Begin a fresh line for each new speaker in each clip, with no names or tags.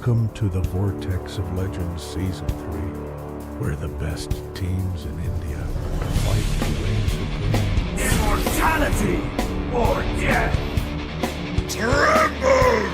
Welcome to the Vortex of Legends Season 3, where the best teams in India fight to reign supreme.
Immortality or death!
Tremble!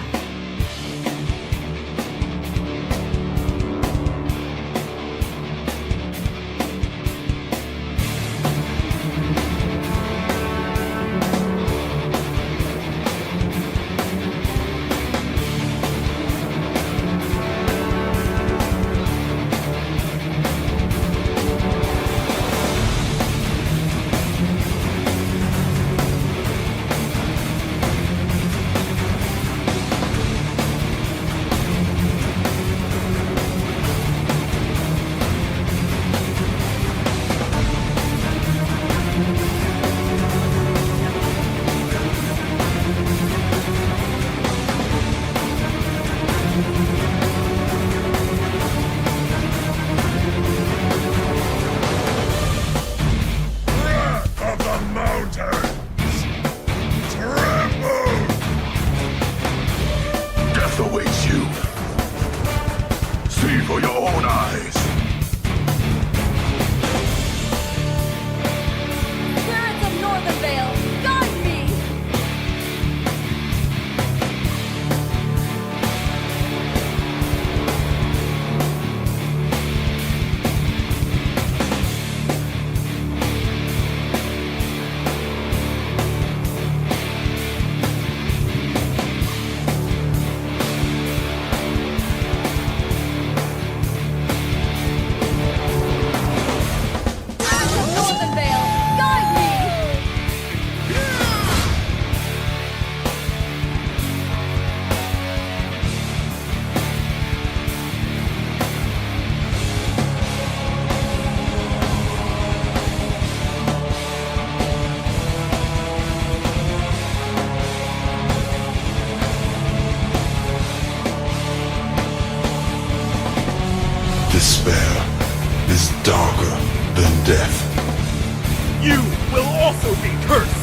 Awaits you. See for your own eyes.
Spirits of Northern Vale, guide me! Northern Vale, guide me!
Despair is darker than death.
You will also be cursed!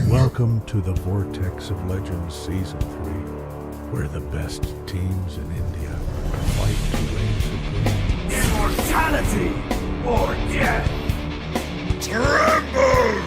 Welcome to the Vortex of Legends Season 3, where the best teams in India fight to reign supreme.
Immortality or death!
Tremble!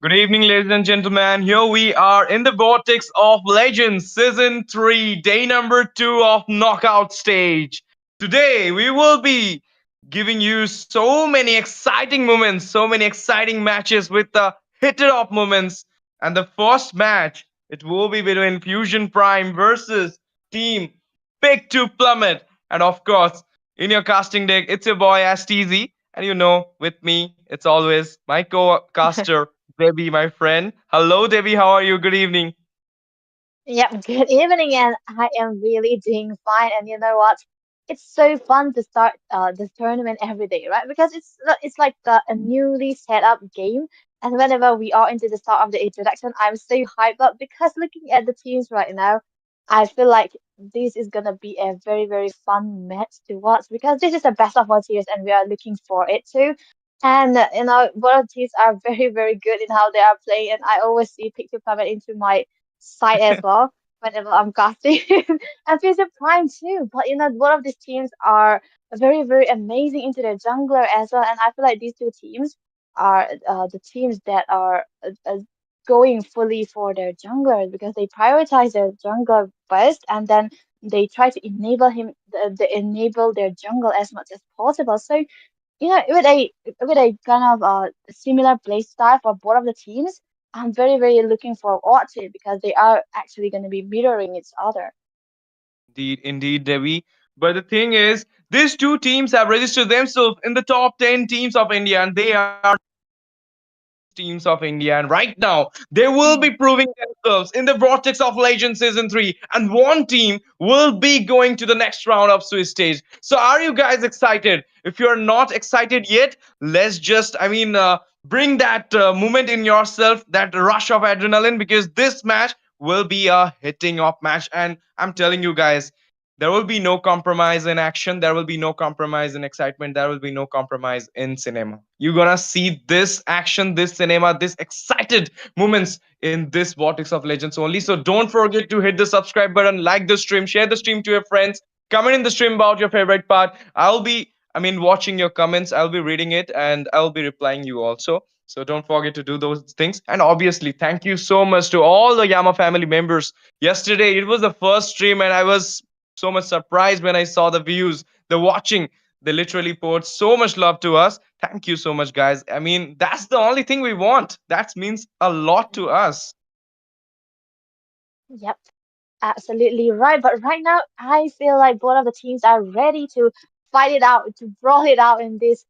Good evening, ladies and gentlemen. Here we are in the Vortex of Legends, Season 3, day number 2 of Knockout Stage. Today, we will be giving you so many exciting moments, so many exciting matches with the hit it off moments. And the first match, it will be between Fusion Prime versus Team Pick to Plummet. And of course, in your casting deck, it's your boy STZ. And with me, it's always my co-caster, Debbie, my friend. Hello, Debbie. How are you? Good evening.
Yeah, good evening, and I am really doing fine. And you know what? It's so fun to start this tournament every day, right? Because it's like a newly set up game, and whenever we are into the start of the introduction, I'm so hyped up because looking at the teams right now, I feel like this is gonna be a very fun match to watch because this is the best of all series, and we are looking for it too. And both teams are very good in how they are playing, and I always see picture comment into my side as well whenever I'm casting and Future Prime too. But one of these teams are very amazing into their jungler as well, and I feel like these two teams are the teams that are going fully for their jungler because they prioritize their jungler first, and then they try to enable they enable their jungle as much as possible. So with a kind of similar play style for both of the teams, I'm very looking forward to it because they are actually going to be mirroring each other.
Indeed, Debbie. But the thing is, these two teams have registered themselves in the top 10 teams of India, and they are teams of India. And right now, they will be
Mhm.
proving themselves in the Vortex of Legends Season 3. And one team will be going to the next round of Swiss stage. So, are you guys excited? If you're not excited yet, let's just, bring that moment in yourself, that rush of adrenaline, because this match will be a hitting up match. And I'm telling you guys, there will be no compromise in action. There will be no compromise in excitement. There will be no compromise in cinema. You're gonna see this action, this cinema, this excited moments in this Vortex of Legends only. So don't forget to hit the subscribe button, like the stream, share the stream to your friends, comment in the stream about your favorite part. Watching your comments. I'll be reading it and I'll be replying you also. So don't forget to do those things. And obviously, thank you so much to all the Yama family members. Yesterday, it was the first stream, and I was so much surprised when I saw the views, the watching. They literally poured so much love to us. Thank you so much, guys. That's the only thing we want. That means a lot to us.
Yep, absolutely right. But right now, I feel like both of the teams are ready to fight it out, to brawl it out in this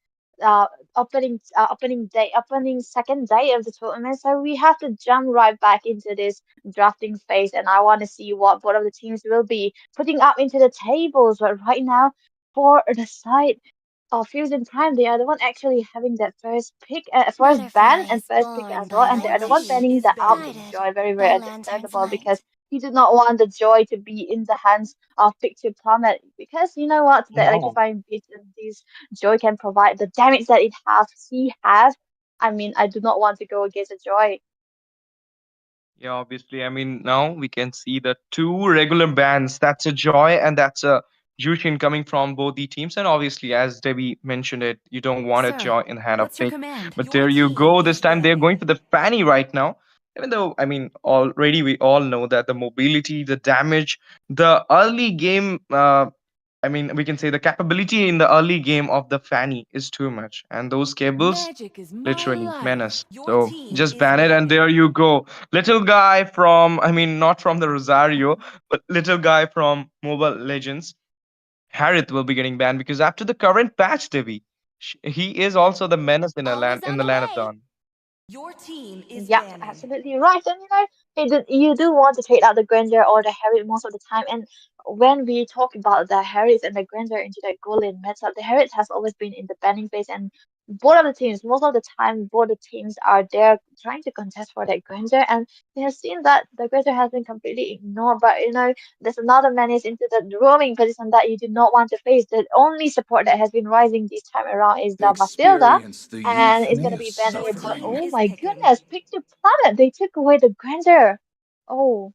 opening second day of the tournament. So we have to jump right back into this drafting phase, and I want to see what both of the teams will be putting up into the tables. But right now, for the side Fusion Prime, they are the one actually having that first pick, first ban
Butterfly
and
is
first pick as
born
well,
by
and they are
light.
the one
She
banning
is
the out of
guided
Joy. Very
by lantern's
understandable because
light.
he did not want the Joy to be in the hands of Picture Plummet because you know what, the
No.
electrifying beat and this Joy can provide the damage that he has. I mean, I do not want to go against a Joy.
Yeah, obviously. Now we can see the two regular bands. That's a Joy and that's a Jushin coming from both the teams. And obviously, as Debbie mentioned it, you don't want a
Sir,
Joy in hand of
what's your
Pink.
command?
But
Your
there you
team
go. This
is
time they're
ready.
going for the Fanny right now. Even though, already we all know that the mobility, the damage, the early game, we can say the capability in the early game of the Fanny is too much. And those cables
Magic is my
literally
life.
menace.
Your
So
team
just
is
ban it, and
ready.
there you go. Little guy from, not from the Rosario, but little guy from Mobile Legends, Harith will be getting banned because after the current patch, Devi, he is also the menace in a
Always
land in
on
the
the
land of
way.
Dawn.
Your team is
Yeah,
banning.
absolutely right. And you do want to trade out the Granger or the Harriet most of the time. And when we talk about the Harriet and the Granger into the Golden matchup, the Harriet has always been in the banning phase. And both of the teams, most of the time, both the teams are there trying to contest for that Granger. And we have seen that the Granger has been completely ignored. But there's another menace into the roaming position that you do not want to face. The only support that has been rising this time around is the Matilda,
Experience the
and
youth
it's
may
gonna
have
be banned
Your
here. But
suffering.
team
oh
is
my
picking.
goodness, pick the planet! They took away the grandeur. Oh,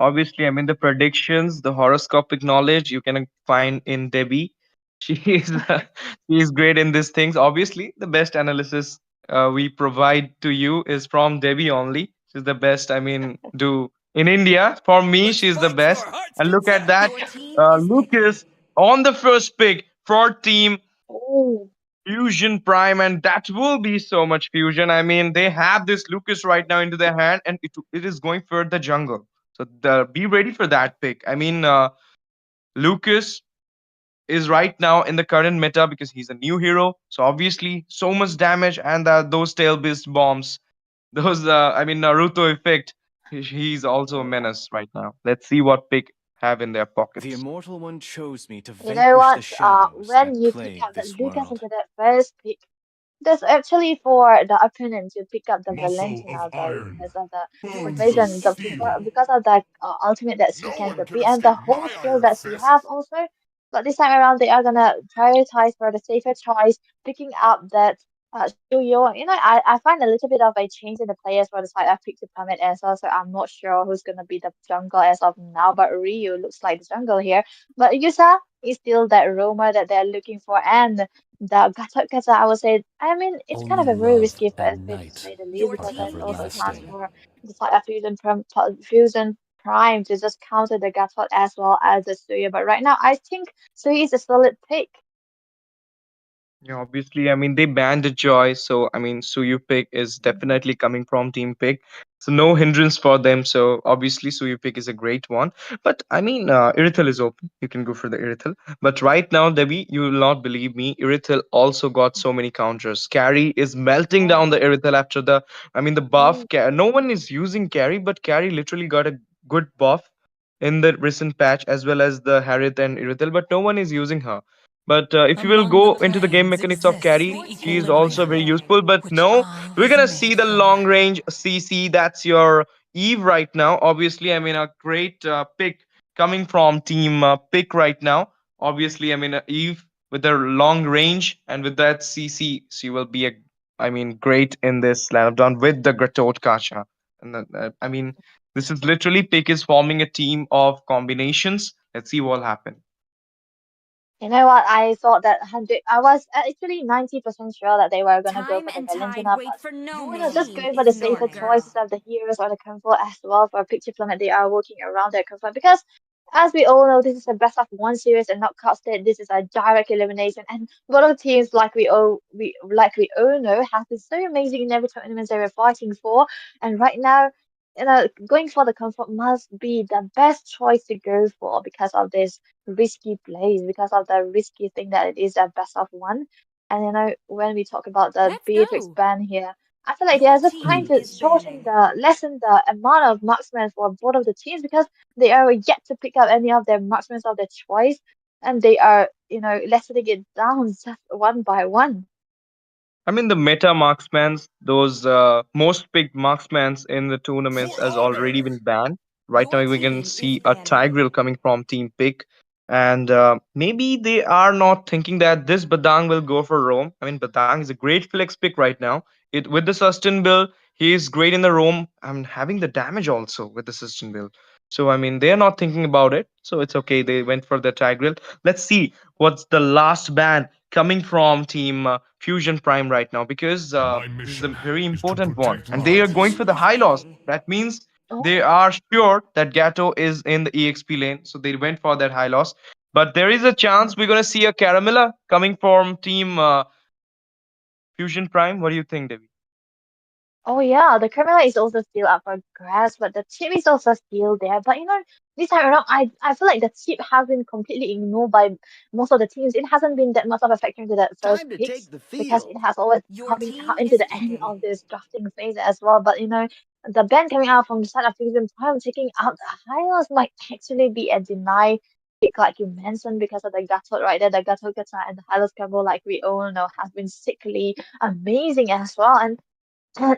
Obviously, the predictions, the horoscopic knowledge you can find in Debbie. She is she is great in these things. Obviously, the best analysis we provide to you is from Debbie only. She's the best. I mean, do in India. For me,
Let's
she's the
fight to
best.
our heart's
And look at
content.
that,
Your team is picking.
Lucas on the first pick for Team
Oh,
Fusion Prime, and that will be so much fusion. I mean, they have this Lucas right now into their hand, and it is going for the jungle. So be ready for that pick. I mean, Lucas is right now in the current meta because he's a new hero. So obviously, so much damage and those tail beast bombs, those I mean Naruto effect. He's also a menace right now. Let's see what pick have in their
The
pockets.
Immortal One chose me to
you know
vanquish the
what?
shadows
When
that
you pick
plague
up the
this
Lucas
world.
into that first pick, that's actually for the opponent to pick up the
Muscle
Valentina
of
though,
iron,
because of the
bones of
provision,
steel.
because of the ultimate that she
No
can
one can
be and the
escape
whole
my
skill
iron
that she have
fist.
also. But this time around, they are gonna prioritize for the safer choice, picking up that Shuyo. You know, I find a little bit of a change in the players for the side. I picked the Plummet as well, so I'm not sure who's gonna be the jungle as of now. But Ryu looks like the jungle here. But Yusa is still that roamer that they're looking for, and the Gatot Kaza, I would say, I mean, it's kind
Only
of a very
love
risky first
and
pick to
night
say the least,
Your
because
are
there's
team is
also a chance
everlasting.
picking.
for the Fire Fusion Prime to just counter the Gatot as well as the Suya. But right now, I think Suya is a solid pick.
Yeah, obviously, I mean they banned the Joy, so I mean Suyu pick is
Mhm.
definitely coming from Team Pick, so no hindrance for them. So obviously Suyu pick is a great one. But I mean Irithel is open. You can go for the Irithel. But right now, Debbie, you will not believe me. Irithel also got so many counters. Carry is melting
Oh,
down the Irithel after the. I mean the buff.
oh,
No one is using Carry, but Carry literally got a good buff in the recent patch as well as the Harith and Irithel, but no one is using her. But if you will
Among the
go into the game
planes
mechanics of
exists
carry,
the
your
she is
team.
also very
equilibrium,
useful. But
which
no,
I
we're
was
gonna see
made
the
for.
long range CC. That's your Eve right now. Obviously, I mean a great pick coming from Team Pick right now. Obviously, I mean Eve with her long range and with that CC, she will be a, I mean, great in this slam of dawn with the Gratot Kasha. And I mean, this is literally Pick is forming a team of combinations. Let's see what happen.
You know what? I thought that 100. I was actually 90% sure that they were gonna go
Time
for the
and tide
Valentina,
wait
but
for no
you
man.
know,
Your
just
team
going for
is
the safer
picking.
choices of the heroes or the comfort as well for Picture Planet. They are working around their comfort because, as we all know, this is a best of one series and not casted. This is a direct elimination, and both of the teams, like we all know, have been so amazing in every tournament they were fighting for. And right now, you know, going for the comfort must be the best choice to go for because of this risky plays, because of the risky thing that it is a best of one. And you know, when we talk about the
Let's
Beatrix
go.
ban here, I feel like they
Your
are just trying
team
to
is banning.
lessen the amount of marksmen for both of the teams because they are yet to pick up any of their marksmen of their choice, and they are, you know, lessening it down just one by one.
I mean, the meta marksmans, those most picked marksmans in the
For
tournaments, has already
honor.
been banned. Right
Your
now, we can
team is
see a
banning.
Tigreal coming from Team Pick, and maybe they are not thinking that this Badang will go for Roam. I mean, Badang is a great flex pick right now. It with the sustain build, he is great in the Roam. I'm having the damage also with the sustain build. So I mean, they are not thinking about it. So it's okay. They went for the Tigreal. Let's see what's the last ban coming from Team Fusion Prime right now because
My
this is a
mission
very
is to
important one,
protect
and they
Your
are going
lives.
for
team
the
is
high loss.
banning.
That means they
Oh,
are sure that Gato is in the EXP lane, so they went for that high loss. But there is a chance we're gonna see a Caramilla coming from Team Fusion Prime. What do you think, Devi?
oh yeah, the camera is also still up for grabs, but the chip is also still there. But you know, this time around, I feel like the chip has been completely ignored by most of the teams. It hasn't been that much of a factor into the first
Time to
picks
take the
because it
field.
has always
Your
come
team
into
is
the end
picking.
of this drafting phase as well. But you know, the ban coming out from the side of Fusion Prime taking out the Hylos might actually be a deny pick, like you mentioned, because of the Gatot right there. The Gatot Gata and the Hylos combo, like we all know, has been sickly amazing as well. And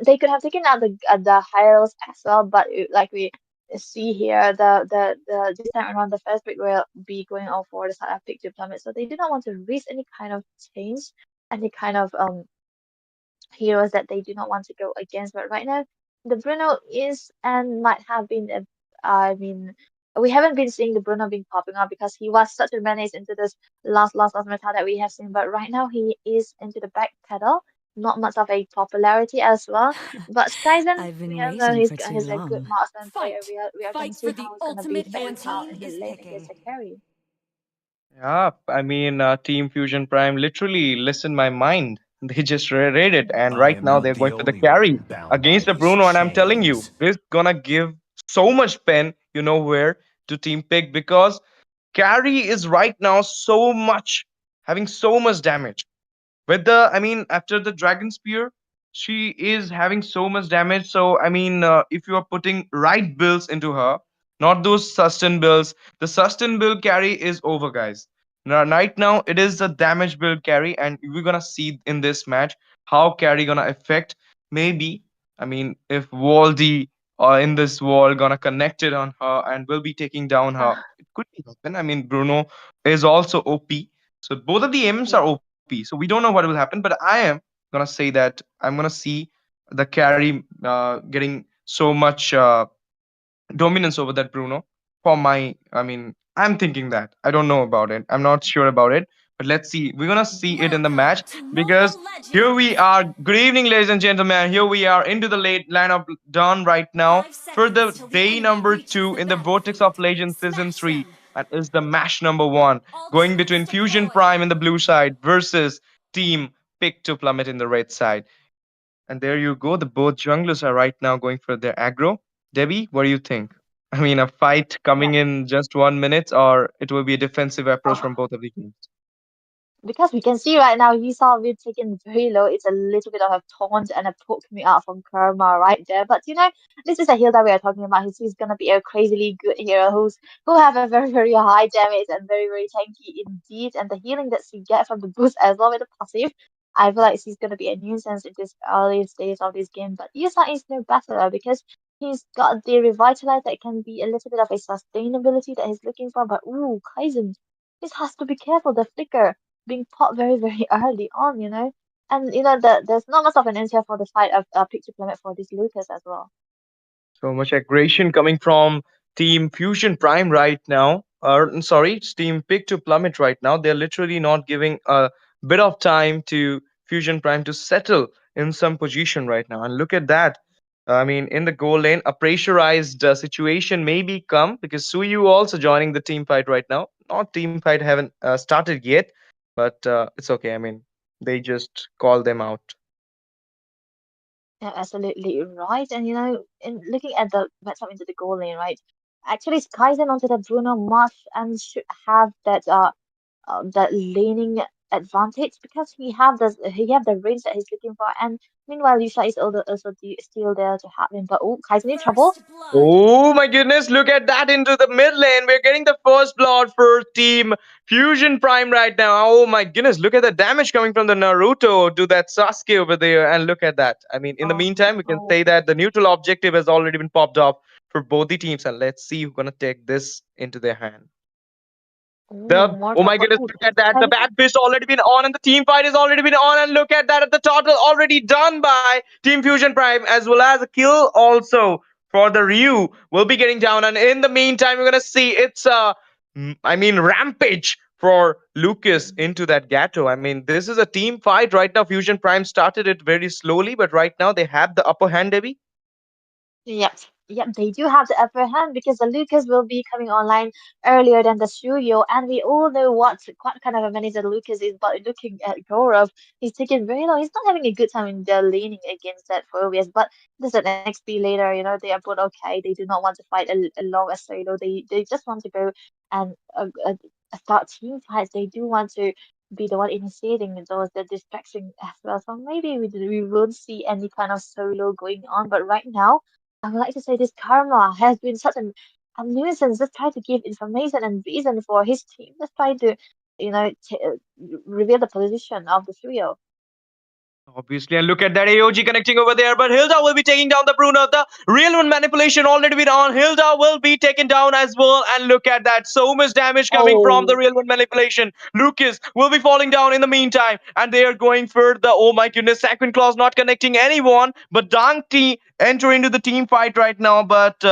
they could have taken out the Hylos as well, but like we see here, the this time around the first pick will be going all for the side of pick to plummet, so they do not want to risk any kind of change, any kind of heroes that they do not want to go against. But right now, the Bruno is and might have been a, I mean. We haven't been seeing the Bruno being popping up because he was such a menace into this last meta that we have seen. But right now he is into the back pedal not much of a popularity as well. But Skyzen,
I've been
even though
waiting for too
he's a good
long.
marksman player,
Fight!
we are going to
Fight
see
for the
how he's gonna be
ultimate your
faring out
team
in the
is
lane against
picking.
the carry.
Yeah, I mean, Team Fusion Prime literally listened my mind. They just read it, and
I
right
am
now
not
they're
the
going for the
only
carry
one bound by
against the
these
Bruno, and I'm telling you,
chains.
this gonna give so much pen, you know where, to Team Pick because carry is right now so much having so much damage. With the I mean after the dragon spear she is having so much damage, so I mean if you are putting right builds into her, not those sustain builds, the sustain build carry is over, guys. Now right now it is the damage build carry, and we're gonna see in this match how carry gonna affect. Maybe I mean if Waldy in this wall gonna connect it on her and will be taking down her,
Ah,
it could be happen. I mean Bruno is also OP, so both of the aims are
yeah.
OP. So we don't know what will happen, but I am gonna say that I'm gonna see the carry getting so much dominance over that Bruno. For my, I mean, I'm thinking that. I don't know about it. I'm not sure about it, but let's see. We're gonna see it in the match
Welcome to
because
Mobile
here we
Legends!
are. Good evening, ladies and gentlemen. Here we are into the late lineup done right now
5
for
seconds
the
till the
day
enemy
number
reaches
two
the
in the Vortex of
battlefield.
Legends season
Smash
three.
them!
That is the match number one,
All
going
troops
between Fusion
deployed!
Prime in the blue side versus Team Pick to Plummet in the red side. And there you go. The both junglers are right now going for their aggro. Debbie, what do you think? I mean, a fight
Yeah.
coming in just 1 minute, or it will be a defensive approach from
Oh,
both of the teams?
because we can see right now, you saw we're taken very low. It's a little bit of a taunt and a poke me out from Karma right there. But this is a hero that we are talking about. He's gonna be a crazily good hero who have a very very high damage and very very tanky indeed. And the healing that she get from the boost as well with the passive, I feel like she's gonna be a nuisance in this early stage of this game. But Yusa is no better because he's got the revitalize that can be a little bit of a sustainability that he's looking for. But ooh, Kaizen, this has to be careful. The flicker being popped very, very early on. And there's not much of an answer for the fight of Picture Planet for this Lucas as well.
So much aggression coming from Team Fusion Prime right now. Or sorry, it's Team Pick to Plummet right now. They're literally not giving a bit of time to Fusion Prime to settle in some position right now. And look at that. I mean, in the goal lane, a pressurized situation may be come because Suyu also joining the team fight right now. Not team fight haven't started yet, but it's okay. I mean, they just call them out.
Yeah, absolutely right. And in looking at the matchup into the goal lane, right? Actually, Kaizen onto the Bruno must and should have that laning advantage because he have the range that he's looking for. And meanwhile, Lisa is also still there to help him. But oh, Kaizen in trouble.
First blood!
Oh my goodness, look at that into the mid lane. We're getting the first blood for Team Fusion Prime right now. Oh my goodness, look at the damage coming from the Naruto to that Sasuke over there. And look at that. I mean, in the
Oh,
meantime, we can
oh,
say that the neutral objective has already been popped up for both the teams. And let's see who's going to take this into their hand.
oh,
The
more
oh my
trouble.
goodness,
Oh,
look at that. The
Kaizen.
bad fist already been on and the team fight has already been on. And look at that at the total already done by Team Fusion Prime, as well as a kill also for the Ryu will be getting down. And in the meantime, we're gonna see it's I mean rampage for Lucas into that Gato. I mean, this is a team fight right now. Fusion Prime started it very slowly, but right now they have the upper hand, Debbie.
Yep, yep, they do have the upper hand because the Lucas will be coming online earlier than the studio, and we all know what kind of a manager Lucas is. But looking at Gaurav, he's taking very long. He's not having a good time in their leaning against that Phobias, but this is an XP later. They are both okay. They do not want to fight a long as solo. They just want to go and start team fights. They do want to be the one initiating those the distraction as well. So maybe we won't see any kind of solo going on. But right now. I would like to say this karma has been such a nuisance. Just try to give information and reason for his team. Just try to, reveal the position of the trio.
Obviously, and look at that AOG connecting over there. But Hilda will be taking down the Bruno. The real one manipulation already been on. Hilda will be taken down as well. And look at that. So much damage coming from the
Oh,
real one manipulation. Lucas will be falling down in the meantime. And they are going for the oh my goodness, Sacred Claws not connecting anyone. But Dante enter into the team fight right now. But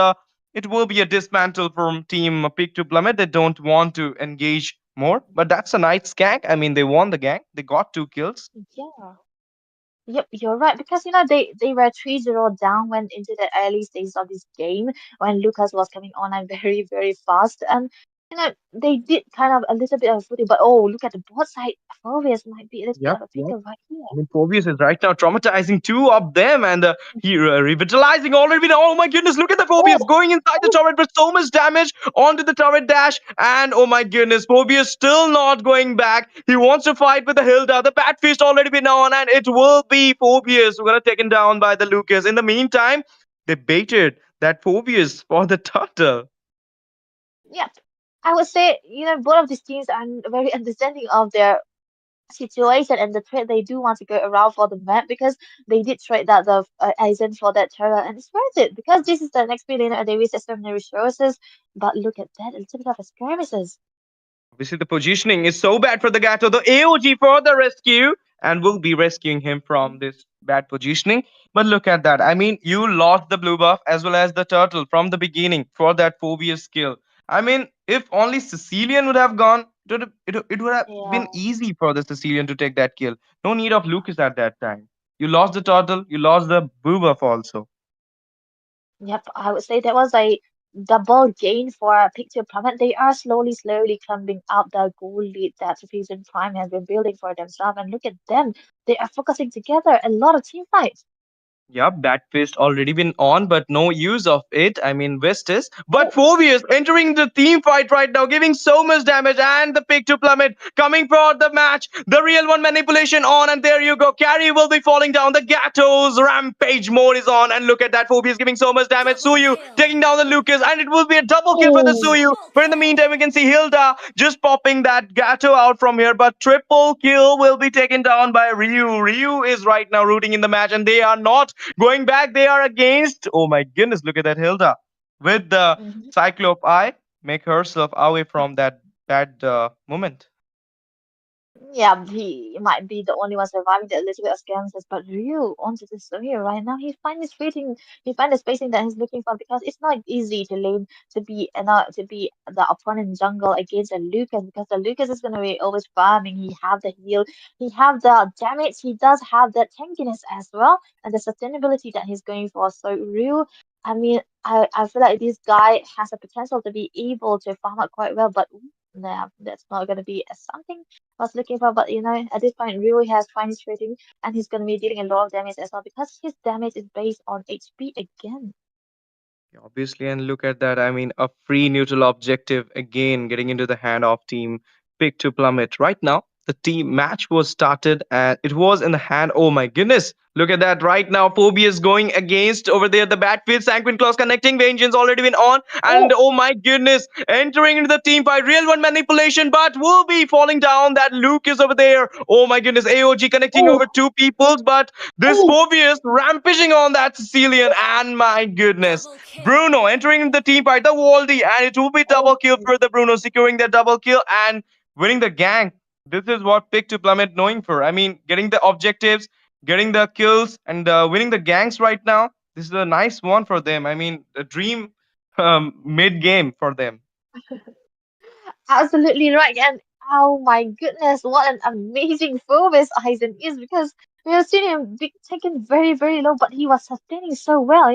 it will be a dismantle from Team Pick to Plummet. They don't want to engage more. But that's a nice gank. I mean, they won the gank. They got 2 kills.
yeah. Yep, you're right. Because they were 3-0 down when into the early stages of this game when Lucas was coming online very, very fast. And they did kind of a little bit of footing, but oh, look at the bot side. Phobias might be a little bit
Yep,
of a
yep.
picker right here.
I mean, Phobius is right now traumatizing two of them, and he revitalizing already. Oh my goodness, look at the
Oh,
Phobius going inside the
oh,
turret with so much damage onto the turret dash. And oh my goodness, Phobius still not going back. He wants to fight with the Hilda. The Bat Feast already been on, and it will be Phobius who gonna taken down by the Lucas. In the meantime, they baited that Phobius for the turtle.
yep. I would say, both of these teams are very understanding of their situation and the trade they do want to go around for the map because they did trade that the Aizen for that Terra and it's worth it because this is the next billionaire and they waste so many resources. But look at that, a little bit of a skirmishes.
Obviously, the positioning is so bad for the Gato. The AOG for the rescue, and will be rescuing him from this bad positioning. But look at that. I mean, you lost the blue buff as well as the turtle from the beginning for that Phobius skill. I mean, if only Sicilian would have gone, it would have
Yeah.
been easy for the Sicilian to take that kill. No need of Lucas at that time. You lost the turtle, you lost the blue buff also.
Yep, I would say that was a double gain for Picture Plummet. They are slowly climbing up the goal lead that Fusion Prime has been building for themselves. And look at them. They are focusing together. A lot of team fights.
Yep, that fist already been on, but no use of it. I mean, Vestis. But
Oh,
Phobius entering the team fight right now, giving so much damage, and the pick to plummet coming for the match. The real one manipulation on, and there you go. Carry will be falling down. The Gatto's rampage mode is on, and look at that. Phobius giving so much damage.
Double
Suyu
kill.
taking down the Lucas, and it will be a double kill for the
oh.
Suyu.
Triple
But in the meantime,
kill.
we can see Hilda just popping that Gatto out from here. But triple kill will be taken down by Ryu. Ryu is right now rooting in the match, and they are not going back. They are against. Oh my goodness, look at that Hilda with the
Mhm.
Cyclope Eye. Make herself away from that bad moment.
Yeah, he might be the only one surviving the little bit of skirmishes, but Ryu onto the Sonya right now. He find the spacing that he's looking for because it's not easy to lane to be the opponent jungle against a Lucas because the Lucas is gonna be always farming. He have the heal, he have the damage, he does have that tankiness as well, and the sustainability that he's going for. So Ryu, I mean, I feel like this guy has a potential to be able to farm out quite well, but nah, that's not gonna be something was looking for, but at this point, Rui has finest rating, and he's gonna be dealing a lot of damage as well because his damage is based on HP again.
Yeah, obviously, and look at that. I mean, a free neutral objective again getting into the hand of team Pick to Plummet. Right now, the team match was started and it was in the hand. Oh my goodness. Look at that right now. Phobius going against over there. The Batfield Sanguine Claws connecting. Vengeance already been on. And
Oh,
oh my goodness. Entering into the team by real one manipulation, but will be falling down. That Luke is over there. Oh my goodness. AOG connecting
oh,
over two peoples, but this
oh,
Phobius rampaging on that Sicilian. And my goodness.
Double
Bruno
kill.
entering the team by the Waldy, and it will be double kill
oh.
for the Bruno, securing that double kill and winning the gang. This is what Pick to Plummet knowing for. I mean, getting the objectives, getting the kills, and winning the gangs right now. This is a nice one for them. I mean, a dream mid game for them.
Absolutely right. And oh my goodness, what an amazing Phobos Aizen is because we have seen him be taken very low, but he was sustaining so well.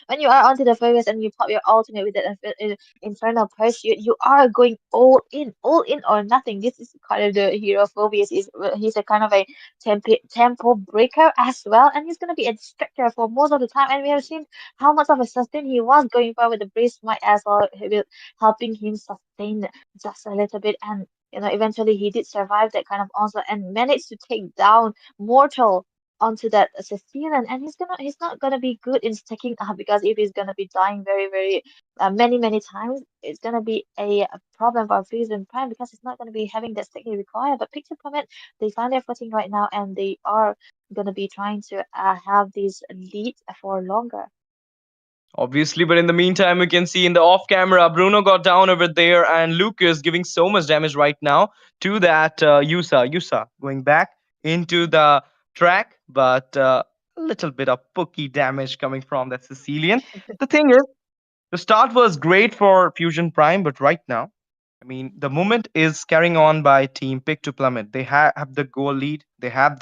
When you are onto the Phobos and you pop your ultimate with that Infernal Pursuit, you are going all in or nothing. This is kind of the hero Phobius. He's a kind of a tempo breaker as well, and he's gonna be a distractor for most of the time. And we have seen how much of a sustain he was going for with the Brave Smite as well, helping him sustain just a little bit and eventually he did survive that kind of onslaught and managed to take down Mortal onto that Cecilia and he's not gonna be good in stacking up because if he's gonna be dying very many times it's gonna be a problem for Fusion Prime because it's not gonna be having that stacking required but Picture Plummet they find their footing right now and they are gonna be trying to have this lead for longer.
Obviously, but in the meantime, we can see in the off camera, Bruno got down over there, and Lucas giving so much damage right now to that Yusa. Yusa going back into the track, but a little bit of pooky damage coming from that Sicilian. The thing is, the start was great for Fusion Prime, but right now, The moment is carrying on by Team Pick to Plummet. They have the goal lead. They have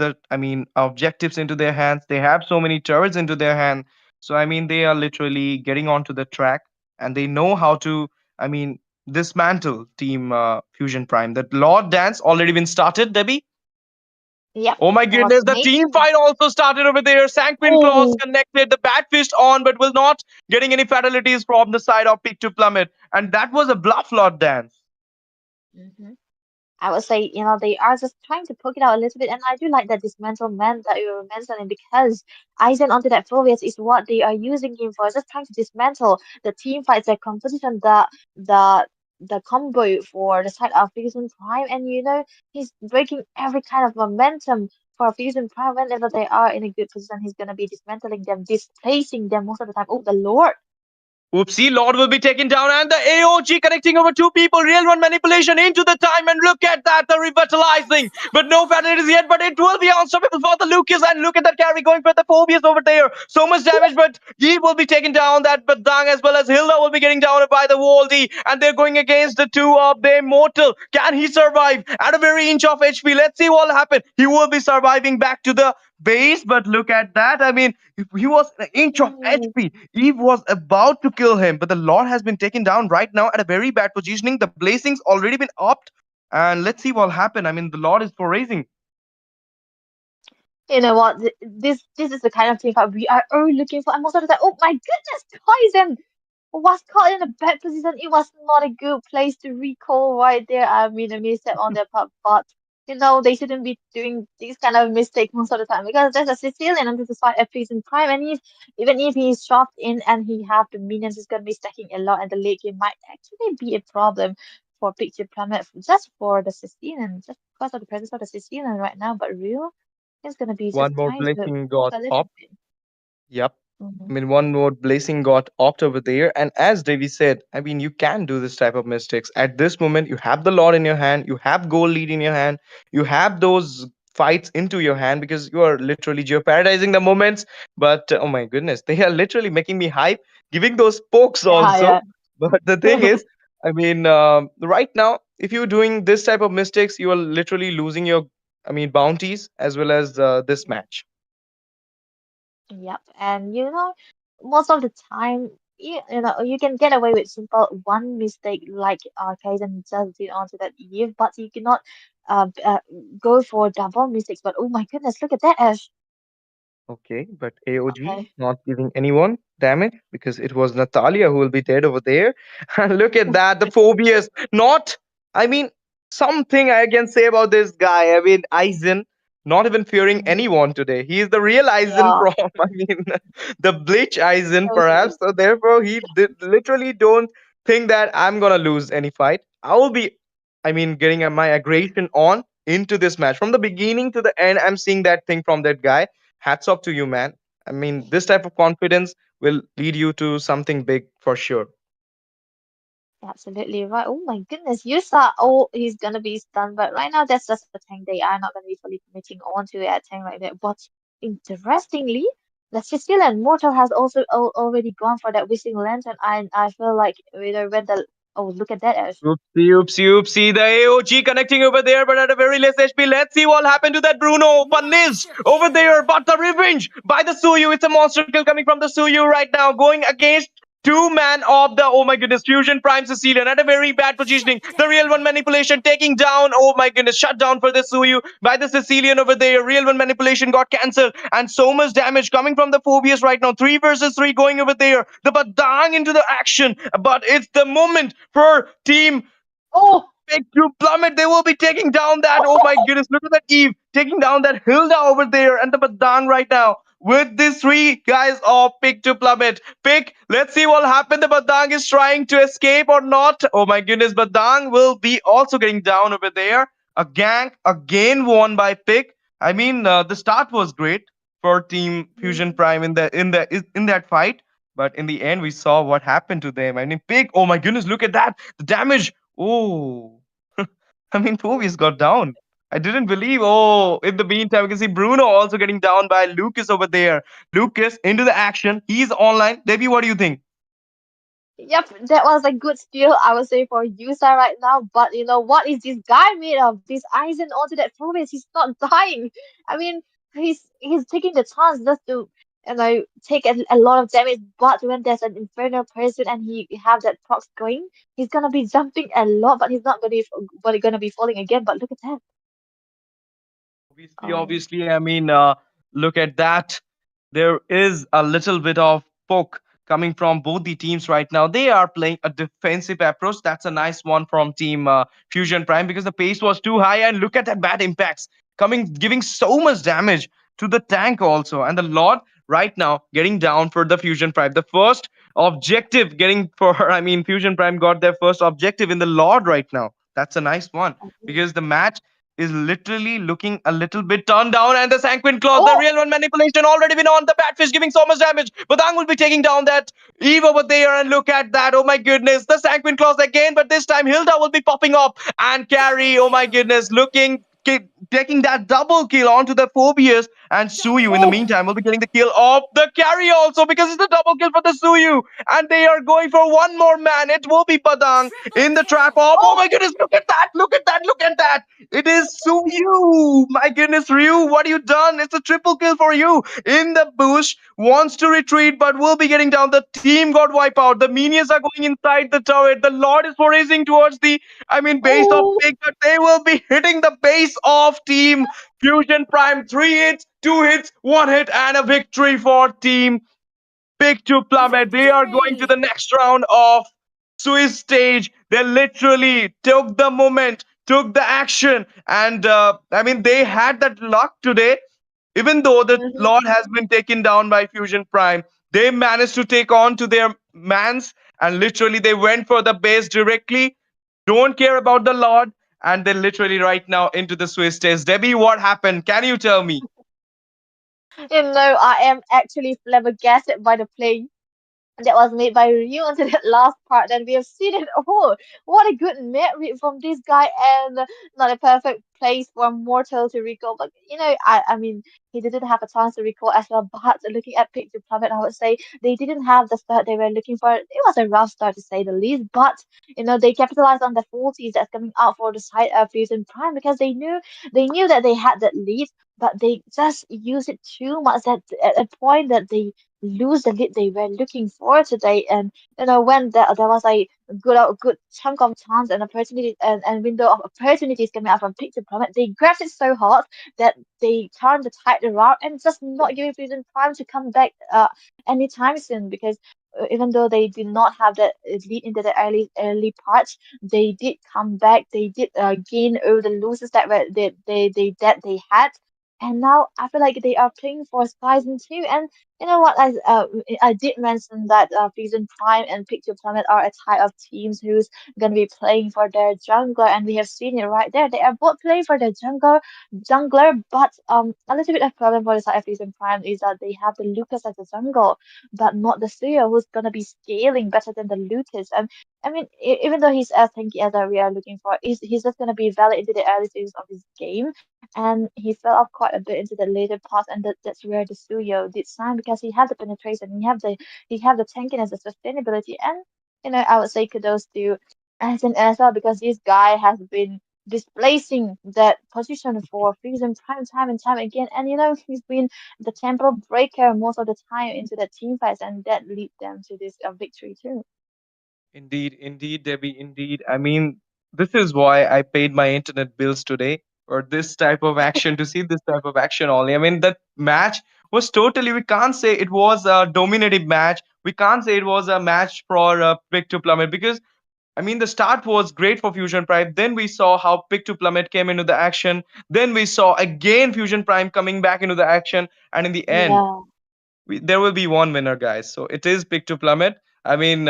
objectives into their hands. They have so many turrets into their hand. So, they are literally getting onto the track and they know how to, I mean, dismantle Team Fusion Prime. The Lord Dance already been started, Debbie.
Yep,
Oh my
that was
goodness, the team
amazing.
fight also started over there. Sanguine Claws
Oh.
connected, the Bat Fist on, but will not getting any fatalities from the side of Pick to Plummet. And that was a bluff Lord Dance.
Hmm. I would say, they are just trying to poke it out a little bit, and I do like that dismantlement that you were mentioning because Aizen onto that Phobias is what they are using him for, just trying to dismantle the team fights, the composition, the the combo for the side of Fusion Prime, and he's breaking every kind of momentum for Fusion Prime whenever they are in a good position. He's gonna be dismantling them, displacing them most of the time. Oh, the Lord!
Oopsie, Lord will be taken down, and the AOG connecting over two people. Real one manipulation into the time, and look at that, the revitalizing. But no fatalities yet, but it will be unstoppable for the Lucas. And look at that carry going for the Phobias over there. So much damage, but he will be taken down. That Badang as well as Hilda will be getting down by the wall D, and they're going against the two of the Immortal. Can he survive at a very inch of HP? Let's see what will happen. He will be surviving back to the base, but look at that. If he was an inch of
Oh,
HP, Eve was about to kill him, but the Lord has been taken down right now at a very bad positioning. The blazing's already been upped, and let's see what'll happen. The Lord is for raising.
you know what? This is the kind of thing that we are all looking for. And most of the time, oh my goodness, Poison was caught in a bad position. It was not a good place to recall right there. I mean, a mistake on their part, but they shouldn't be doing these kind of mistakes most of the time because there's a Sicilian and this is fight a in prime, and even if he's shoved in and he have the minions, he's gonna be stacking a lot, and the late game might actually be a problem for Picture Planet just for the Sicilian, just because of the presence of the Sicilian right now. But real, it's gonna be just
One more
trying to
blazing
poke
got
a little
up.
bit.
Yep.
Hmm.
One more blazing got opt over there. And as Devi said, you can do this type of mistakes. At this moment, you have the Lord in your hand, you have goal lead in your hand, you have those fights into your hand because you are literally jeopardizing the moments. But oh my goodness, they are literally making me hype, giving those pokes also.
Yeah,
But the thing
yeah.
is, right now, if you're doing this type of mistakes, you are literally losing your, bounties as well as this match.
Yep, and most of the time, you can get away with simple one mistake like Kaizen just did onto that Eve, but you cannot uh, b- uh, go for double mistakes. But oh my goodness, look at that, Ash.
Okay, but AOG
Okay.
not giving anyone damage because it was Natalia who will be dead over there. And look at that, the phobias. Not, I mean, something I can say about this guy. Aizen, not even fearing
Mhm.
anyone today. He is the real Aizen
Yeah,
from, the Bleach Aizen, perhaps.
totally.
So therefore, he literally don't think that I'm gonna lose any fight. I will be, getting my aggression on into this match from the beginning to the end. I'm seeing that thing from that guy. Hats off to you, man. This type of confidence will lead you to something big for sure.
Absolutely right. Oh my goodness, you saw, oh, he's gonna be stunned, but right now that's just a tank. They are not gonna be fully committing on to a tank like that. But interestingly, the Sicilian Mortal has also already gone for that Wishing Lantern. I feel like when the oh look at that Ash.
Oopsie, oopsie, oopsie. The AOG connecting over there, but at a very less HP. Let's see what happened to that Bruno Funiz
Monster
over there.
kill.
But the revenge by the Suyu. It's a monster kill coming from the Suyu right now, going against two man of the oh my goodness Fusion Prime Sicilian at a very bad
Shut
positioning. The real one
down.
manipulation taking down. Oh my goodness, shut down for the Suyu by the Sicilian over there. Real one manipulation got cancelled, and so much damage coming from the Phobias right now. 3 versus 3 going over there. The Badang into the action, but it's the moment for Team
Oh,
Pick to Plummet. They will be taking down that. Oh my goodness, look at that Eve taking down that Hilda over there and the Badang right now. With these three guys of Pick to Plummet. Pick, let's see what happened. The Badang is trying to escape or not. Oh my goodness, Badang will be also getting down over there. A gank again won by Pick. The start was great for Team Fusion
mhm.
Prime in that fight, but in the end, we saw what happened to them. Pick. Oh my goodness, look at that! The damage. Oh, Phoebus got down. I didn't believe. Oh, in the meantime, we can see Bruno also getting down by Lucas over there. Lucas into the action. He's online. Debbie, what do you think?
Yep, that was a good steal, I would say, for Yusa right now. But you know, what is this guy made of? This Aizen onto that province, he's not dying. I mean, he's taking the chance just to, take a lot of damage. But when there's an infernal person and he have that procs going, he's gonna be jumping a lot, but he's not gonna be falling again. But look at that.
Obviously,
Um,
obviously, I mean, look at that. There is a little bit of poke coming from both the teams right now. They are playing a defensive approach. That's a nice one from Team Fusion Prime because the pace was too high. And look at that bad impacts coming, giving so much damage to the tank also. And the Lord right now getting down for the Fusion Prime. The first objective getting for, I mean, Fusion Prime got their first objective in the Lord right now. That's a nice one because the match is literally looking a little bit turned down, and the Sanguine Claws, the
oh,
real one manipulation already been on. The Batfish giving so much damage. Badang will be taking down that Eve over there, and look at that. Oh my goodness, the Sanguine Claws again, but this time Hilda will be popping up and carry. Oh my goodness, taking that double kill onto the Phobias, and Suyu in the
oh,
meantime will be getting the kill of the carry also because it's a double kill for the Suyu, and they are going for one more man. It will be Badang in the trap of. Oh my
oh,
goodness, look at that! Look at that! Look at that! It is Suyu! My goodness, Ryu, what have you done? It's a triple kill for you. In the bush, wants to retreat, but will be getting down. The team got wiped out. The minions are going inside the turret. The Lord is racing towards the, I mean, base of
oh.
Pig, but they will be hitting the base of Team Fusion Prime. 3 hits, 2 hits, 1 hit, and a victory for Team Pick to Plummet. They are going to the
Victory!
next round of Swiss stage. They literally took the moment, took the action, and I mean, they had that luck today. Even though the
Mhm.
Lord has been taken down by Fusion Prime, they managed to take on to their mans, and literally they went for the base directly. Don't care about the Lord, and they literally right now into the Swiss stage. Debbie, what happened? Can you tell me?
You know, I am actually flabbergasted by the play that was made by Ryu until that last part. And we have seen it. Oh, what a good net read from this guy, and not a perfect place for Mortal to recall. But I mean, he didn't have a chance to recall as well. But looking at Pick to Plummet, I would say they didn't have the start they were looking for. It was a rough start to say the least. But they capitalized on the faulties that's coming out for the side of Fusion Prime because they knew that they had that lead. But they just used it too much at a point that they lose the lead they were looking for today. And when there was a good chunk of chance and opportunity and window of opportunities coming out from Picture Plummet, they grabbed it so hard that they turned the tide around and just not giving Fusion time to come back anytime soon because. Even though they did not have that lead into the early parts, they did come back. They did gain over the losses that they had, and now I feel like they are playing for Horizon 2. And you know what? I did mention that Fusion Prime and Picture Planet are a type of teams who's gonna be playing for their jungler, and we have seen it right there. They are both playing for their jungler, but a little bit of problem for the side of Fusion Prime is that they have the Lucas as a jungle, but not the Suyo who's gonna be scaling better than the Lucas. And I mean, even though he's as tanky as we are looking for, he's just gonna be valid into the early stages of his game, and he fell off quite a bit into the later part, and that's where the studio did shine because he had the penetration, he have the tankiness, the sustainability, and I would say kudos to Anson as well because this guy has been displacing that position for Fusion time and time again, and he's been the tempo breaker most of the time into the team fights, and that lead them to this victory too.
Indeed, indeed, Debbie, indeed. I mean, this is why I paid my internet bills today for this type of action, to see this type of action only. I mean, that match was totally, we can't say it was a dominative match. We can't say it was a match for Pick to Plummet because, I mean, the start was great for Fusion Prime. Then we saw how Pick to Plummet came into the action. Then we saw again Fusion Prime coming back into the action. And in the end,
Yeah.
there will be one winner, guys. So it is Pick to Plummet. I mean,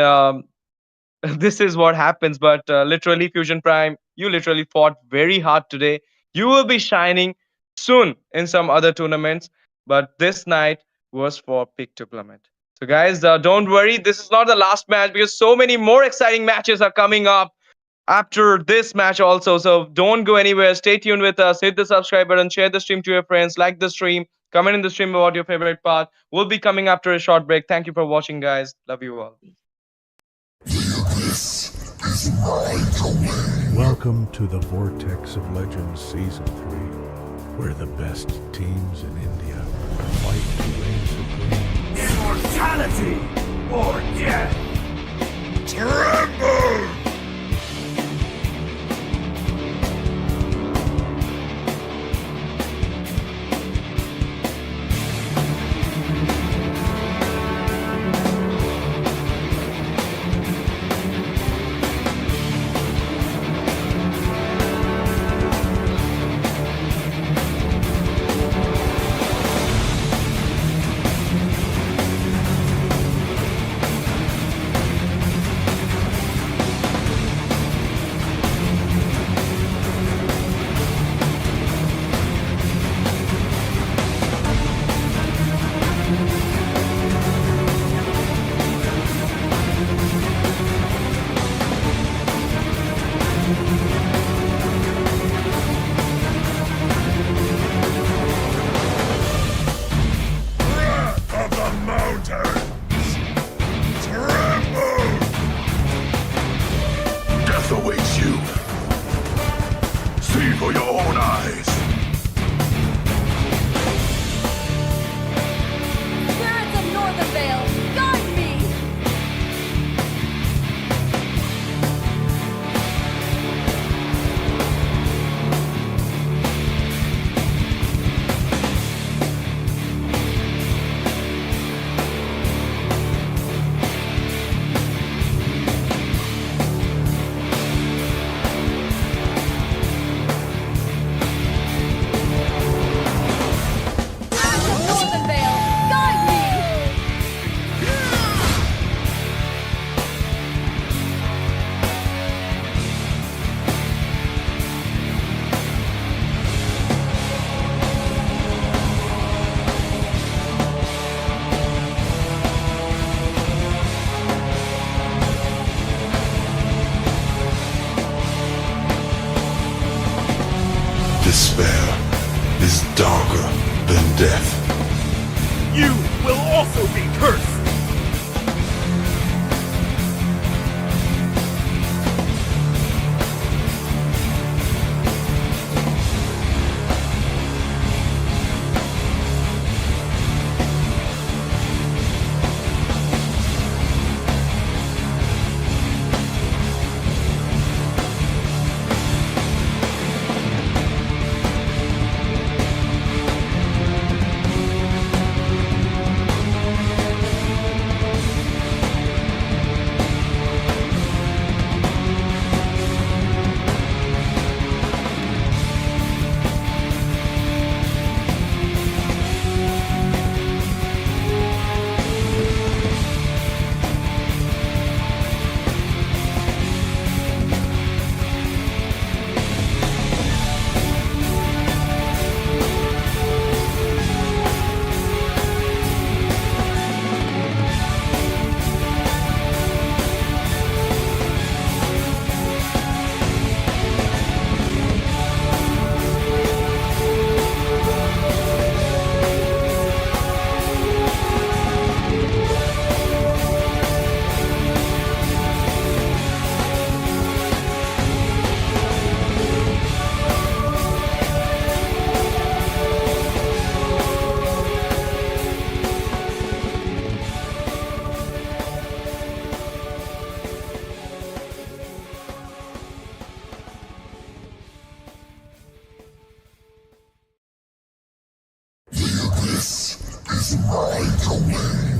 this is what happens. But literally, Fusion Prime, you literally fought very hard today. You will be shining soon in some other tournaments. But this night was for Pick to Plummet. So, guys, don't worry. This is not the last match because so many more exciting matches are coming up after this match also. So, don't go anywhere. Stay tuned with us. Hit the subscribe button, share the stream to your friends, like the stream, comment in the stream about your favorite part. We'll be coming after a short break. Thank you for watching, guys. Love you all.
Welcome to the Vortex of Legends Season 3, where the best teams in India fight to reign supreme.
Immortality or death!
Tremble! Of the mountains! Tremble! Death awaits you. See for your own eyes.
Spirits of Northern Vale, guide me! Spirits of Northern Vale, guide me!
Despair is darker than death.
You will also be cursed!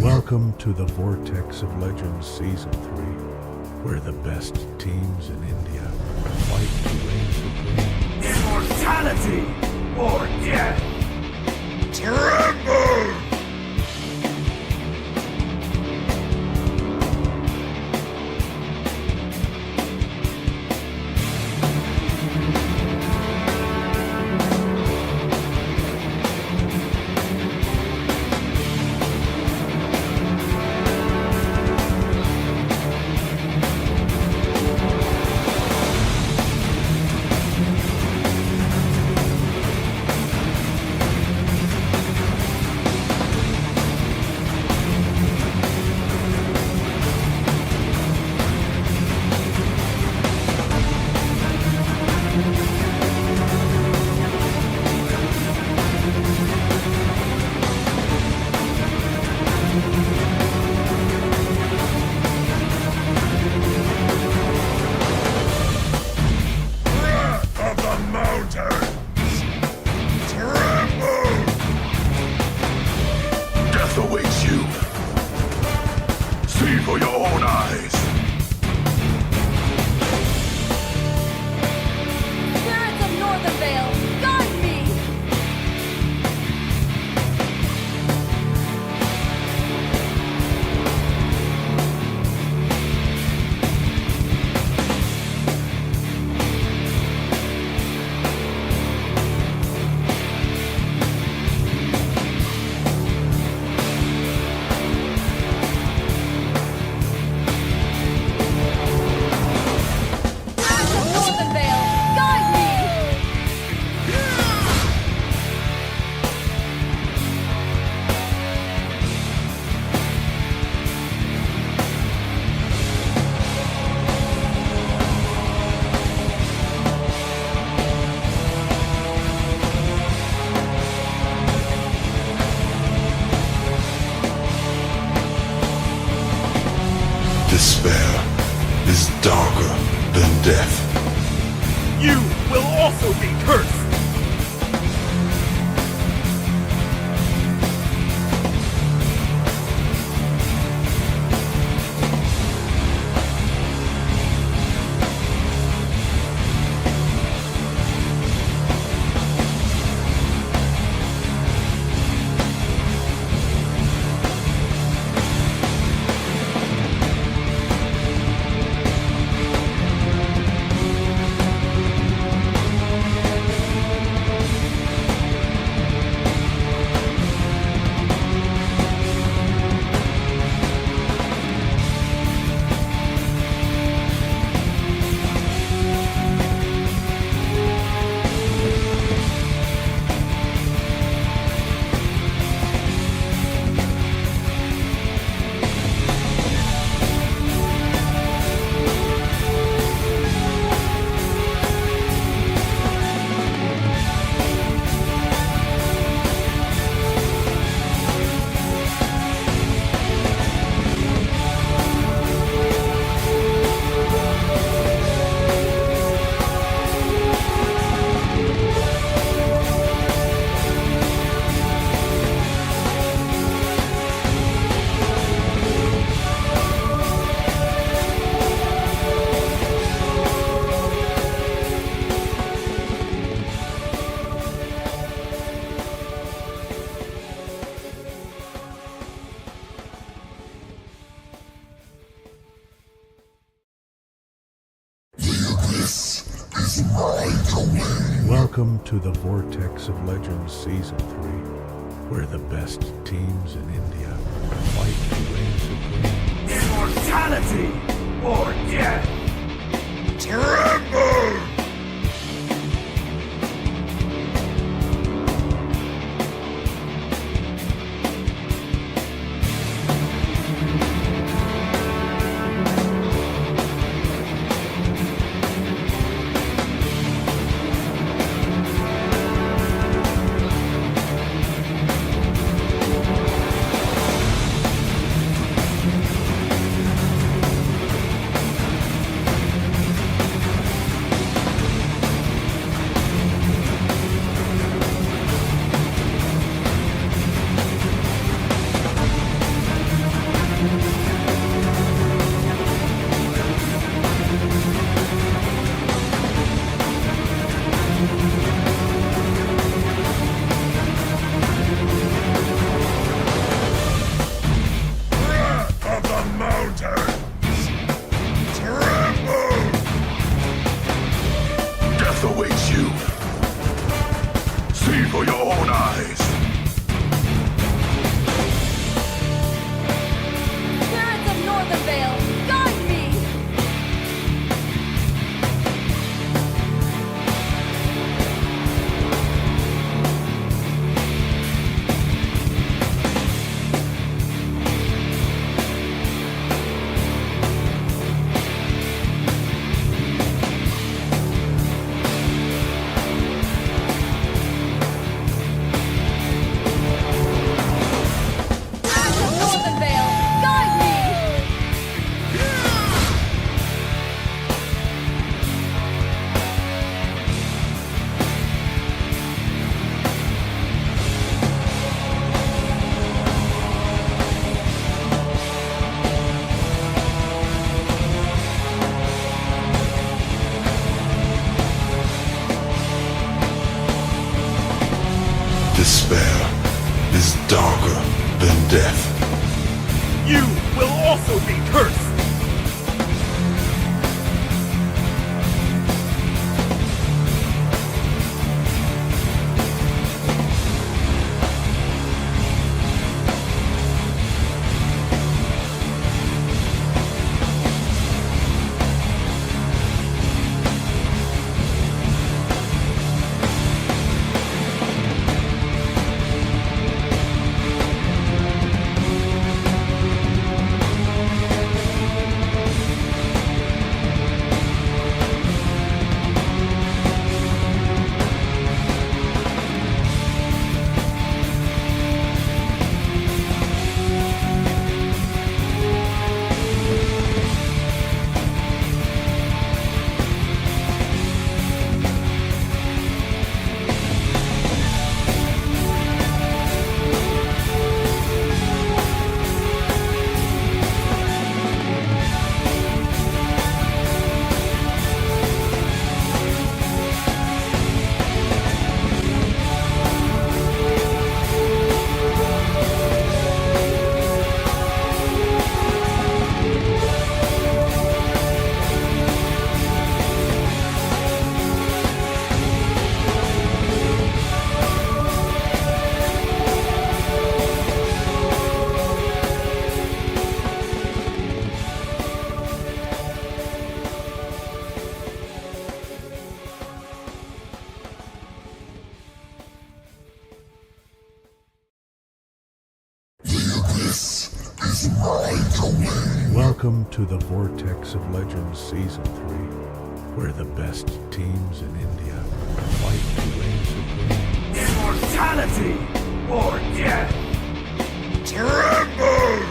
Welcome to the Vortex of Legends Season 3, where the best teams in India fight to reign supreme.
Immortality or death!
Tremble!
Welcome to the Vortex of Legends Season 3, where the best teams in India fight to reign supreme.
Immortality or death!
Tremble! Of the mountains! Tremble! Death awaits you. See for your own eyes.
Spirits of Northern Vale, guide me! Ash of Northern Vale, guide me!
Despair is darker than death.
You will also be cursed!
Welcome to the Vortex of Legends Season 3, where the best teams in India fight to reign supreme.
Immortality or death!
Tremble!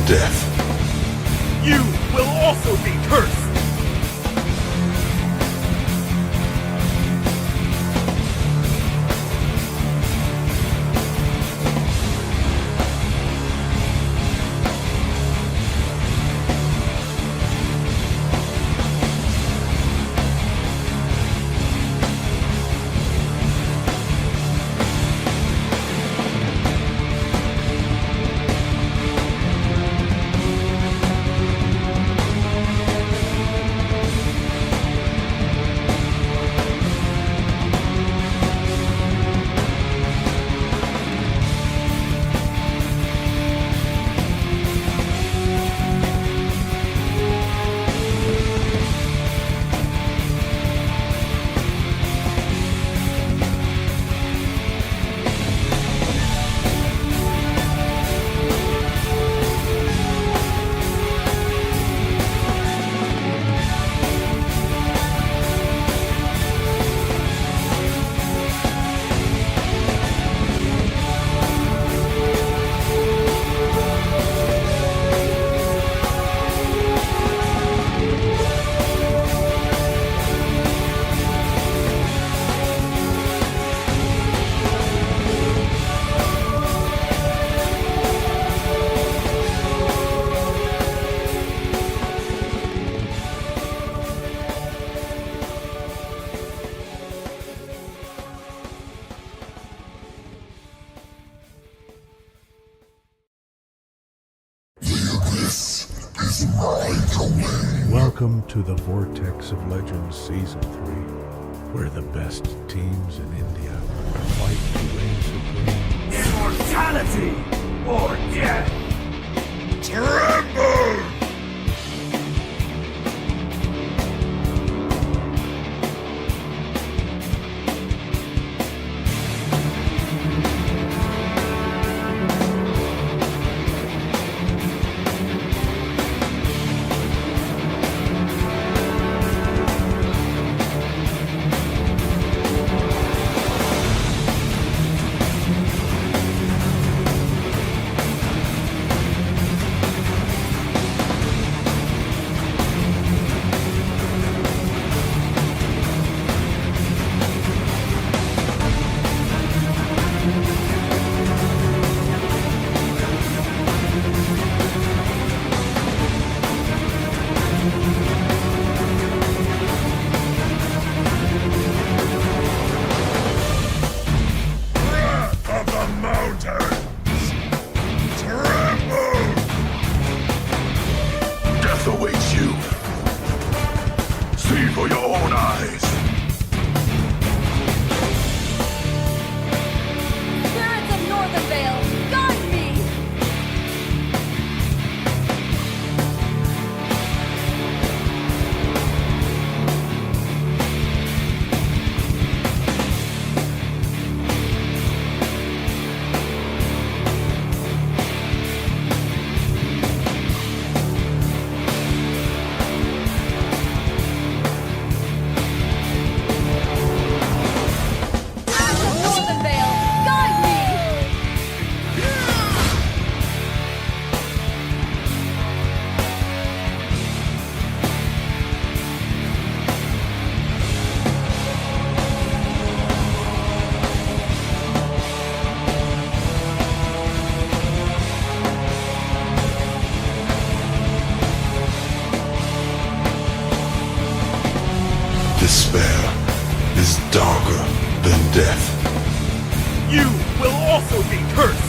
death.
You will also be cursed!
Welcome to the Vortex of Legends Season 3, where the best teams in India fight to reign supreme.
Immortality or death!
Tremble! Awaits you. See for your own eyes.
Spirits of Northern Vale, guide me! Northern Vale, guide me!
Despair is darker than death.
You will also be cursed!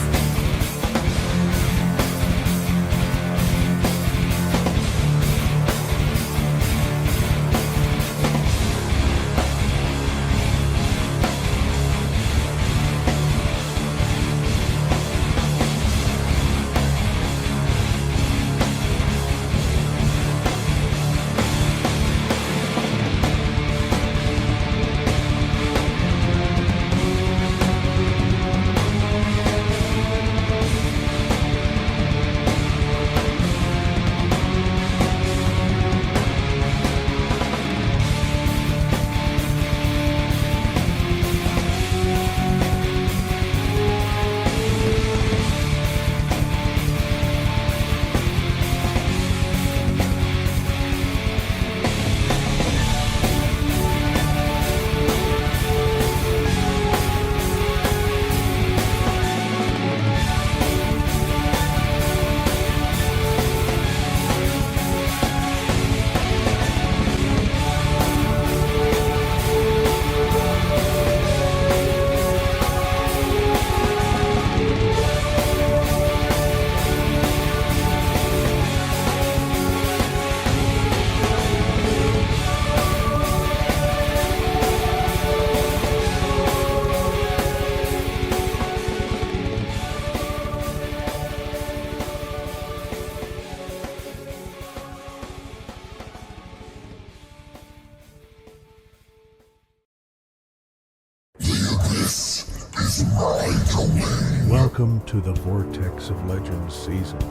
Welcome to the Vortex of Legends Season 3,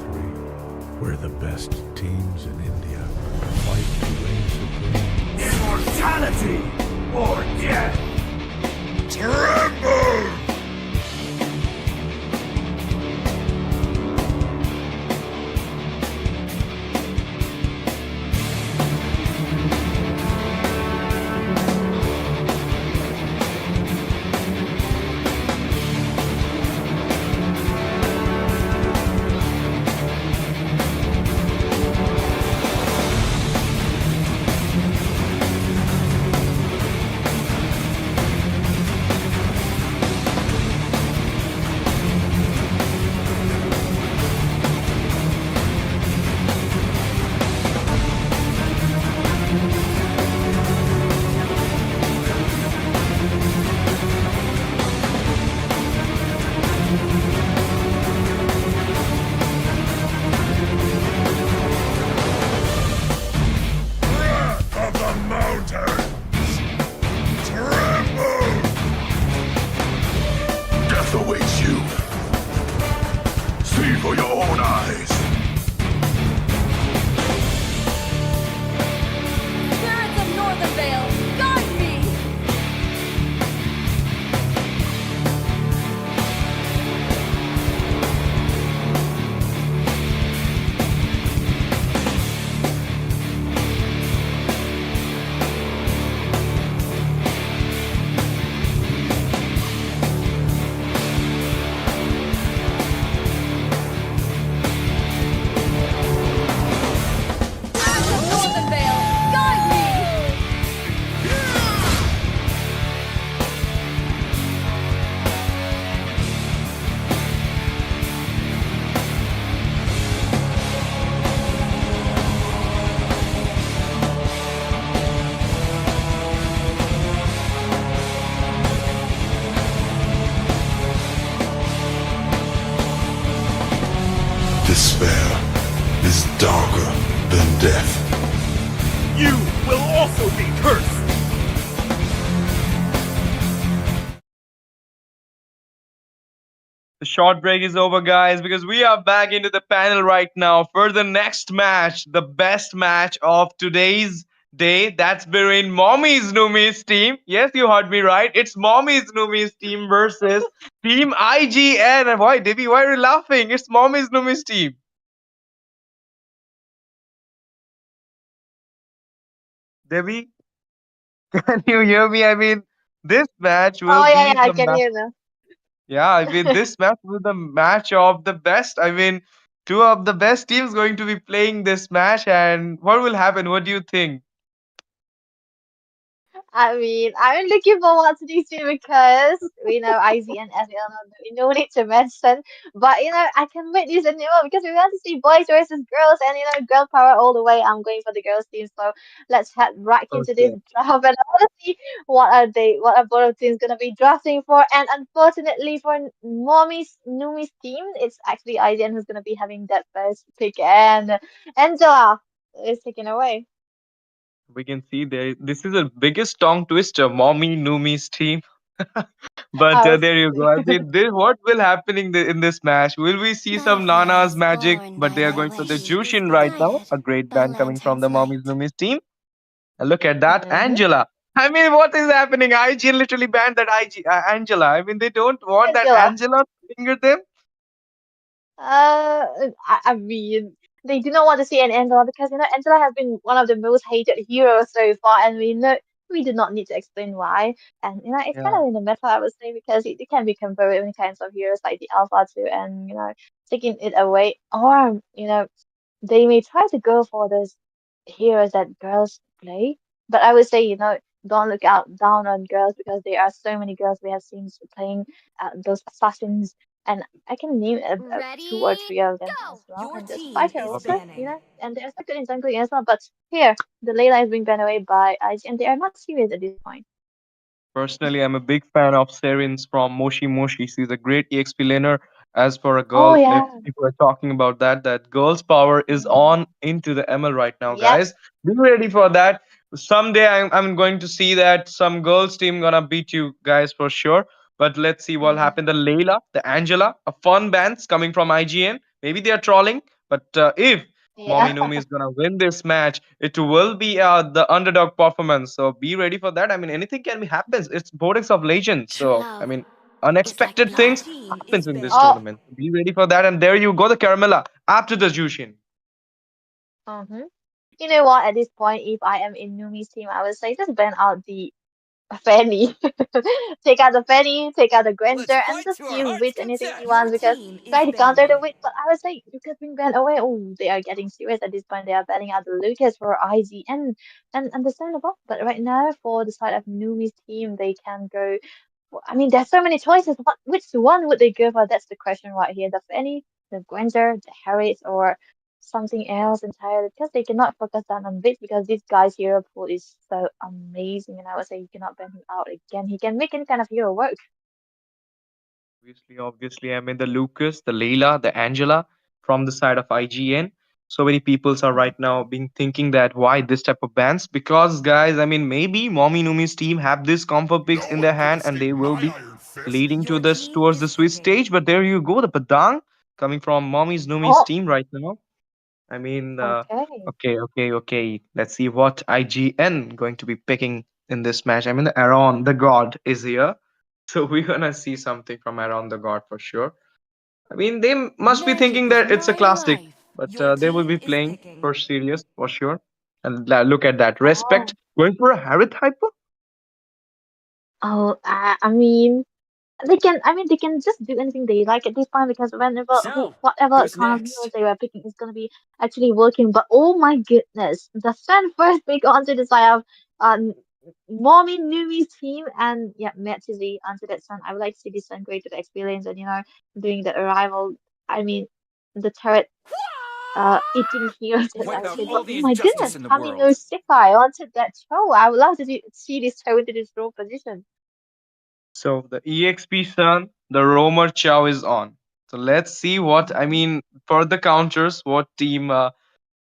where the best teams in India fight to reign supreme.
Immortality or death!
Tremble! Of the mountains! Tremble! Death awaits you. See for your own eyes.
Spirits of Northern Vale, guide me! Spirits of Northern Vale, guide me!
Despair is darker than death.
You will also be cursed!
The short break is over, guys, because we are back into the panel right now for the next match, the best match of today's day. That's between Mommy's Numi's team. Yes, you heard me right. It's Mommy's Numi's team versus Team IGN. And why, Debbie, why are you laughing? It's Mommy's Numi's team. Debbie, can you hear me? I mean, this match
Oh
will
yeah,
be
yeah, I
the
can hear now.
yeah, I mean, this match was the match of the best. I mean, two of the best teams going to be playing this match, and what will happen? What do you think?
I mean, I'm looking forward to these two because we know IZ and SL, no need to mention. But I can wait this anymore because we want to see boys versus girls and girl power all the way. I'm going for the girls team, so let's head right into this
Okay.
draft and I want to see what are both teams gonna be drafting for. And unfortunately for Mommy's Numi's team, it's actually IZN who's gonna be having that first pick, and Angela is taken away.
We can see there. This is the biggest tongue twister, Mommy Numi's team. But there you go.
Absolutely.
I mean, what will happen in this match? Will we see some Nana's magic? But they are going for the Jushin right now. A great band coming from the Mommy's Numi's team. And look at that,
Mm-hmm.
Angela. I mean, what is happening? IG literally banned that Angela. I mean, they don't want that
Angela.
Angela to finger them.
I mean, they do not want to see an Angela because Angela has been one of the most hated heroes so far, and we do not need to explain why. And it's kind
Yeah.
of in the meta, I would say, because it can be compared with many kinds of heroes like the Alpha too, and taking it away, or they may try to go for those heroes that girls play, but I would say, don't look out down on girls because there are so many girls we have seen playing those assassins, and I can name two or
Ready,
three of them
go!
as well,
Your
and just
team
fight her
is
over,
banning.
and they're so good in jungling as well. But here, the ley line is being banned away by IG, and they are not serious at this point.
Personally, I'm a big fan of Serin's from Moshi Moshi. She's a great EXP laner. As for a
Oh
girl, if
yeah.
people are talking about that, that girl's power is
Hmm.
on into the ML right now,
Yep.
guys. Be ready for that. Someday I'm going to see that some girls team gonna beat you guys for sure. But let's see what
Mhm.
happened. The Layla, the Angela, a fun bands coming from IGN. Maybe they are trolling, but if
Yeah.
Mommy Numi is gonna win this match, it will be the underdog performance. So be ready for that. I mean, anything can be happens. It's Vortex of Legends.
True
So I
love
mean,
is like
unexpected
your
things
team
happens
is
in this
Oh.
bending.
tournament. Be ready for that. And there you go, the Caramella after the Jushin.
Hmm. You know what? At this point, if I am in Numi's team, I would say just ban out the Fanny. Take out the Fanny, take out the
Let's
Granger, and
fight
just
to our
give
heart's
Witch anything he
content!
Your
wants because
team
try
is
to counter the
bending.
Witch. But I would say you could bring ban away. Oh, they are getting serious at this point. They are banning out the Lucas for IZ and understandable. But right now, for the side of Numi's team, they can go. I mean, there's so many choices. Which one would they go for? That's the question right here. The Fanny, the Granger, the Harriet, or something else entirely because they cannot focus down on Vic because this guy's hero pool is so amazing and I would say you cannot ban him out again. He can make any kind of hero work.
Obviously, I mean the Lucas, the Layla, the Angela from the side of IGN. So many people are
Mhm.
right now being thinking that why this type of bans? Because guys, I mean maybe Mommy Numi's team have this comfort picks
No
in their
one can
hand and
escape
they will
my
be
iron fist.
leading to
Your
this
team
towards the
is
Swiss
cooking.
stage. But there you go, the Padang coming from Mommy's Numi's
Oh,
team right now. I mean,
okay.
okay. Let's see what IGN going to be picking in this match. I mean, Aaron the God is here, so we're gonna see something from Aaron the God for sure. I mean, they must be
Magic
thinking
is
that it's a
my
classic,
life.
but
Your
they will
team
be
is
playing
picking.
for serious for sure. And look at that respect
Oh,
going for a Harith hyper.
oh, I mean, they can. I mean, they can just do anything they like at this point because
So,
whatever
who's
kind of heroes
next?
they were picking is gonna be actually working. But oh my goodness, the Sun first pick onto the side of um Mommy Numi's team and yeah, Metsuzi onto that Sun. I would like to see this Sun go to the experience and doing the arrival. I mean, the turret eating heroes as I
Wipe
would
out
say. But
all the
oh my
injustice
goodness,
in the
Kami no
world.
Shikai onto that show. I would love to see this show into this role position.
So the EXP Sun, the Roamer Chow is on. So let's see what I
Mhm.
mean for the counters. What team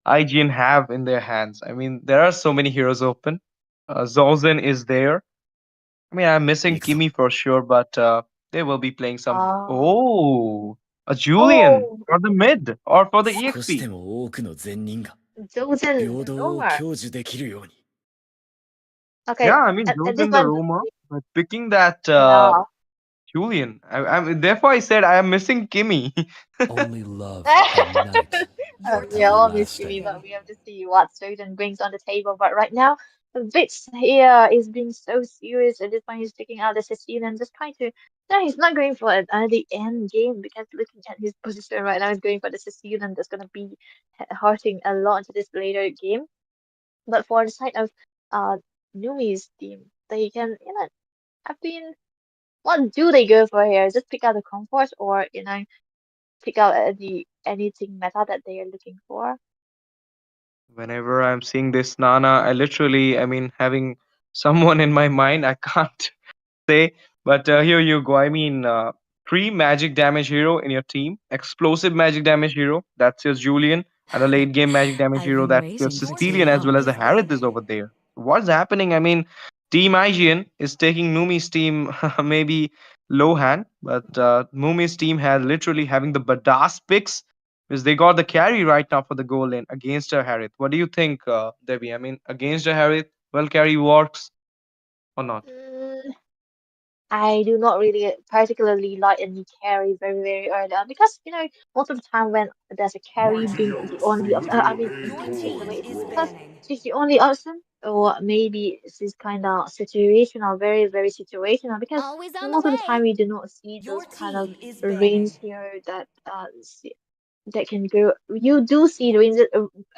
IGN have in their hands. I mean, there are so many heroes open. Zolzin is there. I mean, I'm missing
行くぞ。
Kimi for sure, but they will be playing some.
Oh.
Oh, a Julian
Oh,
for the mid or for the
少し
EXP.
でも多くの善人が
Zozen
平等を
Romer.
享受できるように
Okay,
Yeah, I mean,
at this
Julian the
one,
Roma, but picking that
yeah.
Julian. Therefore, I said I am missing Kimi.
Only love can unite
Your
We all
team
miss
is
Jimmy,
everlasting.
but
picking.
we have to see what Zozen brings on the table. But right now, the Vix here is being so serious. At this point, he's taking out the Cecile and just trying to. No, he's not going for the end game because looking at his position right now, he's going for the Cecile and that's gonna be hurting a lot into this later game. But for the side of uh Numi's team, they can, I mean, what do they go for here? Just pick out the comfort or, pick out the anything meta that they are looking for?
Whenever I'm seeing this Nana, I mean, having someone in my mind, I can't say. But here you go. I mean, three magic damage hero in your team, explosive magic damage hero, that's your Julian, and a late game magic damage hero, that's your
Elimination for
Your
too
Sicilian, as well
long
as the
is
team
Harith is
bending.
over there. What's happening? I mean, Team IGN is taking Numi's team maybe low hand, but Numi's team has literally having the badass picks because they got the carry right now for the goal lane against a Harith. What do you think, Debbie? I mean, against a Harith, well, carry works or not?
Mm, I do not really particularly like any carry very, very early on because, most of the time when there's a carry
Mighty
being the
oaths
only
from
option, I
little
mean,
A
Your
can take
team
away,
toys
it's
is
because
grow.
banning.
she's the only option, or maybe this kind of situational, very, very situational because
Always on the
most of the time
way.
we do not see
Your
those kind of
team is
range
banning.
here that can go. You do see range,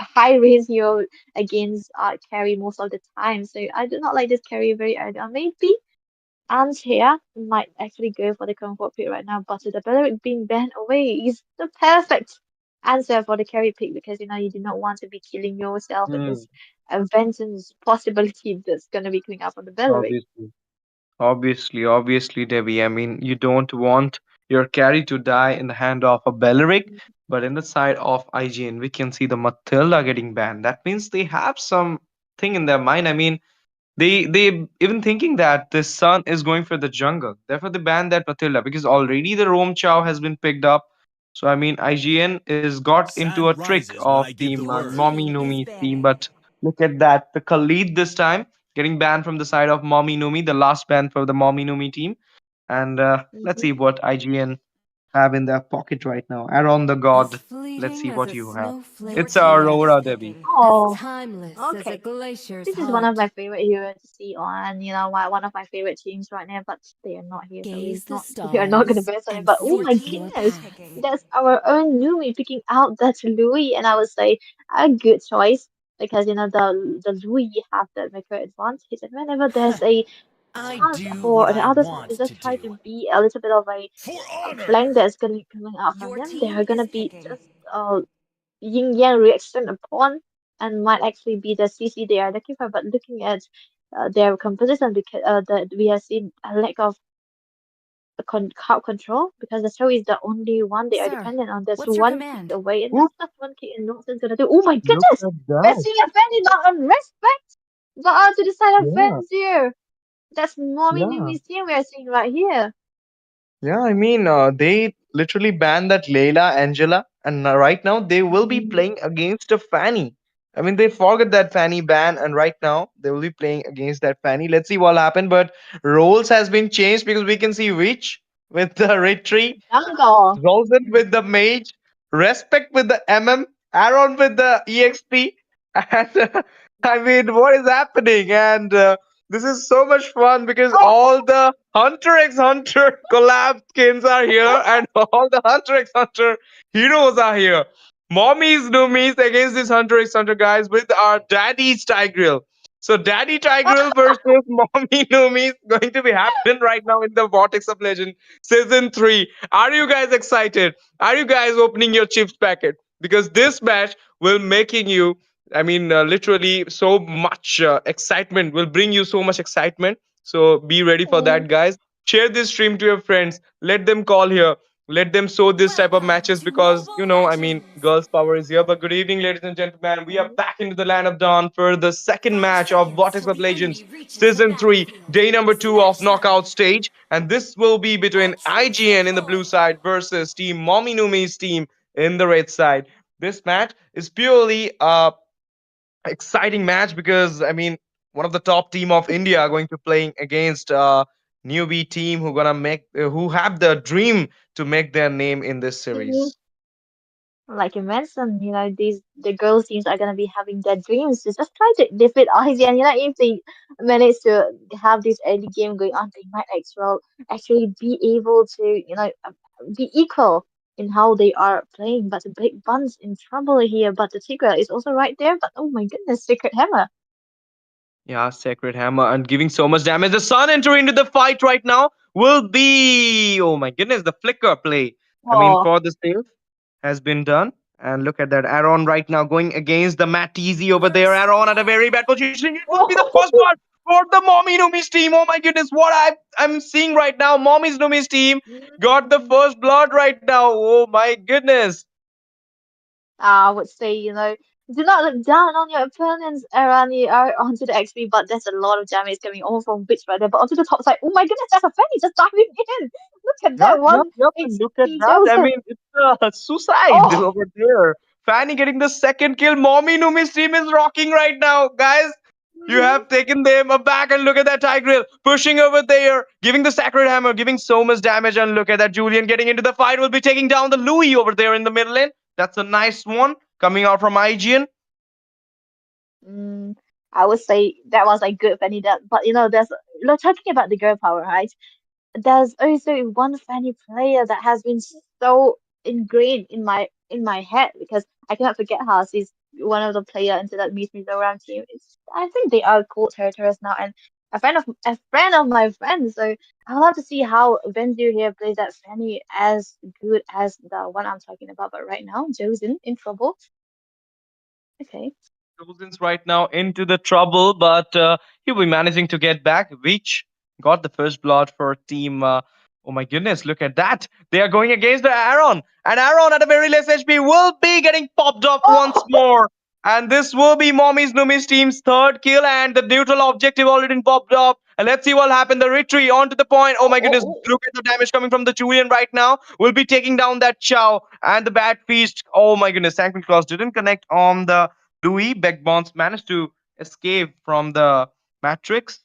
high range hero against carry most of the time, so I do not like this carry very early on. Maybe. And here might actually go for the comfort pick right now, but with the Belleric being banned away is the perfect answer for the carry pick because you do not want to be killing yourself in
Hmm.
this vengeance possibility that's gonna be coming up on the Belleric.
Obviously. Obviously, Debbie. I mean, you don't want your carry to die in the hand of a Belleric, but in the side of IGN, we can see the Matilda getting banned. That means they have some thing in their mind. I mean, They even thinking that the sun is going for the jungle. Therefore, they banned that Matilda because already the Rome Chow has been picked up. So I mean, IGN is got into a
Sun
trick
rises when
of
I give the
team
Your
word.
Mommy
team is
Numi team,
banned.
but look at that, the Khalid this time getting banned from the side of Mommy Numi, the last ban for the Mommy Numi team. And let's see
Mhm.
what IGN have in their pocket right now. Aaron the
As
God. Let's see
fleeting as
what
a
you have.
snowflake
Your
It's
team is
Aurora Debbie.
picking.
as
Oh,
timeless as a
okay.
glacier's
This is one of
heart.
my favorite heroes to see on, one of my favorite teams right now, but they are not here, so
Gaze the
we are not gonna
stars
best on it.
and
But oh
seek
my
your
goodness,
path.
that's our own Numi picking out that Louis, and I would say a good choice because the Louis have the maker advantage, and whenever there's a
I
chance
do what
for the
I
other side to
want to
just try to
do.
be a little bit of
For
a
honor!
flank that's gonna be coming out from
Your
them, they are
team is
gonna be
picking.
just yin yang reaction upon and might actually be the CC they are looking for. But looking at their composition, because that we have seen a lack of crowd control because the show is the only one they are
Sir,
dependent on. There's
what's your
one kick
command?
away, and
Ooh,
that's just one kick, and Norton's gonna do. Oh my
look
goodness!
at
We're
that.
seeing a Fanny not on respect, but to the side of
Yeah,
Fenzir. That's Mommy
yeah.
Numi's team we're seeing right here.
Yeah, I mean, they literally banned that Layla Angela, and right now they will be
Mm,
playing against a Fanny. I mean, they forgot that Fanny ban, and right now they will be playing against that Fanny. Let's see what happened. But roles has been changed because we can see Witch with the red tree,
jungle.
Rosen with the mage, Respect with the Aaron with the EXP, and I mean, what is happening? And this is so much fun because
Oh,
all the Hunter x Hunter collab skins are here, and all the Hunter x Hunter heroes are here. Mommies Noomies against this Hunter x Hunter guys with our Daddy's Tigreal. So Daddy Tigreal versus Mommy Noomies going to be happening right now in the Vortex of Legend Season 3. Are you guys excited? Are you guys opening your chips packet? Because this match will making you, I mean, literally so much excitement, will bring you so much excitement. So be ready for
mm,
that, guys. Share this stream to your friends. Let them call here. Let them show this type of
Welcome
matches
to
because,
Mobile
I mean,
Legends!
girls' power is here. But good evening, ladies and gentlemen. We are
mm.
back into the land of Dawn for the second
5
match of
seconds
Vortex
till
of
the
Legends
enemy reaches the
Season 3,
battlefield.
day number 2 of
Smash
Knockout
them!
Stage. And this will be between
Ultra
IGN in the blue
Shuffle!
side versus Team Mominumi's team in the red side. This match is purely a exciting match because I mean one of the top team of India are going to playing against a newbie team who gonna make who have the dream to make their name in this
Mhm.
series.
Like you mentioned, the girls teams are gonna be having their dreams to just try to defeat Aussie, and if they manage to have this early game going on, they might actually be able to be equal in how they are playing. But the big Bun's in trouble here. But the secret is also right there. But oh my goodness, Secret Hammer!
Yeah, Sacred Hammer and giving so much damage. The Sun entering into the fight right now will be, oh my goodness, the flicker play. I mean,
Oh,
for the save has been done. And look at that. Aaron right now going against the Matt Easy over there.
First
Aaron at a very
blood!
bad position. It will be the first blood for the Mommy Numi's team. Oh my goodness, what I'm seeing right now. Mommy's Numi's team got the first blood right now. Oh my goodness.
I would say, do not look down on your opponents, Aaron. You are onto the XP, but there's a lot of damage coming over from Witch right there. But onto the top side, oh my goodness, there's a Fanny just diving in. Look at
Yep,
that
yep,
one
yep. And look at
HP
that. I
Joseph.
mean, it's a suicide
Oh,
over there. Fanny getting the second kill. Mommy Numi's team is rocking right now. Guys, you
mhm.
have taken them aback and look at that Tigreal pushing over there, giving the Sacred Hammer, giving so much damage. And look at that Julian getting into the fight. Will be taking down the Louis over there in the middle lane. That's a nice one coming out from IGN.
Mm, I would say that was like good Fanny. That, but there's talking about the girl power, right? There's also one funny player that has been so ingrained in my head because I cannot forget her. She's one of the player into that MIZORAM team. I think they are called territories now, and a friend of my friend. So I'll have to see how Benju here plays that Fanny as good as the one I'm talking about. But right now, Joe's in trouble. Okay.
Chosen's right now into the trouble, but he'll be managing to get back. Which got the first blood for team. Oh my goodness, look at that. They are going against the Aaron. And Aaron at a very less HP will be getting popped off once
Oh,
more. And this will be Mommy's Numi's team's third kill, and the neutral objective already popped up. And let's see what happened. The retreat onto the point. Oh
Oh,
my
oh,
goodness,
oh.
look at the damage coming from the Julian right now. We'll be taking down that Chow and the bad feast. Oh my goodness, Sanguine Claws didn't connect on the Louis. Beckbonds managed to escape from the Matrix.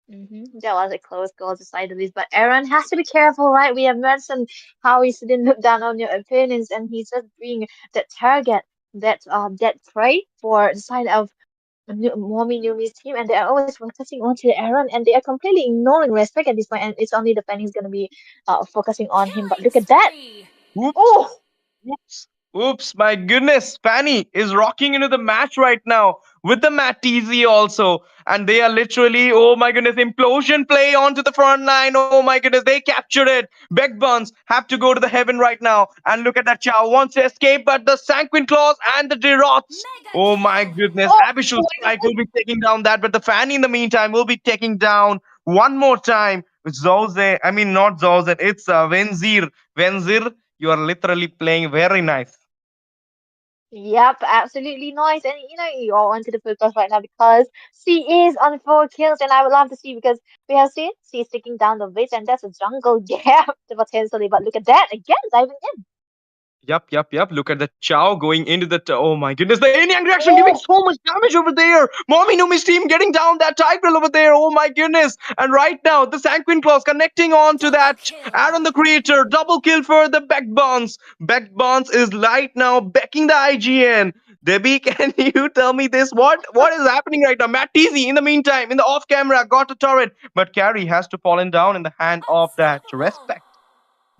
That was a close call to say the least. But Aaron has to be careful, right? We have mentioned how he shouldn't look down on your opponents, and he's just being that target, that prey for the side of Mommy Numi's team, and they are always focusing onto Aaron, and they are completely ignoring respect at this point, and it's only the fan who's gonna be focusing on him. But
Killing
look at that!
spree.
Oops.
Oh,
Oops. Oops, my goodness. Fanny is rocking into the match right now with the Matt TZ also. And they are literally, oh my goodness, implosion play onto the front line. Oh my goodness, they captured it. Beck Buns have to go to the heaven right now. And look at that Chow wants to escape, but the Sanguine Claws and the Derots.
Mega
Oh my
kill.
goodness,
oh,
Abyssal
oh my
Strike will be taking down that, but the Fanny in the meantime will be taking down one more time. Zoze, I mean, not Zoze, it's Venzir. Venzir, you are literally playing very nice.
Yep, absolutely nice. And you all want to the focus right now because she is on 4 kills, and I would love to see because we have seen she's taking down the witch, and that's a jungle gap potentially. But look at that again, diving in.
Yep. Look at the Chow going into the. Oh my goodness, the Anyang reaction giving
Oh,
so much damage over there. Mommy Numi's team getting down that Tigreal over there. Oh my goodness. And right now, the Sanguine Claws connecting on to
Double
that
kill.
Aaron the Creator. Double kill for the Beckbonds. Beckbonds is right now becking the IGN. Debbie, can you tell me this? What is happening right now? Matt Teasy, in the meantime, in the off camera, got a turret, but Carrie has to fallen down in the hand of that
Unstoppable.
respect.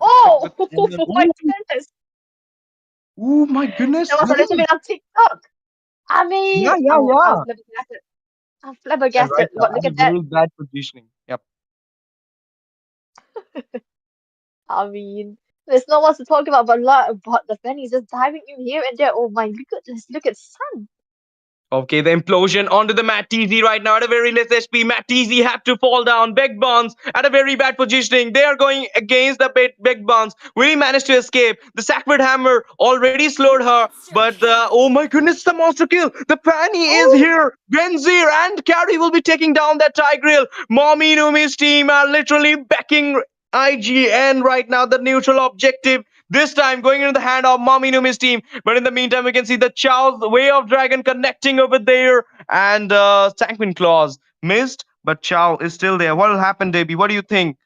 Respect
oh,
with the
my
Ooh,
goodness.
oh my goodness.
That was a little bit of TikTok. I mean, I'm
Yeah.
flabbergasted. I'm
And
flabbergasted.
right now,
But look
at a
at that.
very bad positioning. Yep.
I mean, there's not much to talk about, but a lot about the fan is just diving in here and there. Oh my goodness, look at Sun.
Okay, the implosion onto the Matt TZ right now at a very less HP. Matt TZ had to fall down. Big Bonds at a very bad positioning. They are going against the Big Bonds. Will he manage to escape? The Sacred Hammer already slowed her,
Monster
but
kill.
oh my goodness, the monster kill. The Fanny is
Oh,
here. Benzir and Carrie will be taking down that Tigreal. Mommy Numi's team are literally backing IGN right now, the neutral objective. This time going into the hand of Mommy Numi's team. But in the meantime, we can see the Chow's Way of Dragon connecting over there. And Sanguine Claws missed, but Chow is still there. What will happen, Debbie? What do you think?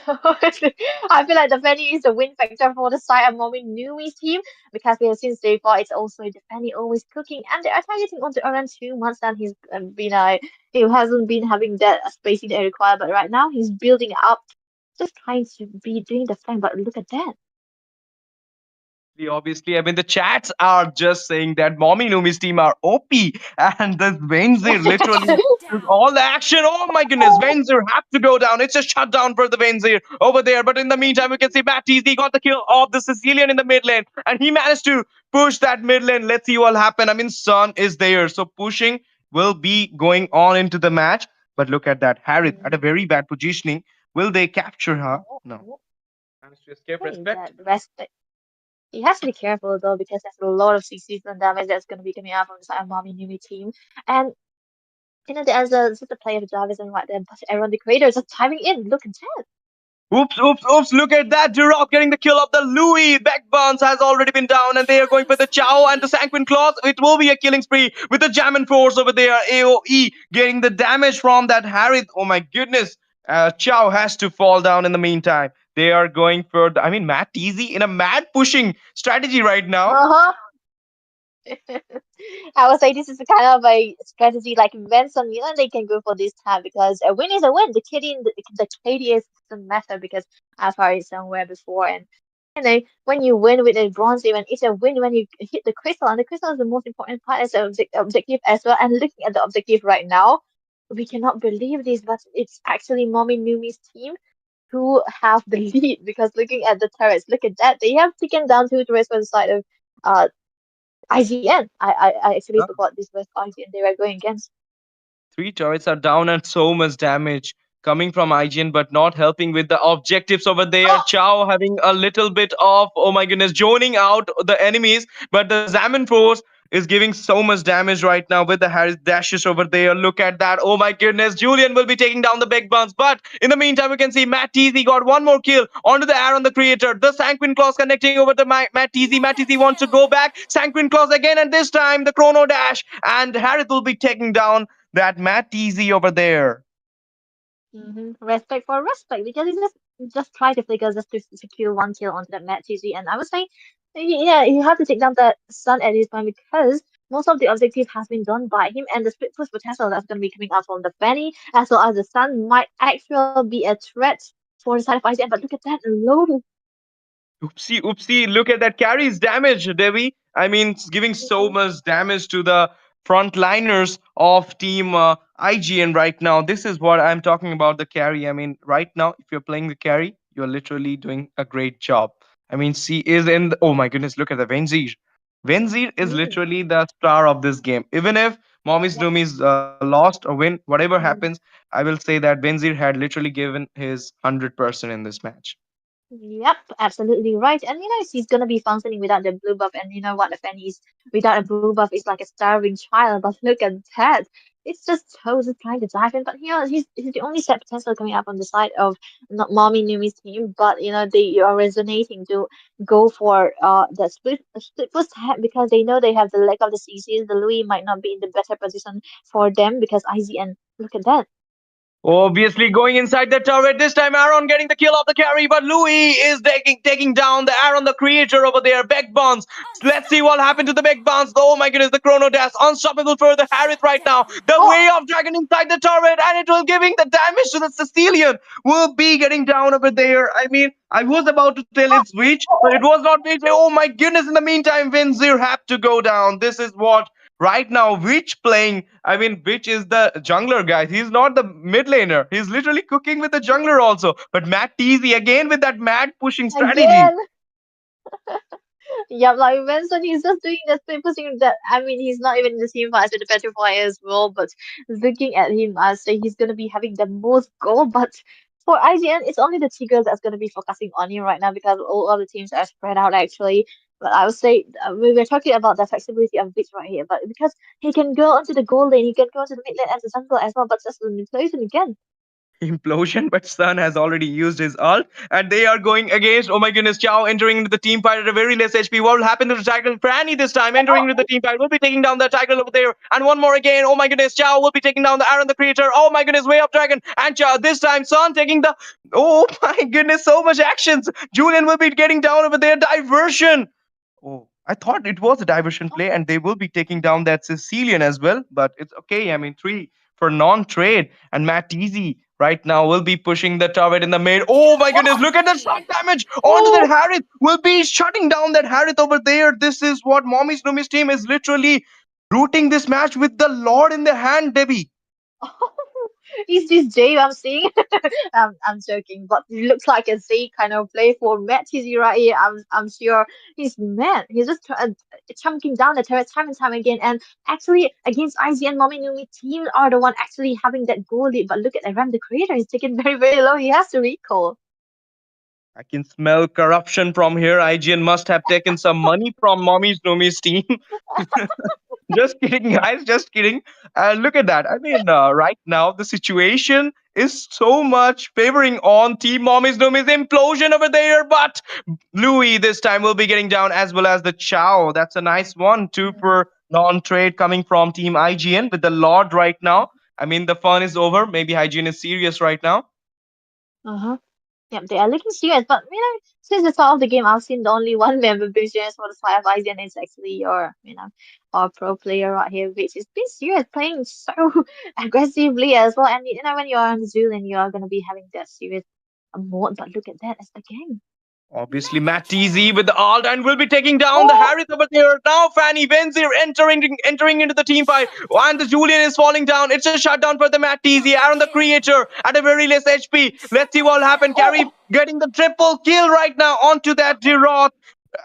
I feel like the Fanny is the win factor for the side of Mommy Numi's team because we have seen so far it's also the Fanny always cooking and they are targeting onto around 2 months and he's been he hasn't been having that spacing they require, but right now he's building up, just trying to be doing the thing. But look at that.
Obviously, I mean, the chats are just saying that Mommy Numi's team are OP, and this Venzir literally
Shut
took
down.
all the action. Oh my goodness, Venzir have to go down. It's a shutdown for the Venzir over there. But in the meantime, we can see Matt TZ got the kill of the Sicilian in the mid lane, and he managed to push that mid lane. Let's see what happen. I mean, Sun is there, so pushing will be going on into the match. But look at that, Harith at a
Mhm.
very bad positioning. Will they capture her?
Oh,
No.
oh,
Managed to escape
okay,
respect.
that rest. He has to be careful though because there's a lot of CCs and damage that's going to be coming out from the side of Mommy Numi team. And there's just a play of Jarvis and right there, but everyone the creators are timing in. Look at that.
Oops. Look at that. Durov getting the kill of the Louis. Backbounce has already been down, and they are going
Killing
for the Chow and the
spree.
Sanguine Claws. It will be a killing spree with the Jammin Force over there. AoE getting the damage from that Harith. Oh my goodness. Chow has to fall down in the meantime. They are going for the, I mean, Matt Easy in a mad pushing strategy right now.
Uh-huh. I would say this is a kind of a strategy like Vince and Milan they can go for this time because a win is a win. The KDA doesn't matter because I've heard it somewhere before and when you win with a bronze even it's a win when you hit the crystal and the crystal is the most important part as an objective as well. And looking at the objective right now, we cannot believe this, but it's actually Mommy Numi's team who have the lead because looking at the turrets, look at that. They have taken down 2 turrets on the side of uh IGN. I actually forgot this was IGN they were going against.
Three turrets are down and so much damage coming from IGN, but not helping with the objectives over there.
Oh,
Chow having a little bit of, oh my goodness, joining out the enemies, but the Zaman Force is giving so much damage right now with the Harris dashes over there. Look at that. Oh my goodness. Julian will be taking down the big buns. But in the meantime, we can see Matt Teasy got one more kill onto the air on the creator. The Sanguine Claws connecting over to Matt Teasy. Matt Teasy wants to go back. Sanguine Claws again, and this time the Chrono Dash. And Harris will be taking down that Matt Teasy over there.
Respect for respect because he just try to flicker just to secure one kill onto that Matt TG. And I would say, yeah, you have to take down the Sun at this point because most of the objective has been done by him, and the split push potential that's going to be coming out from the Fanny as well as the Sun might actually be a threat for the side of IGN. But look at that low.
Oopsie, oopsie. Look at that carries damage, Devi. I mean, it's giving so much damage to the frontliners of team IGN right now. This is what I'm talking about the carry. I mean, right now, if you're playing the carry, you're literally doing a great job. I mean, she is in the, oh my goodness, look at the Venzir. Venzir is
Mm,
literally the star of this game. Even if Mommy's
yep.
Doom is lost or win, whatever happens,
Mm.
I will say that Venzir had literally given his 100% in this match.
Yep, absolutely right. And she's gonna be functioning without the blue buff. And you know what? The fan is without a blue buff is like a starving child. But look at that. It's just Toes trying to dive in. But he's the only set potential coming up on the side of not Mommy Numi's team. But they are resonating to go for the split first because they know they have the lack of the CCs. The Louis might not be in the better position for them because IZN. Look at that.
Obviously, going inside the turret. This time, Aaron getting the kill off the carry, but Louis is taking down the Aaron, the creator over there. Beck Bonds. Let's see what happened to the Beck Bonds. Oh my goodness, the Chrono Dash. Unstoppable for the Harith right now. The
Oh,
way of Dragon inside the turret, and it will giving the damage to the Sicilian. Will be getting down over there. I mean, I was about to tell it's Witch, but it was not Witch. Oh my goodness, in the meantime, Vinzir had to go down. This is what right now, which playing, I mean, which is the jungler guy. He's not the mid laner. He's literally cooking with the jungler also. But Matt Teasy again with that mad pushing strategy.
again. Yeah, like Vincent, he's just doing this paper thing that I mean, he's not even in the team fight with the Petrifier as well. But looking at him, I say he's gonna be having the most goal. But for IGN, it's only the Tigers that's gonna be focusing on him right now because all other teams are spread out actually. But I would say we were talking about the flexibility of Blitz right here, but because he can go onto the goal lane, he can go to the mid lane as a jungle as well, but just the limitation again.
Implosion, but Sun has already used his ult, and they are going against. Oh my goodness, Chow entering into the team fight at a very less HP. What will happen to the Tiger? Franny this time entering into the team fight will be taking down the Tiger over there, and one more again. Oh my goodness, Chow will be taking down the Aaron the Creator. Oh my goodness, way of Dragon, and Chow this time Sun taking the. Oh my goodness, so much actions. Julian will be getting down over there. Diversion. Oh, I thought it was a diversion play, and they will be taking down that Sicilian as well. But it's okay. I mean, three for non-trade, and Matt Easy right now will be pushing the turret in the mid. Oh my goodness! Look at that shot damage onto that
Oh,
Harith. Will be shutting down that Harith over there. This is what Mommy's Numi's team is literally rooting this match with the Lord in their hand, Debbie.
is this Jay I'm seeing? I'm joking, but it looks like a Z kind of play for Matt TZ right here. I'm sure he's mad. He's just chunking down the turret time and time again. And actually, against IZ and Mommy Numi team are the one actually having that goal lead. But look at Aram, the creator. He's taken very, very low. He has to recall.
I can smell corruption from here. IGN must have taken some money from Mommy's Numi's team. Just kidding, guys. Just kidding. Look at that. I mean, right now the situation is so much favoring on Team Mommy's Doom's implosion over there. But Louis this time will be getting down as well as the Chow. That's a nice one. Two per non-trade coming from Team IGN with the Lord right now. I mean, the fun is over. Maybe IGN is serious right now.
Uh-huh. Yeah, they are looking serious, but since the start of the game, I've seen the only one member being serious for the side of IZ, and it's actually our pro player right here, which is being serious, playing so aggressively as well. And when you're on Zoo, and you are gonna be having that serious mode, but look at that as the game.
Obviously, Matt TZ with the ult and will be taking down the
Oh,
Harris over there. Now, Fanny Venzir entering into the team fight. And the Julian is falling down. It's a shutdown for the Matt TZ. Aaron the Creator at a very less HP. Let's see what will happen. Carry
oh,
getting the triple kill right now onto that Giroth.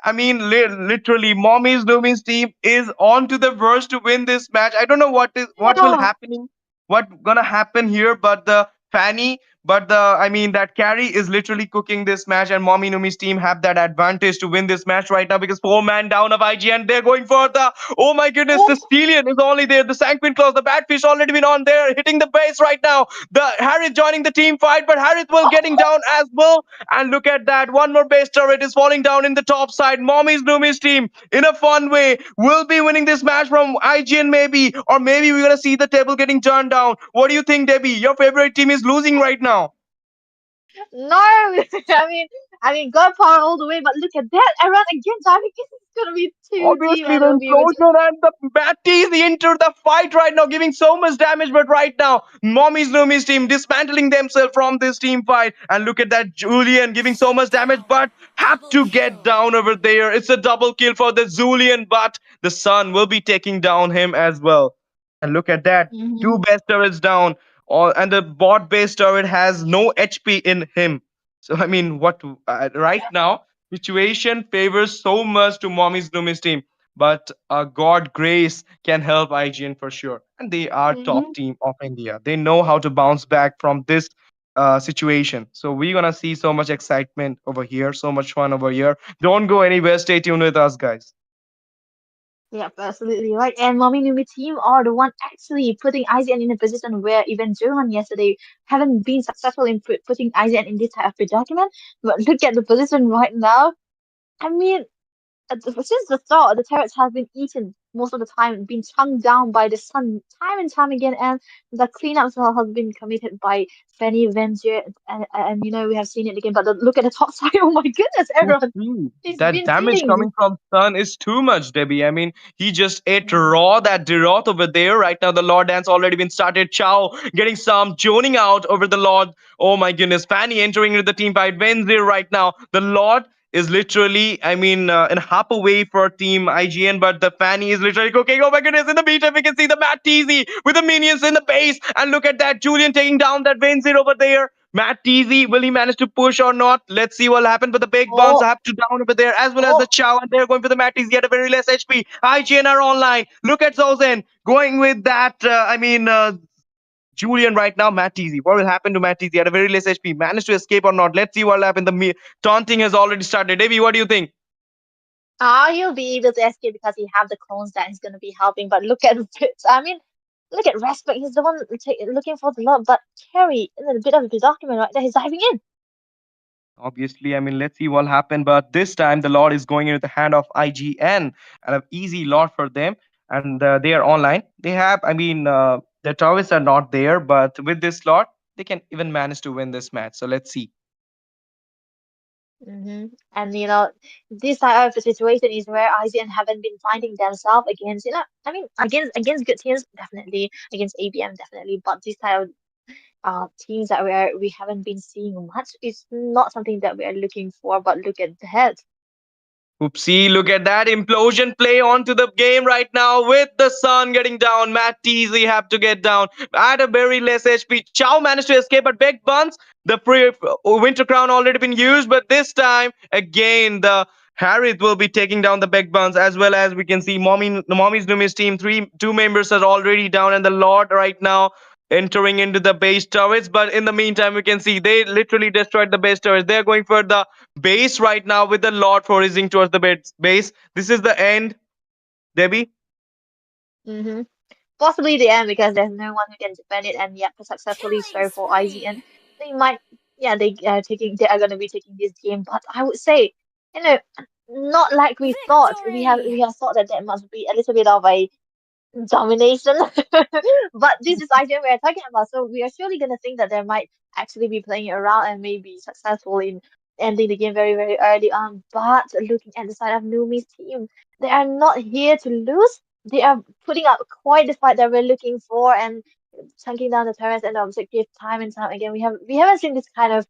I mean, literally, Mommy's Doomy's team is on to the verge to win this match. I don't know what will
yeah.
happen, what gonna happen here, but the Fanny But that carry is literally cooking this match, and Mommy Numi's team have that advantage to win this match right now because 4 man down of IGN. They're going for the, oh my goodness, the
Oh,
Stelion is only there. The Sanguine Claws, the Batfish already been on there, hitting the base right now. The Harith joining the team fight, but Harith will getting down as well. And look at that, one more base turret is falling down in the top side. Mommy's Numi's team, in a fun way, will be winning this match from IGN maybe, or maybe we're gonna see the table getting turned down. What do you think, Debbie? Your favorite team is losing right now.
no, I mean, God power all the way, but look at that. I run again. So I think this is gonna be too deep,
Obviously,
and
the
we'll be able to.
implosion and the Batties enter the fight right now, giving so much damage. But right now, Mommy's Lumi's team dismantling themselves from this team fight. And look at that Julian giving so much damage, but have
Double
to get
kill.
down over there. It's a double kill for the Julian, but the Sun will be taking down him as well. And look at that, two
Hmm.
base turrets down. All and the bot base turret has no HP in him. So what right
Yeah.
now? Situation favors so much to Mommy's Lumi's team, but God grace can help IGN for sure. And they are top
Hmm.
team of India. They know how to bounce back from this situation. So we're gonna see so much excitement over here, so much fun over here. Don't go anywhere. Stay tuned with us, guys.
Yep, absolutely right. And Mommy Numi team are the one actually putting IZN in a position where even Johan yesterday haven't been successful in putting IZN in this type of predicament. But look at the position right now. I mean, since the start, the turrets have been eaten most of the time, been chunked down by the sun time and time again, and the cleanups have been committed by Fanny Venger, and we have seen it again. But look at the top side. Oh my goodness, everyone,
See,
he's
that
been
damage
feeding.
coming from Sun is too much, Debbie. He just ate
Mhm.
raw that Diroth over there. Right now, the Lord Dance already been started. Chow getting some joning out over the Lord. Oh my goodness. Fanny entering into the team fight. Venzir right now. The Lord is literally, in half away for team IGN, but the Fanny is literally cooking. Oh my goodness. In the beat, we can see the Matt Teasy with the minions in the base. And look at that. Julian taking down that Venzir over there. Matt Teasy, will he manage to push or not? Let's see what happens. But the big buns
Oh,
have to down over there, as well as the
oh,
Chow, and they're going for the Matt Teasy at a very less HP. IGN are online. Look at Zozen going with that. Julian right now, Matt Teasy. What will happen to Matt Teasy at a very less HP? Managed to escape or not? Let's see what will happen. Taunting has already started. Davey, what do you think?
he'll be able to escape because he have the clones that is gonna be helping. But look at Fitz. I mean, look at Respect. He's the one looking for the love, but Carrie in a bit of a document right there. He's diving in.
Obviously, let's see what happened. But this time, the Lord is going into the hand of IGN, and an easy lot for them. And they are online. They have, the towers are not there, but with this slot, they can even manage to win this match. So let's see.
And this type of situation is where IZN haven't been finding themselves against, against good teams definitely, against ABM definitely, but this type of teams that we haven't been seeing much is not something that we are looking for. But look at that.
Oopsie, look at that implosion play onto the game right now with the Sun getting down. Matt Teasy have to get down at a very less HP. Chow managed to escape, but Big Buns, the Winter Crown already been used, but this time again the Harith will be taking down the Big Buns, as well as we can see Mommy's Numi's team. Two members are already down, and the Lord right now entering into the base turrets. But in the meantime, we can see they literally destroyed the base turrets. They're going for the base right now with the Lord foraging towards the base. This is the end, Debbie.
Mm-hmm. Possibly the end because there's no one who can defend it, and yet successfully
Killing
so for IZN.
spree.
They might, yeah, they are gonna be taking this game, but I would say, you know, not like we thought. We
Victory.
have thought that there must be a little bit of a domination, but this is idea we are talking about, so we are surely gonna think that they might actually be playing around and maybe successful in ending the game very, very early on. But looking at the side of Numi's team, they are not here to lose. They are putting up quite the fight that we're looking for and chunking down the turrets and the objective time and time again. We haven't seen this kind of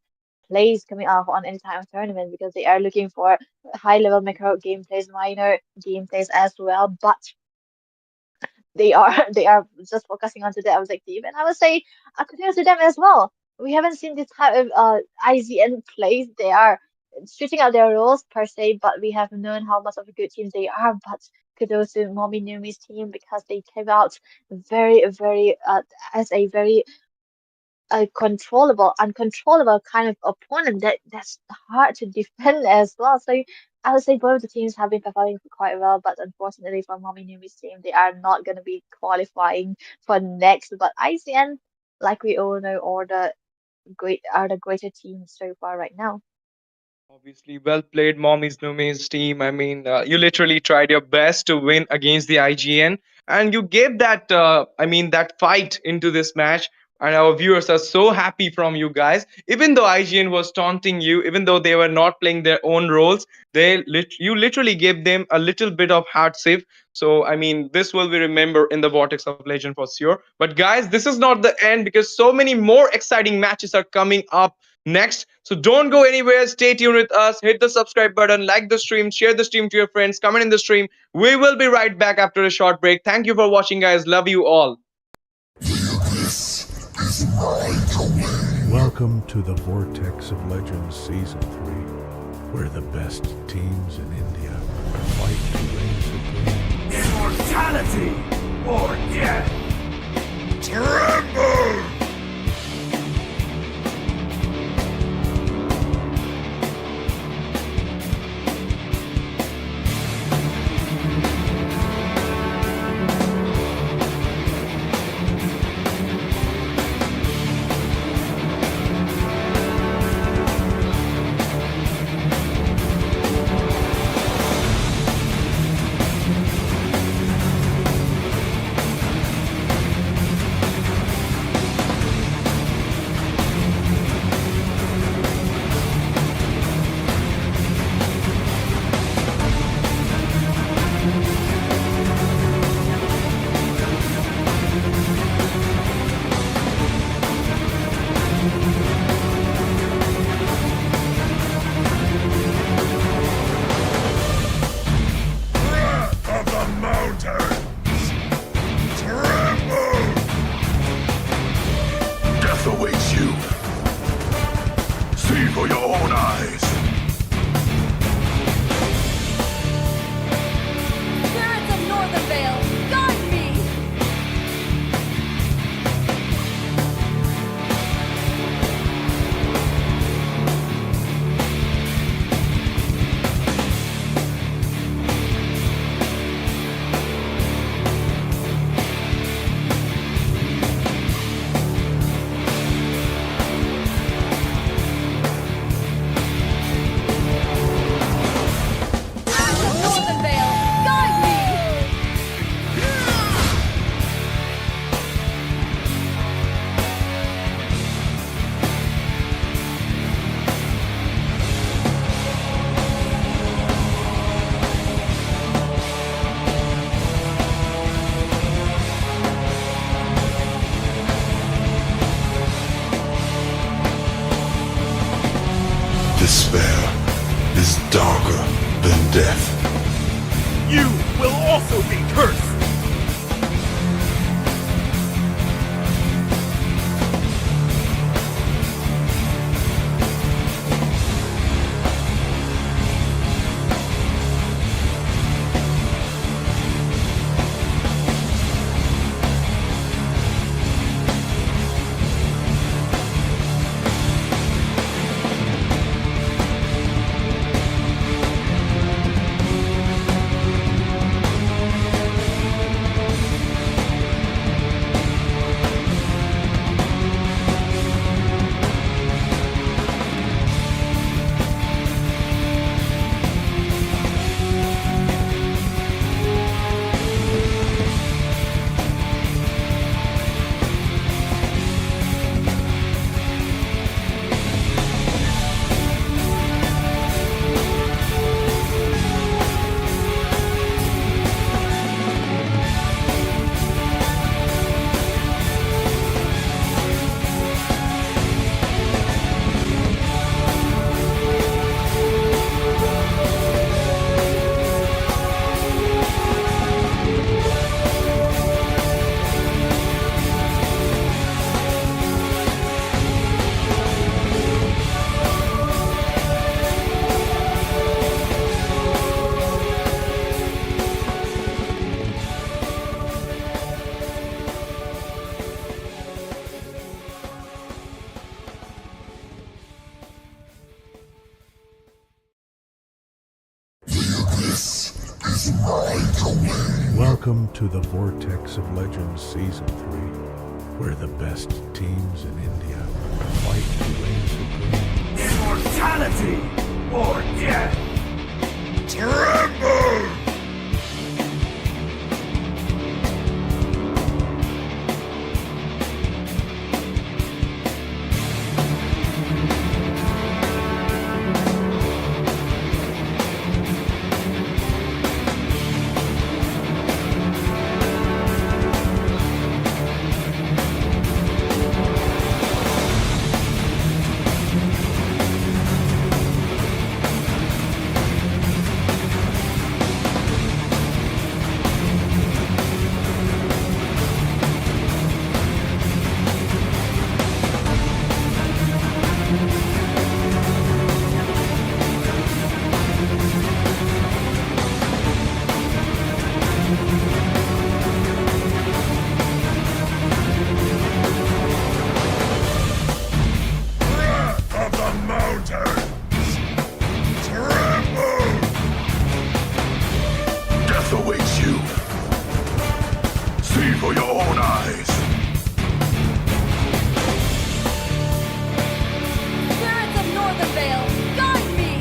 plays coming out on any type of tournament because they are looking for high level macro gameplays, minor gameplays as well. But they are just focusing on to the objective, and I would say kudos to them as well. We haven't seen this type of IZN plays. They are switching out their roles per se, but we have known how much of a good team they are. But kudos to Mommy Numi's team because they came out very, very as a very a uncontrollable kind of opponent that's hard to defend as well. So I would say both the teams have been performing quite well, but unfortunately for Mommy Numi's team, they are not going to be qualifying for next. But ICN, like we all know, are the greater team so far right now.
Obviously, well played, Mommy's Numi's team. I mean, you literally tried your best to win against the IGN, and you gave that, that fight into this match. And our viewers are so happy from you guys. Even though IGN was taunting you, even though they were not playing their own roles, you literally gave them a little bit of hardship. So, I mean, this will be remembered in the Vortex of Legend for sure. But guys, this is not the end because so many more exciting matches are coming up next. So don't go anywhere. Stay tuned with us. Hit the subscribe button, like the stream, share the stream to your friends, comment in the stream. We will be right back after a short break. Thank you for watching, guys. Love you all.
Welcome to the Vortex of Legends Season 3, where the best teams in India fight to reign supreme.
Immortality or death!
Tremble! Awaits you. See for your own eyes.
Spirits of Northern Vale, guide me! Northern Vale, guide me!
Despair is darker than death.
You will also be cursed!
Welcome to the Vortex of Legends Season 3, where the best teams in India fight to reign supreme.
Immortality or death!
Tremble! Of the mountains! Tremble! Death awaits you. See for your own eyes.
Spirits of Northern Vale, guide me!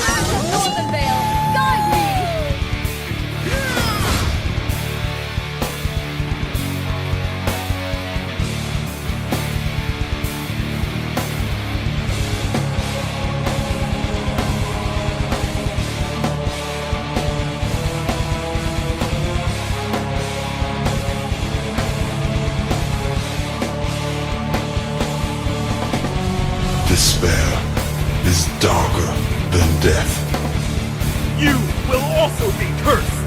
Ash of Northern Vale, guide me!
Despair is darker than death.
You will also be cursed!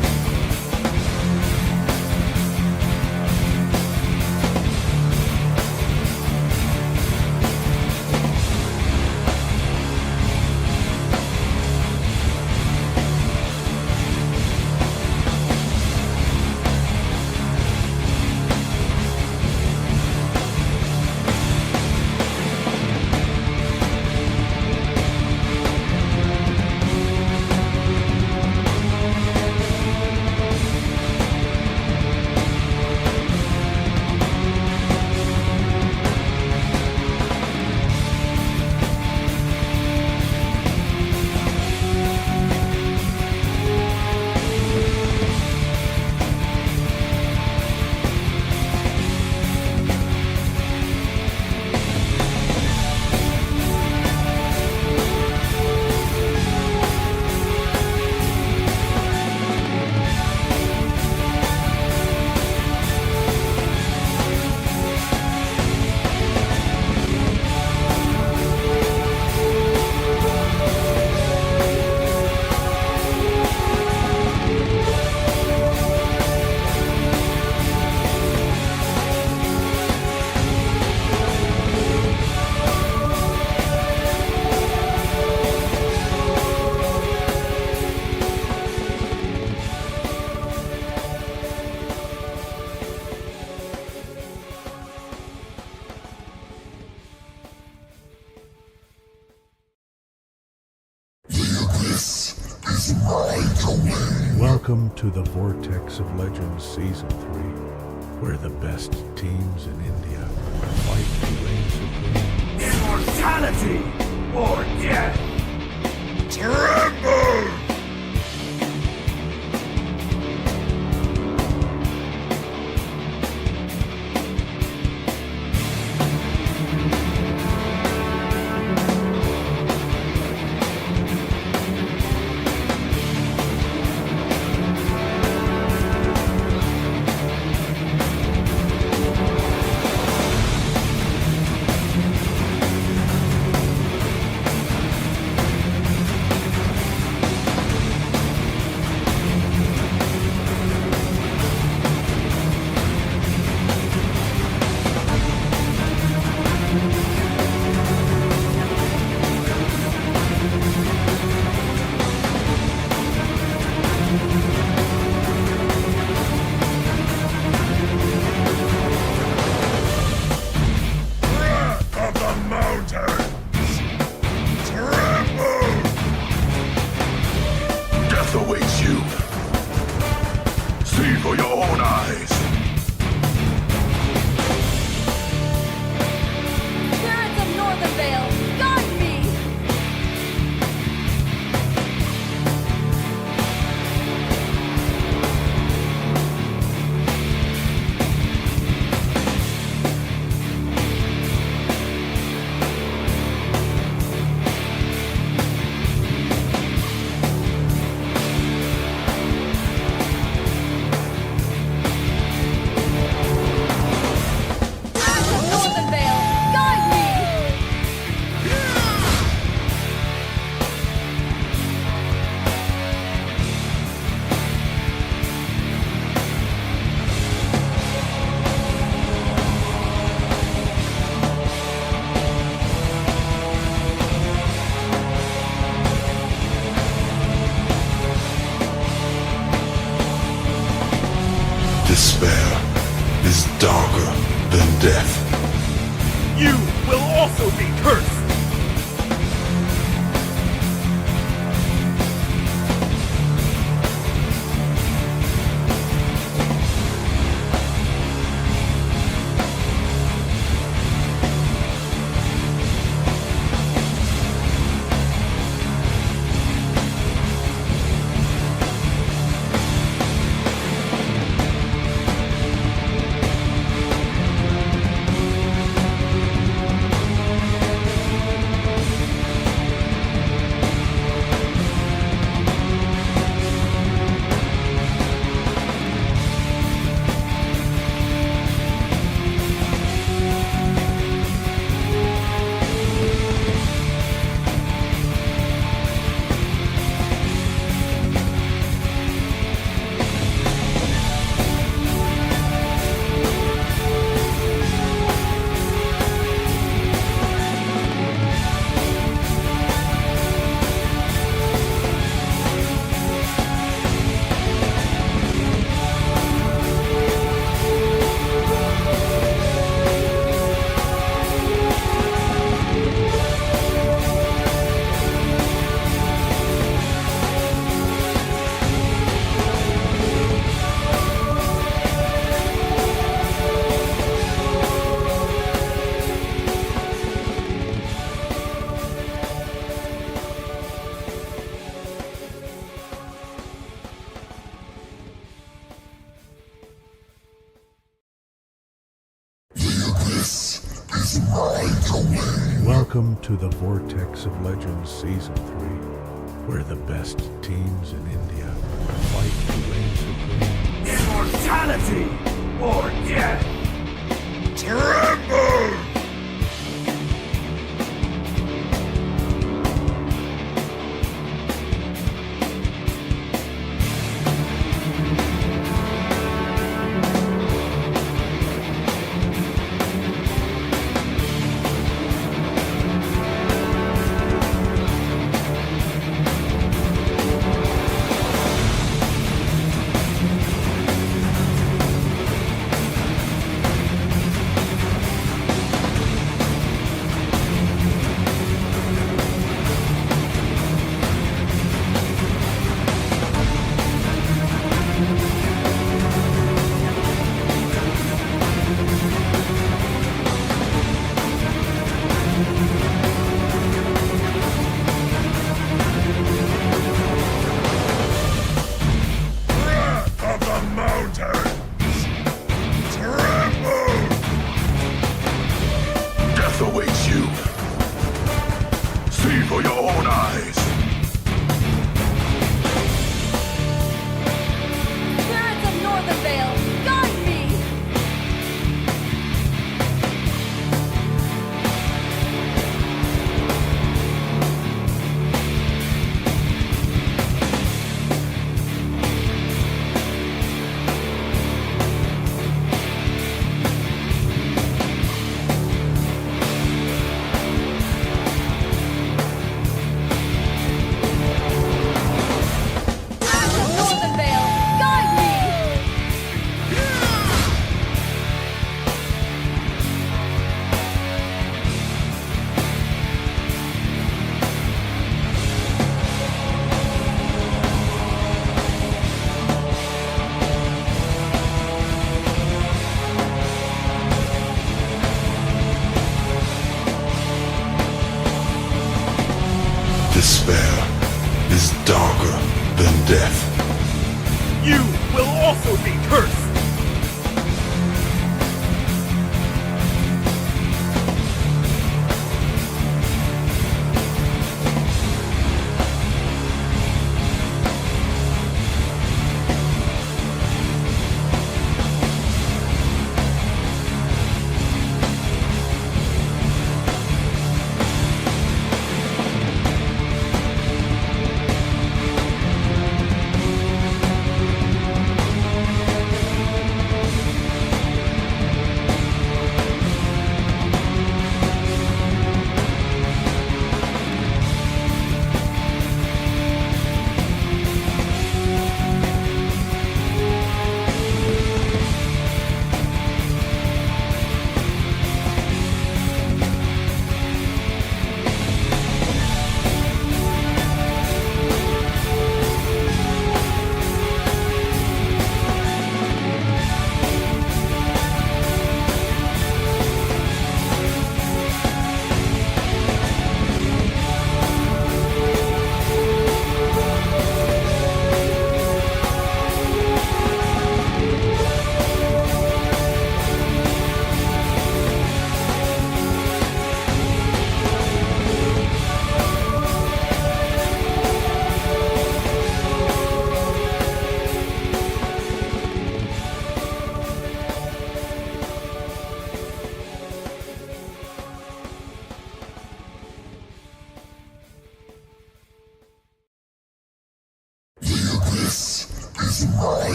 Welcome to the Vortex of Legends Season 3, where the best teams in India fight to reign supreme.
Immortality or death!
Tremble! death.
You will also be cursed!
Welcome to the Vortex of Legends Season 3, where the best teams in India fight to reign supreme.
Immortality or death!
Tremble! Awaits you. See for your own eyes.
Spirits of Northern Vale, guide me! Northern Vale, guide me!
Despair is darker than death.
You will also be cursed!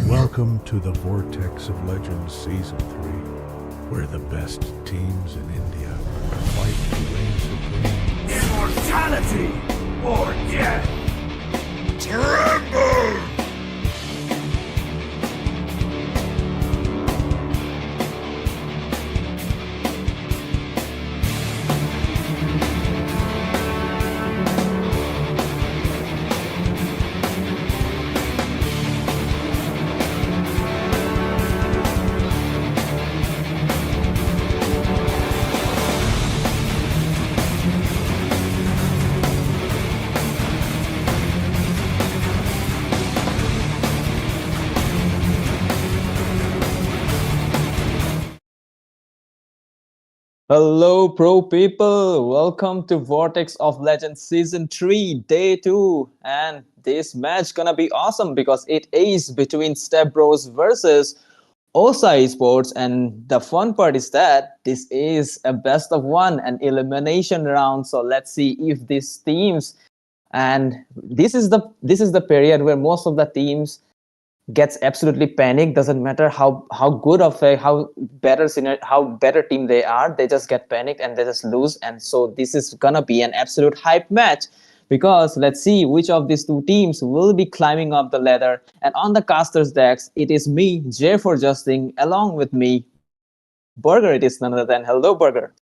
Welcome to the Vortex of Legends Season 3, where the best teams in India fight to reign supreme.
Immortality or death!
Tremble!
Hello, pro people. Welcome to Vortex of Legends Season 3, Day 2. And this match gonna be awesome because it is between Step Bros versus OSA Esports. And the fun part is that this is a best of one, an elimination round. So let's see if these teams, and this is the period where most of the teams gets absolutely panicked. Doesn't matter how good of a how better team they are, they just get panicked and they just lose. And so this is gonna be an absolute hype match, because let's see which of these two teams will be climbing up the ladder. And on the casters decks, it is me, J for Justin, along with me, Burger. It is none other than Hello Burger.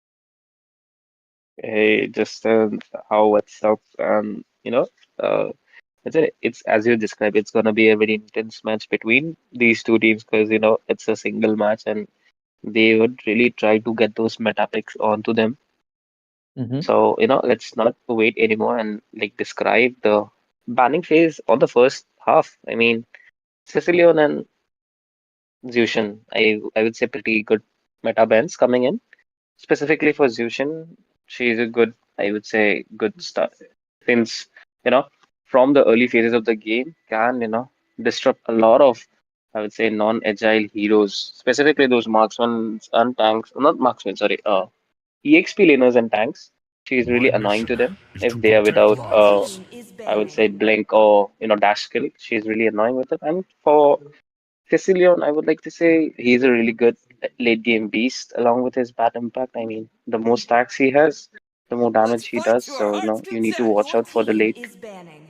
Hey, just how what's up? Uh, it's as you described. It's gonna be a very intense match between these two teams because it's a single match, and they would really try to get those meta picks onto them.
Mm-hmm.
So let's not wait anymore and like describe the banning phase on the first half. I mean, Sicilian and Zushan, I would say pretty good meta bans coming in. Specifically for Zushin, she's a good, I would say, good start. Since, you know, from the early phases of the game, can, disrupt a lot of, I would say, non-agile heroes, specifically those marksmen and tanks, not marksmen, sorry, EXP laners and tanks. She's really
My
annoying
mission
to them
is
if
to
they are
protect
without,
Your
lives.
team is
I would
banning.
say, blink or, dash skill. She's really annoying with it. And for Sicilian, I would like to say he's a really good late game beast along with his bat impact. I mean, the more stacks he has, the more
Let's
damage he
fight
does.
to our
So,
heart's
you need to
content.
watch
Your
out for the
team
late.
is banning.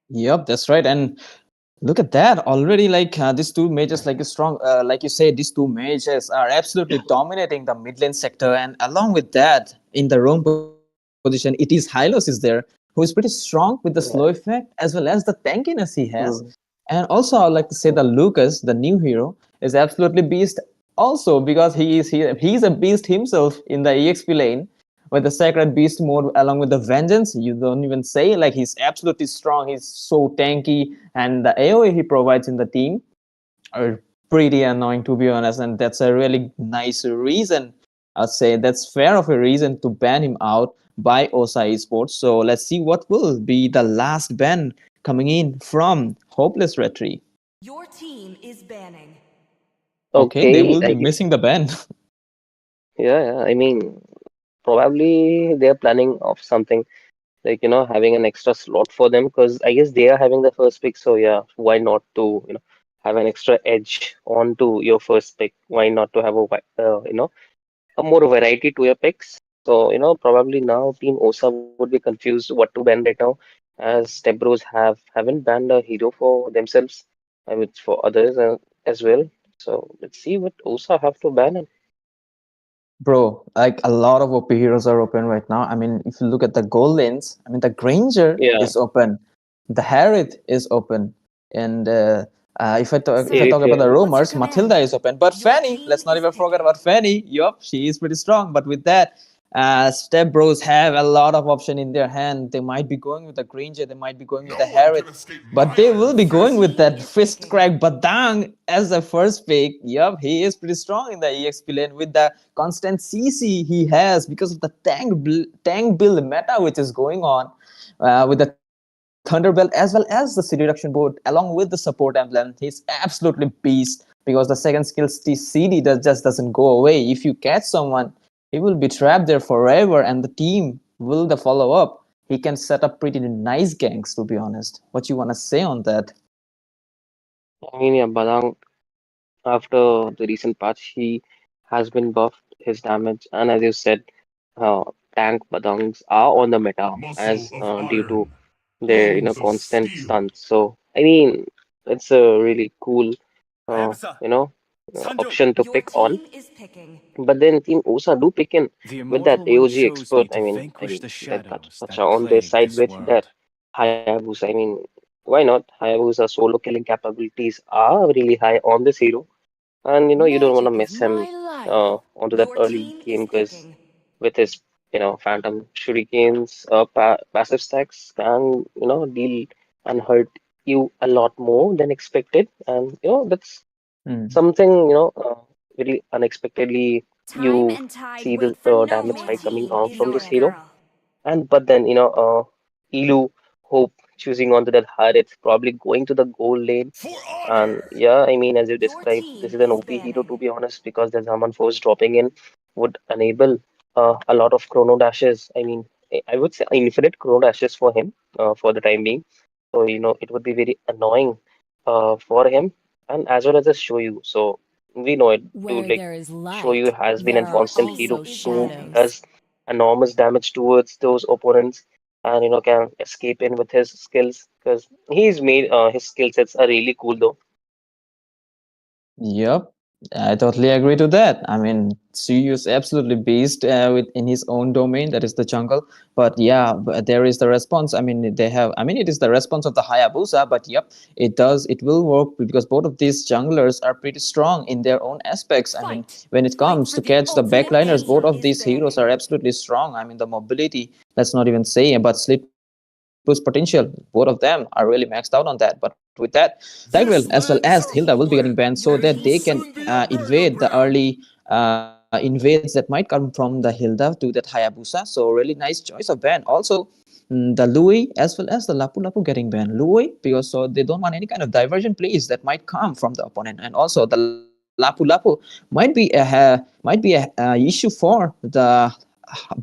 Yep, that's right. And look at that already. Like these two mages, like strong, like you said, these two mages are absolutely dominating the mid lane sector. And along with that, in the roam position, it is Hylos is there, who is pretty strong with the slow effect
Yeah.
as well as the tankiness he has.
Hmm.
And also, I would like to say that Lucas, the new hero, is absolutely beast. Also, because he's a beast himself in the EXP lane with the Sacred Beast mode along with the Vengeance. You don't even say, like, he's absolutely strong. He's so tanky, and the AoE he provides in the team are pretty annoying, to be honest. And that's a really nice reason. I'd say that's fair of a reason to ban him out by OSA Esports. So let's see what will be the last ban coming in from Hopeless Retry.
Your team is banning.
Okay, they
Okay,
will be
I guess,
missing the ban.
yeah, I mean, probably they're planning of something like, having an extra slot for them because I guess they are having the first pick. So, yeah, why not to, have an extra edge onto your first pick? Why not to have a more variety to your picks. So, probably now Team OSA would be confused what to ban right now, as Step Bros haven't banned a hero for themselves, I mean for others as well. So let's see what OSA have to ban. And
Bro, like a lot of OP heroes are open right now. I mean, if you look at the gold lanes, I mean, the Granger
yeah,
is open, the Harith is open, and if I talk
So,
about the
Aerith,
what's your
rumors, Matilda
command?
is open. But
Your
Fanny,
team
let's not
is
even forget
picking.
about Fanny. Yup, she is pretty strong. But with that, Step Bros have a lot of option in their hand. They might be going with the Granger, they might be going with
No
the
one
Harith,
can escape
but
my
they
iron
will be
Your
going
fist.
with
team
that
is
fist
picking.
crack Badang as the first pick. Yup, he is pretty strong in the EXP lane with the constant CC he has because of the tank build meta which is going on with the Thunderbelt as well as the seduction board along with the support emblem. He's absolutely beast because the second skill CD just doesn't go away. If you catch someone, he will be trapped there forever, and the team will the follow up. He can set up pretty nice ganks, to be honest. What you want to say on that?
I mean, yeah, Badang, after the recent patch, he has been buffed his damage, and as you said, uh, tank Badangs are on the meta
Muscle
as
of
due to
iron,
their
lungs of
constant
steel.
stunts. So I mean, it's a really cool uh,
Hayabusa,
you know
Sanjo.
option to
Your
pick on.
team is picking.
But then Team OSA do pick in
The
with that
Immortal One
AOG
chose me
expert.
to
I
vanquish
mean
the
that
shadows
Gacha
that
on their
plague
side
this
with that
world.
Hayabusa. I mean, why not? Hayabusa solo killing capabilities are really high on this hero, and you don't want to
Magic is
miss him
my life.
onto that
Your
early
team is
game because
picking.
with his phantom shurikens, passive stacks can deal and hurt you a lot more than expected, and that's
Hmm.
something very unexpectedly
Time
you
and tide
see the
wait for no
damage
Your
spike
man.
coming
team
off
is
from
the
this
Yours.
hero.
winner.
And but then Elu Hope choosing onto that Harith, probably going to the goal lane.
For
And
honor!
yeah, I mean, as you
Your
described, this
team
is an
is
OP hero to
banning.
be honest, because the Zaman Force dropping in would enable a lot of chrono dashes. I mean, I would say infinite chrono dashes for him for the time being. So, it would be very annoying for him and as well as a Shoyu. So we know it, dude,
Where
like
there is
Shoyu
light,
has been a
there
Your
are
constant
team
hero
also
is
who
banning.
shadows.
does enormous damage towards those opponents and can escape in with his skills because he's made his skill sets are really cool though.
Yep, I totally agree to that. I mean, Suyu is absolutely beast with in his own domain, that is the jungle. But yeah, but there is the response. I mean, they have. I mean, it is the response of the Hayabusa. But yep, it does. It will work because both of these junglers are pretty strong in their own aspects. I mean,
Fight!
when it
Fight
comes
for
to
the
catch the
ultimate
Your
backliners, both
team
of
answer.
is
these heroes are
banning.
absolutely strong. I mean, the mobility. Let's not even say, but Slipper's potential. Both of them are really maxed out on that. But with that, Dagwell as well as Hilda
This
will be getting
lands
banned
are
so that
holy!
they can
Your
It will
team is
soon be a
banning.
invade the
battleground!
early invades that might come from the Hilda to that Hayabusa. So really nice choice of ban. Also, the Louis as well as the Lapu Lapu getting banned. Louis because so they don't want any kind of diversion plays that might come from the opponent, and also the Lapu Lapu might be a issue for the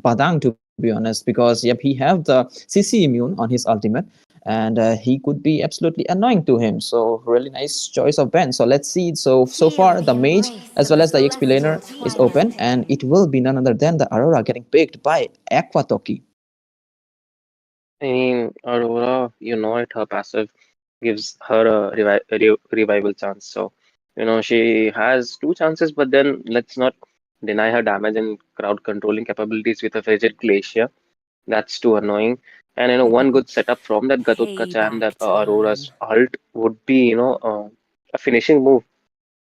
Badang to be honest, because yep, he have the CC immune on his ultimate, and he could be absolutely annoying to him. So really nice choice of ban. So let's see. So far
Feel
the
the
mage
embrace
as
of
well
the
as the XP
celestial
laner is open,
twilight.
and it will be none other than the Aurora getting picked by Aquatoki.
I mean, Aurora, it, her passive gives her a revival chance. So, she has two chances, but then let's not deny her damage and crowd controlling capabilities with a frigid glacier. That's too annoying. And one good setup from that Gatotkacha and
Payback
that
time.
Aurora's ult would be, a finishing move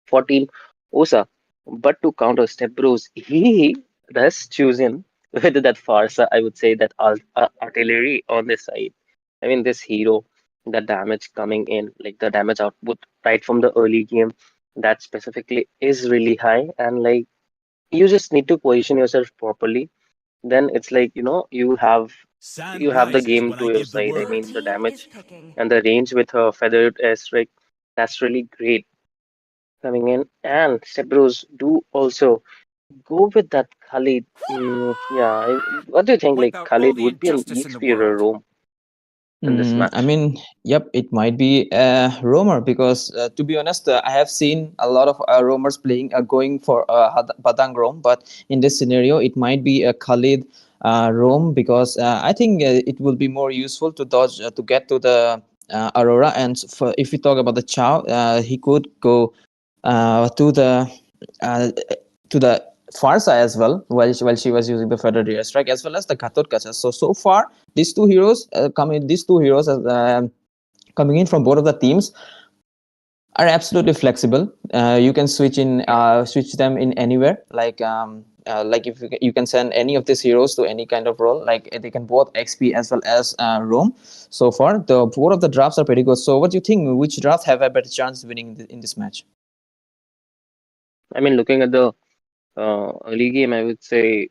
for Team OSA. But to counter Step Bros, he does choose in with that Farsa, I would say that artillery on this side. I mean, this hero, the damage coming in, like the damage output right from the early game, that specifically is really high. And like, you just need to position yourself properly. Then it's like,
Sand
you have the
rises
game
when I
to your
give the
side. I
Your
word.
mean, the
team is
damage
picking.
and the range with her feathered airstrike, that's really great coming in. And Sebros do also go with that Khalid. Yeah, what do you think?
Wipe
Like
out all
Khalid
the
would be an
injustice in the
EXP or a
world.
roam in this
I
match.
mean, yep, it might be a roamer because, to be honest, I have seen a lot of roamers playing, going for Badang roam, but in this scenario, it might be a Khalid roam because I think it will be more useful to dodge to get to the Aurora. And for, if we talk about the Chow, he could go uh, to the Farsa as well while she was using the Feather Air Strike as well as the Katot Kacha. So far these two heroes coming in from both of the teams are absolutely flexible. You can switch them in anywhere. Like if you can send any of these heroes to any kind of role, like they can both XP as well as roam. So far, the both of the drafts are pretty good. So, what do you think? Which draft have a better chance of winning in this match?
I mean, looking at the early game, I would say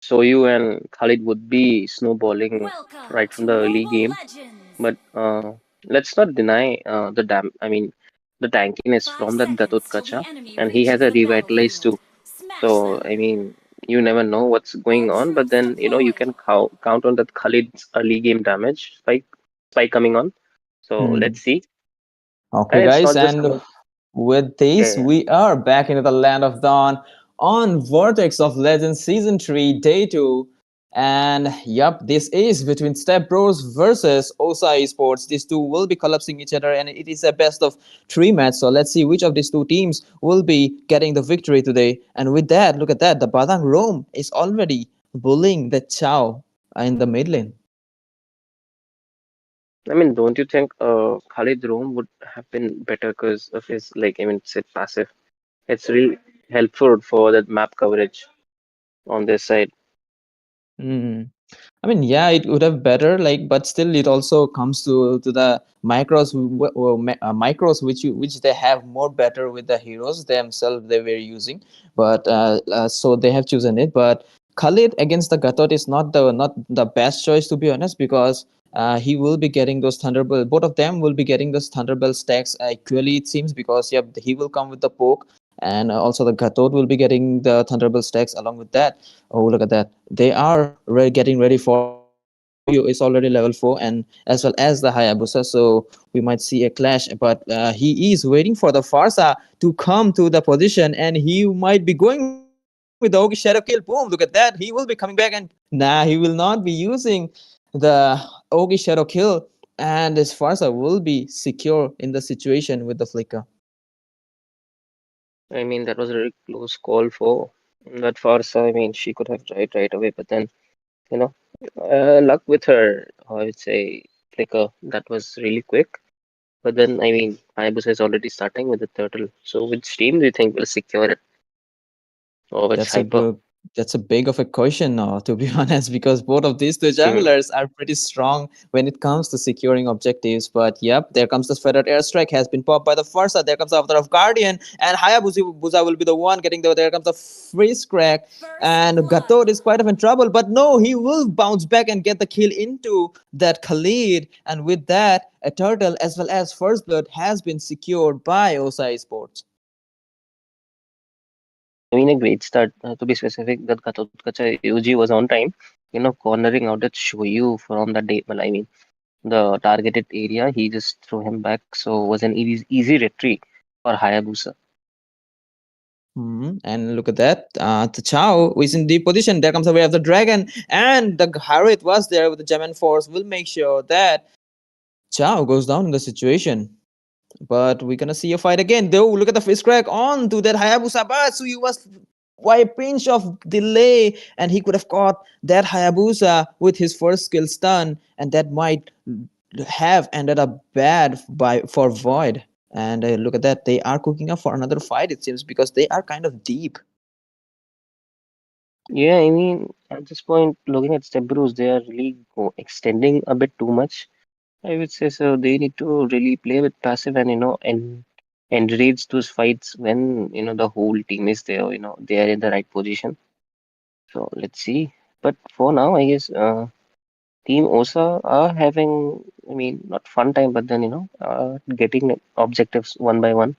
Soyu and Khalid would be snowballing
Welcome
right from
to
the early
Mobile
game.
Legends!
But let's not deny the tankiness
Five
from that
seconds till the
Gatotkacha,
enemy
and he has
reaches
a
the
revitalized
battlefield.
too.
Smash
So
them!
I mean, you never know what's going
All
on, but
troops
then you
deployed!
can count on that Khalid's early game damage spike coming on. So let's
Hmm.
see.
Okay,
And it's
guys,
not just
and
about,
with
yeah,
this,
yeah.
we are back into the land of dawn on Vortex of Legends Season 3, Day 2. And yup, this is between Step Bros versus Osa Esports. These two will be collapsing each other, and it is a best of three match. So let's see which of these two teams will be getting the victory today. And with that, look at that, the Badang Rome is already bullying the Chow in the mid lane.
I mean, don't you think Khalid Roam would have been better because of his, like, I mean, it's a passive. It's really helpful for that map coverage on this side.
Hmm. I mean, yeah, it would have better, like, but still, it also comes to the micros, micros which they have more better with the heroes themselves they were using, but so they have chosen it. But Khalid against the Gatot is not the best choice, to be honest, because he will be getting those Thunderbolt. Both of them will be getting those Thunderbolt stacks equally, it seems, because yeah, he will come with the poke, and also the Gatot will be getting the Thunderbolt stacks along with that. Oh, look at that. They are getting ready for it. Suyu is already level 4, and as well as the Hayabusa. So we might see a clash. But he is waiting for the Farsa to come to the position, and he might be going with the Ogi Shadow Kill. Boom, look at that. He will be coming back, and nah, he will not be using the Ogi Shadow Kill. And this Farsa will be secure in the situation with the Flicker.
I mean, that was a very close call for that Farsa. I mean, she could have tried right away, but then, you know, luck with her, I would say, flicker. That was really quick. But then, I mean, Hayabusa is already starting with the turtle. So which team do you think will secure it? Or which
That's a
hyper?
good. That's a big of a question now, to be honest, because both of these two
Mhm.
junglers are pretty strong when it comes to securing objectives. But yep, there comes the Feathered Airstrike has been popped by the Farsa. There comes the Avatar of Guardian, and Hayabusa will be the one getting the. There comes the freeze crack,
First
and
blood.
Gatot is quite of in trouble. But no, he will bounce back and get the kill into that Khalid, and with that, a turtle as well as First Blood has been secured by Osai Sports.
I mean, a great start. To be specific, that Gatotkacha UG was on time, cornering out that Shoyu from the day. Well, I mean, the targeted area, he just threw him back. So was an easy retreat for Hayabusa.
And look at that. The Chow is in deep position. There comes the way of the dragon. And the Harith was there with the German force. Will make sure that Chow goes down in the situation. But we're gonna see a fight again. Though, look at the fist crack on to that Hayabusa. But Suyu was by a pinch of delay, and he could have caught that Hayabusa with his first skill stun, and that might have ended up bad by for Void. And look at that, they are cooking up for another fight, it seems, because they are kind of deep.
Yeah, I mean, at this point, looking at Step Bros, they are really extending a bit too much. I would say so. They need to really play with passive and and enrage those fights when the whole team is there. They are in the right position. So let's see. But for now, I guess Team OSA are having, I mean, not fun time, but then getting objectives one by one.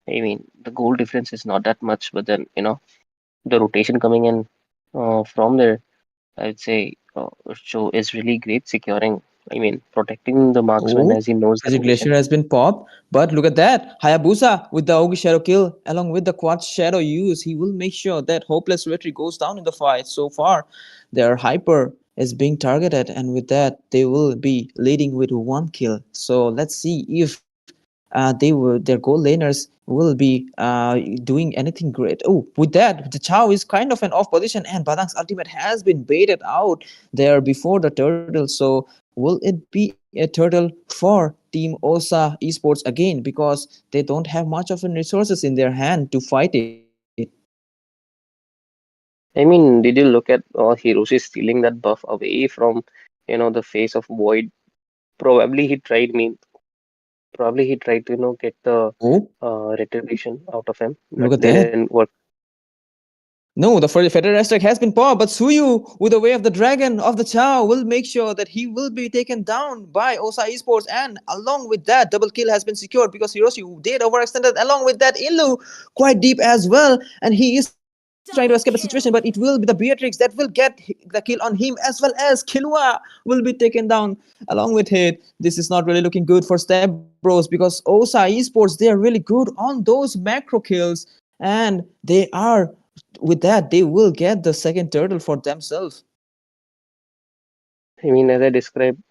I mean, the goal difference is not that much, but then the rotation coming in from there, I would say Show is really great securing. I mean, protecting the marksman
Oh,
as he knows the
Magic
location.
Glacier has been popped, but look at that. Hayabusa with the Ogi Shadow kill, along with the Quad Shadow use, he will make sure that Hopeless Retry goes down in the fight. So far, their Hyper is being targeted, and with that, they will be leading with one kill. So let's see if their goal laners will be doing anything great. Oh, with that, the Chow is kind of an off position, and Badang's ultimate has been baited out there before the turtle. So will it be a turtle for Team Osa Esports again, because they don't have much of an resources in their hand to fight it?
I mean, did you look at Hiroshi stealing that buff away from, the face of Void? Probably he tried me. Probably he tried to, get the
Oh,
retribution out of him, but
look at that.
didn't work.
No, the Federer strike has been popped, but Suyu, with the way of the dragon of the Chow, will make sure that he will be taken down by Osa Esports. And along with that, double kill has been secured because Hiroshi did overextended. Along with that, Ilu quite deep as well, and he is trying to escape the situation, but it will be the Beatrix that will get the kill on him, as well as Killua will be taken down along with it. This is not really looking good for Step Bros because Osa Esports, they are really good on those macro kills, and they are, with that, they will get the second turtle for themselves.
I mean, as I described,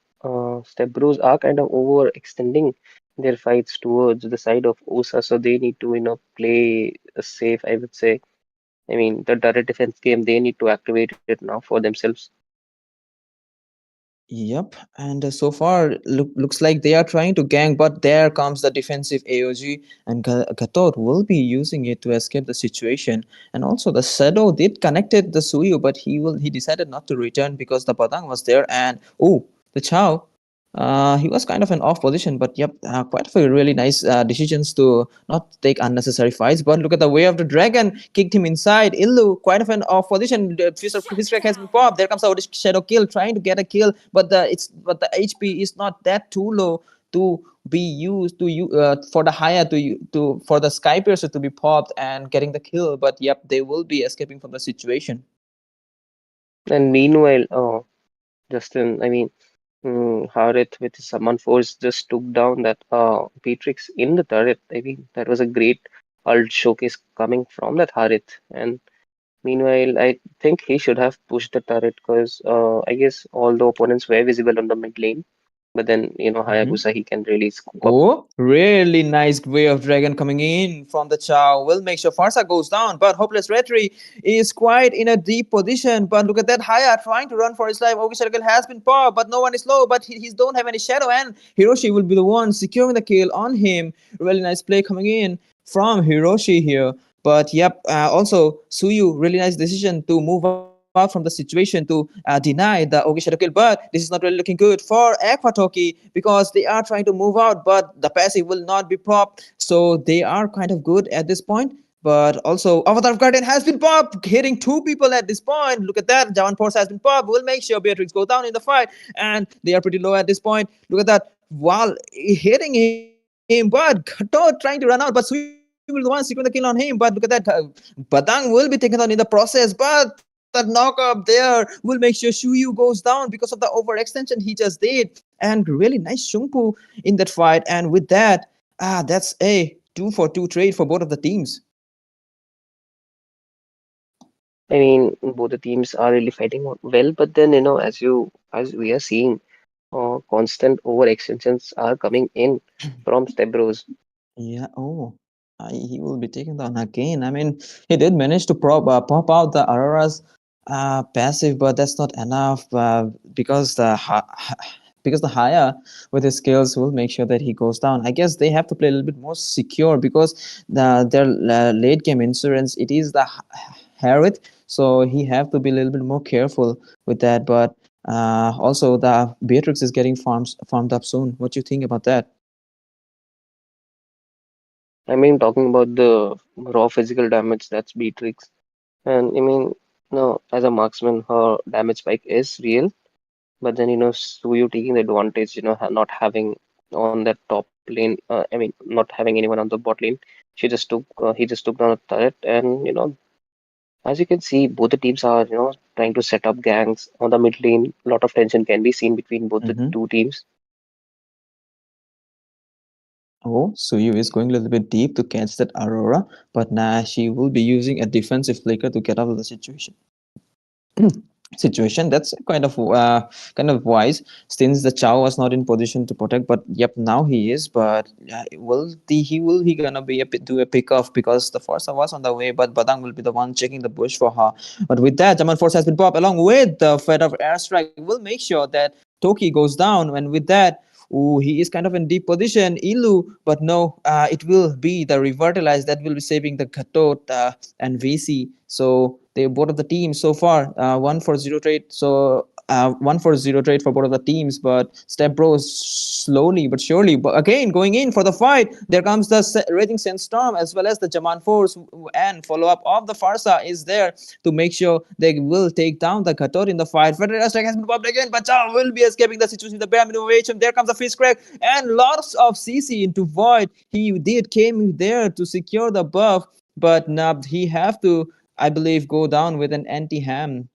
Step Bros are kind of overextending their fights towards the side of OSA, so they need to, play safe, I would say. I mean, the turret defense game, they need to activate it now for themselves.
Yep, and so far looks like they are trying to gank, but there comes the defensive AOG, and Gatot will be using it to escape the situation. And also the Shadow did connected the Suyu, but he decided not to return because the Padang was there, and oh, the Chow. He was kind of an off position, but yep, quite a few really nice decisions to not take unnecessary fights. But look at the way of the dragon, kicked him inside. Illu, quite of an off position. The fist crack has been popped. There comes out shadow kill, trying to get a kill, but the HP is not that too low to be used to you for the higher to for the sky piercer to be popped and getting the kill. But yep, they will be escaping from the situation.
And meanwhile, Justin, I mean, Harith with his summon force just took down that Beatrix in the turret. I mean, that was a great ult showcase coming from that Harith. And meanwhile, I think he should have pushed the turret because I guess all the opponents were visible on the mid lane. But then, Hayabusa, he can really scoop up.
Oh, really nice way of dragon coming in from the Chow. Will make sure Farsa goes down, but Hopeless Retry is quite in a deep position. But look at that Haya trying to run for his life. Ogi Circle has been popped, but no one is low. But he don't have any shadow, and Hiroshi will be the one securing the kill on him. Really nice play coming in from Hiroshi here. But yep, also Suyu, really nice decision to move out from the situation to deny the Ogi Shadow kill. But this is not really looking good for Aquatoki because they are trying to move out, but the passive will not be propped. So they are kind of good at this point. But also, Avatar of Guardian has been popped, hitting two people at this point. Look at that. Javan Force has been popped. We'll make sure Beatrix go down in the fight. And they are pretty low at this point. Look at that. While hitting him, but Kato trying to run out, but Sui will be the one securing the kill on him. But look at that. Badang will be taken down in the process, but that knockup there will make sure Shuyu goes down because of the overextension he just did. And really nice Shungpu in that fight. And with that, that's a 2-for-2 trade for both of the teams.
I mean, both the teams are really fighting well, but then, as we are seeing, constant overextensions are coming in from Step Bros.
Yeah. Oh, he will be taken down again. I mean, he did manage to pop out the Aurora's passive, but that's not enough because because the higher with his skills will make sure that he goes down. I guess they have to play a little bit more secure because their late game insurance, it is the Harith, so he have to be a little bit more careful with that. But also the Beatrix is getting farmed up soon. What do you think about that?
I mean, talking about the raw physical damage, that's Beatrix. And I mean, no, as a marksman, her damage spike is real. But then, Suyu taking the advantage, not having on that top lane, I mean, not having anyone on the bot lane. He just took down a turret. And, as you can see, both the teams are, trying to set up gangs on the mid lane. A lot of tension can be seen between both the two teams.
Oh, Suyu is going a little bit deep to catch that Aurora, but nah, she will be using a defensive flicker to get out of the situation. That's kind of wise since the Chow was not in position to protect, but yep, now he is. But he gonna be do a pick off because the Forza was on the way, but Badang will be the one checking the bush for her. But with that, German Force has been popped along with the Fed of Airstrike. Will make sure that Toki goes down, and with that, ooh, he is kind of in deep position. Ilu, but no, it will be the Revitalize that will be saving the Katot and VC. So they both of the teams so far 1-for-0 trade. So 1-for-0 trade for both of the teams, but Step Bros slowly but surely, but again going in for the fight. There comes the Raging Sandstorm as well as the Jaman Force, and follow up of the Farsa is there to make sure they will take down the Kator in the fight. Federal Strike has been popped again, but Chow will be escaping the situation with the bare minimum HM. There comes the Fist Crack and lots of CC into Void. He came there to secure the buff, but now he have to I believe, go down with an anti-ham.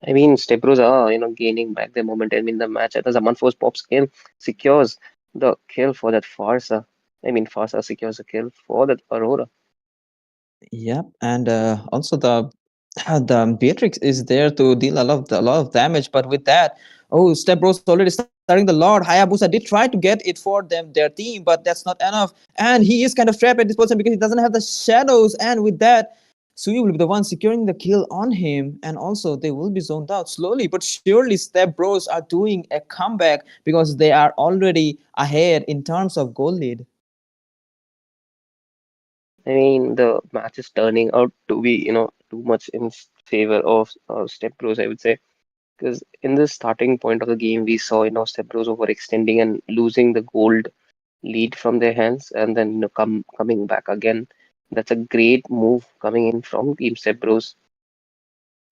I mean, Step Bros are, gaining back their momentum in the match. As Zaman Force pops kill, secures the kill for that Farsa. I mean, Farsa secures the kill for that Aurora.
Yep, and also the Beatrix is there to deal a lot of damage, but with that, oh, Step Bros already starting the Lord. Hayabusa did try to get it for their team, but that's not enough, and he is kind of trapped at this position because he doesn't have the shadows, and with that, Sui will be the one securing the kill on him, and also they will be zoned out slowly but surely. Step Bros are doing a comeback because they are already ahead in terms of goal lead.
I mean, the match is turning out to be, too much in favor of Step Bros, I would say. Because in the starting point of the game, we saw, Step Bros overextending and losing the gold lead from their hands, and then, coming back again. That's a great move coming in from Team Step Bros.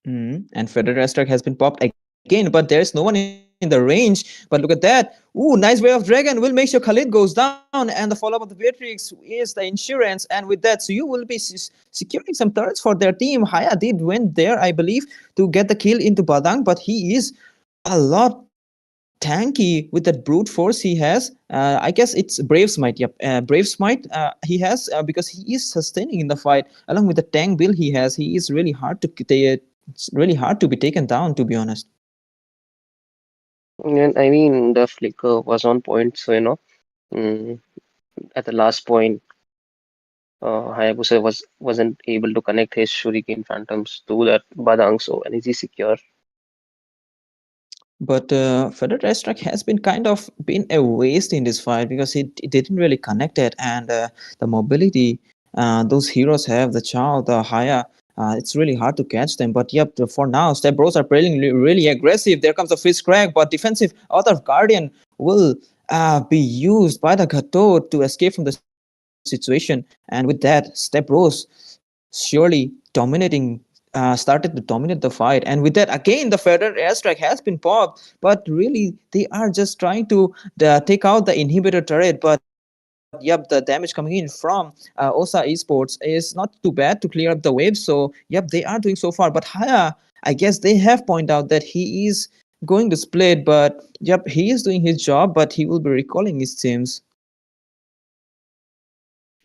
And Federer strike has been popped again, but there's no one in the range. But look at that. Ooh, nice way of Dragon will make sure Khalid goes down, and the follow-up of the Beatrix is the insurance. And with that, so you will be securing some turrets for their team. Haya did went there, I believe, to get the kill into Badang, but he is a lot tanky with that brute force he has. I guess it's Brave Smite. Yep, Brave Smite he has because he is sustaining in the fight along with the tank build he has. He is really hard to it's really hard to be taken down, to be honest.
And I mean, the flicker was on point, so, mm, at the last point, Hayabusa wasn't able to connect his Shuriken Phantoms to that Badang, so an easy secure.
But Federer strike has been kind of been a waste in this fight because it didn't really connect it, and the mobility those heroes have, the Chow, the Haya, it's really hard to catch them. But yep, for now, Step Bros are playing really aggressive. There comes a Fist Crack, but defensive Out of Guardian will be used by the Gato to escape from the situation. And with that, Step Bros surely dominating started to dominate the fight. And with that, again, the Federer airstrike has been popped, but really, they are just trying to take out the inhibitor turret. But yep, the damage coming in from Osa Esports is not too bad to clear up the wave. So yep, they are doing so far. But Haya, I guess they have pointed out that he is going to split, but yep, he is doing his job, but he will be recalling his teams.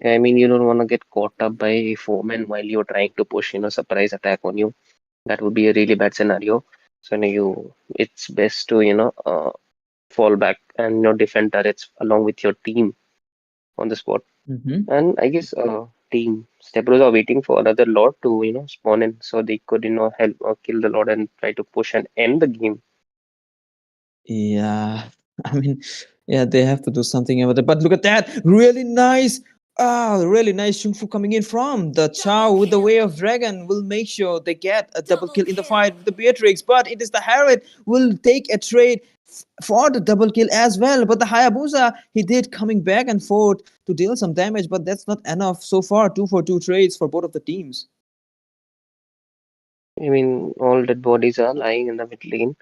I mean, you don't want to get caught up by foemen while you're trying to push, surprise attack on you. That would be a really bad scenario. So, it's best to, fall back and, defend turrets along with your team on the spot.
Mhm.
And I guess team Stepbros are waiting for another Lord to, spawn in so they could, help kill the Lord and try to push and end the game.
Yeah, I mean, yeah, they have to do something about it. But look at that, really nice. Really nice Shung Fu coming in from the Chow with the Way of Dragon will make sure they get a double kill in the fight with the Beatrix. But it is the Harriet will take a trade for the double kill as well. But the Hayabusa, he did coming back and forth to deal some damage, but that's not enough so far. 2 for 2 trades for both of the teams.
I mean, all dead bodies are lying in the mid lane.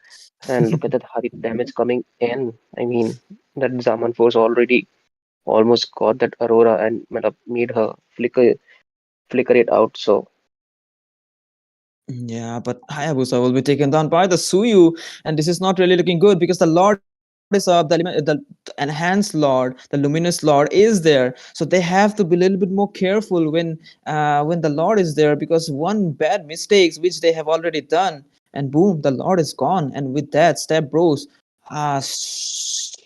And look at that Harit damage coming in. I mean, that Zaman Force already almost got that Aurora and made her flicker it out. So
Yeah, but Hayabusa will be taken down by the Suyu, and this is not really looking good because the Lord is up, the enhanced Lord, the luminous Lord is there, so they have to be a little bit more careful when the Lord is there because one bad mistakes which they have already done, and boom, the Lord is gone, and with that, Step Bros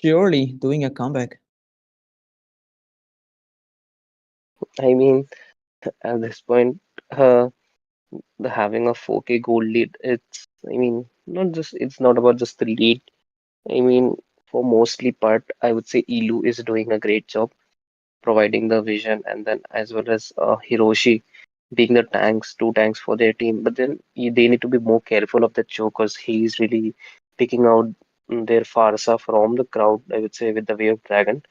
surely doing a comeback.
I mean, at this point, uh, the having a 4K gold lead, I mean, it's not about just the lead. I mean, for mostly part, I would say Elu is doing a great job providing the vision, and then as well as Hiroshi being the two tanks for their team. But then they need to be more careful of the chokers. He's really picking out their Farsa from the crowd, I would say, with the Way of Dragon.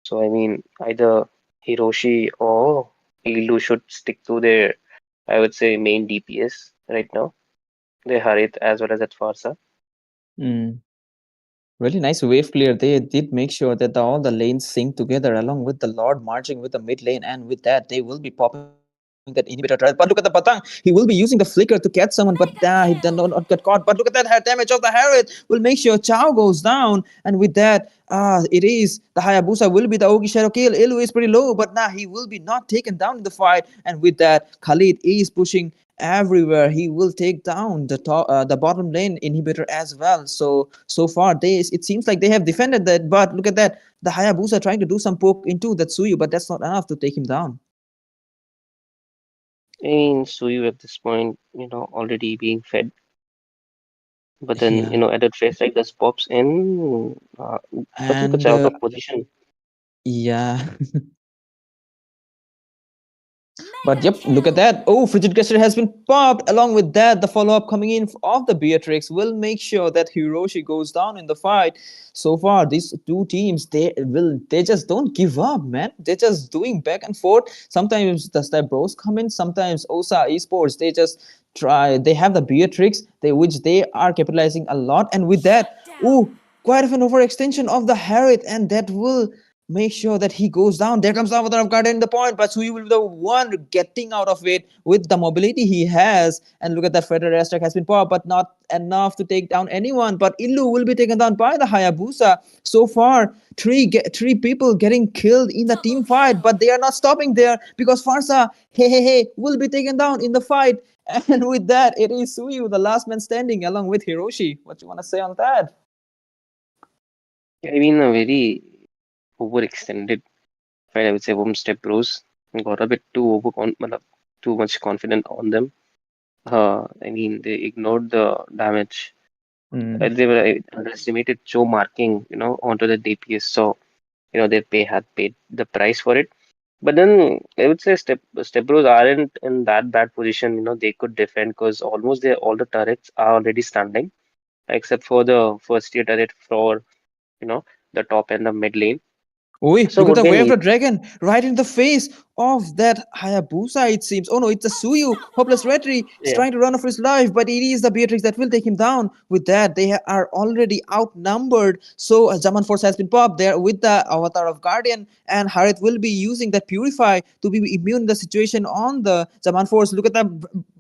So, I mean, either Hiroshi or Elu should stick to their, I would say, main DPS right now. Their Harith as well as at Farsa.
Mm. Really nice wave clear. They did make sure that all the lanes sync together along with the Lord marching with the mid lane, and with that, they will be popping that inhibitor turret. But look at the Patang. He will be using the flicker to catch someone, but he did not get caught. But look at that damage of the Harriet. Will make sure Chao goes down. And with that, it is the Hayabusa will be the Ogi Shadow kill. Ilu is pretty low, but now he will be not taken down in the fight. And with that, Khalid is pushing everywhere. He will take down the top, the bottom lane inhibitor as well. So far, it seems like they have defended that. But look at that, the Hayabusa trying to do some poke into that Suyu, but that's not enough to take him down.
I mean, Suyu at this point, already being fed. But then,
Yeah,
at that phase like this pops in,
and
Kacha out of position.
yeah. But yep, look at that. Oh, Frigid Caster has been popped. Along with that, the follow-up coming in of the Beatrix will make sure that Hiroshi goes down in the fight. So far, these two teams, they just don't give up, man. They're just doing back and forth. Sometimes the Step Bros come in, sometimes OSA Esports, they just try. They have the Beatrix, which they are capitalizing a lot. And with that, oh, quite of an overextension of the Harriet, and that will make sure that he goes down. There comes the Avatar of Guardian in the point, but Sui will be the one getting out of it with the mobility he has. And look at that, Federer Airstrike has been popped, but not enough to take down anyone. But Illu will be taken down by the Hayabusa. So far, three people getting killed in the team fight, but they are not stopping there because Farsa, hey, will be taken down in the fight. And with that, it is Suyu, the last man standing, along with Hiroshi. What you want to say on that?
I mean, a very overextended fight, I would say, from Step Bros. Got a bit too much confident on them. I mean, they ignored the damage. They were underestimated Joe marking, onto the DPS. So, they had paid the price for it. But then I would say Step Bros aren't in that bad position. They could defend because almost all the turrets are already standing, except for the first tier turret for, the top and the mid lane.
Oi,
So
look at
what
the
they
way of the
need,
dragon right in the face of that Hayabusa, it seems. Oh no, it's a Suyu. Hopeless Retry is
yeah,
trying to run for his life, but it is the Beatrix that will take him down. With that, they are already outnumbered. So Zaman Force has been popped there with the Avatar of Guardian, and Harith will be using that Purify to be immune the situation on the Zaman Force. Look at the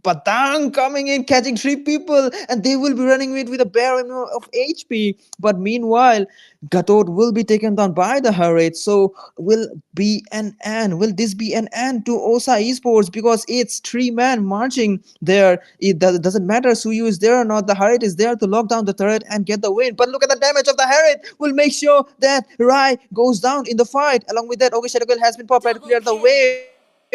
Patang coming in, catching 3 people, and they will be running with a bare minimum of HP. But meanwhile, Gatot will be taken down by the Harith. So will this be an end to OSA Esports because it's 3 men marching there? It doesn't matter Suyu is there or not. The Harith is there to lock down the turret and get the win. But look at the damage of the Harith. Will make sure that Rai goes down in the fight. Along with that, Ogi Shadow has been popped right to clear the wave.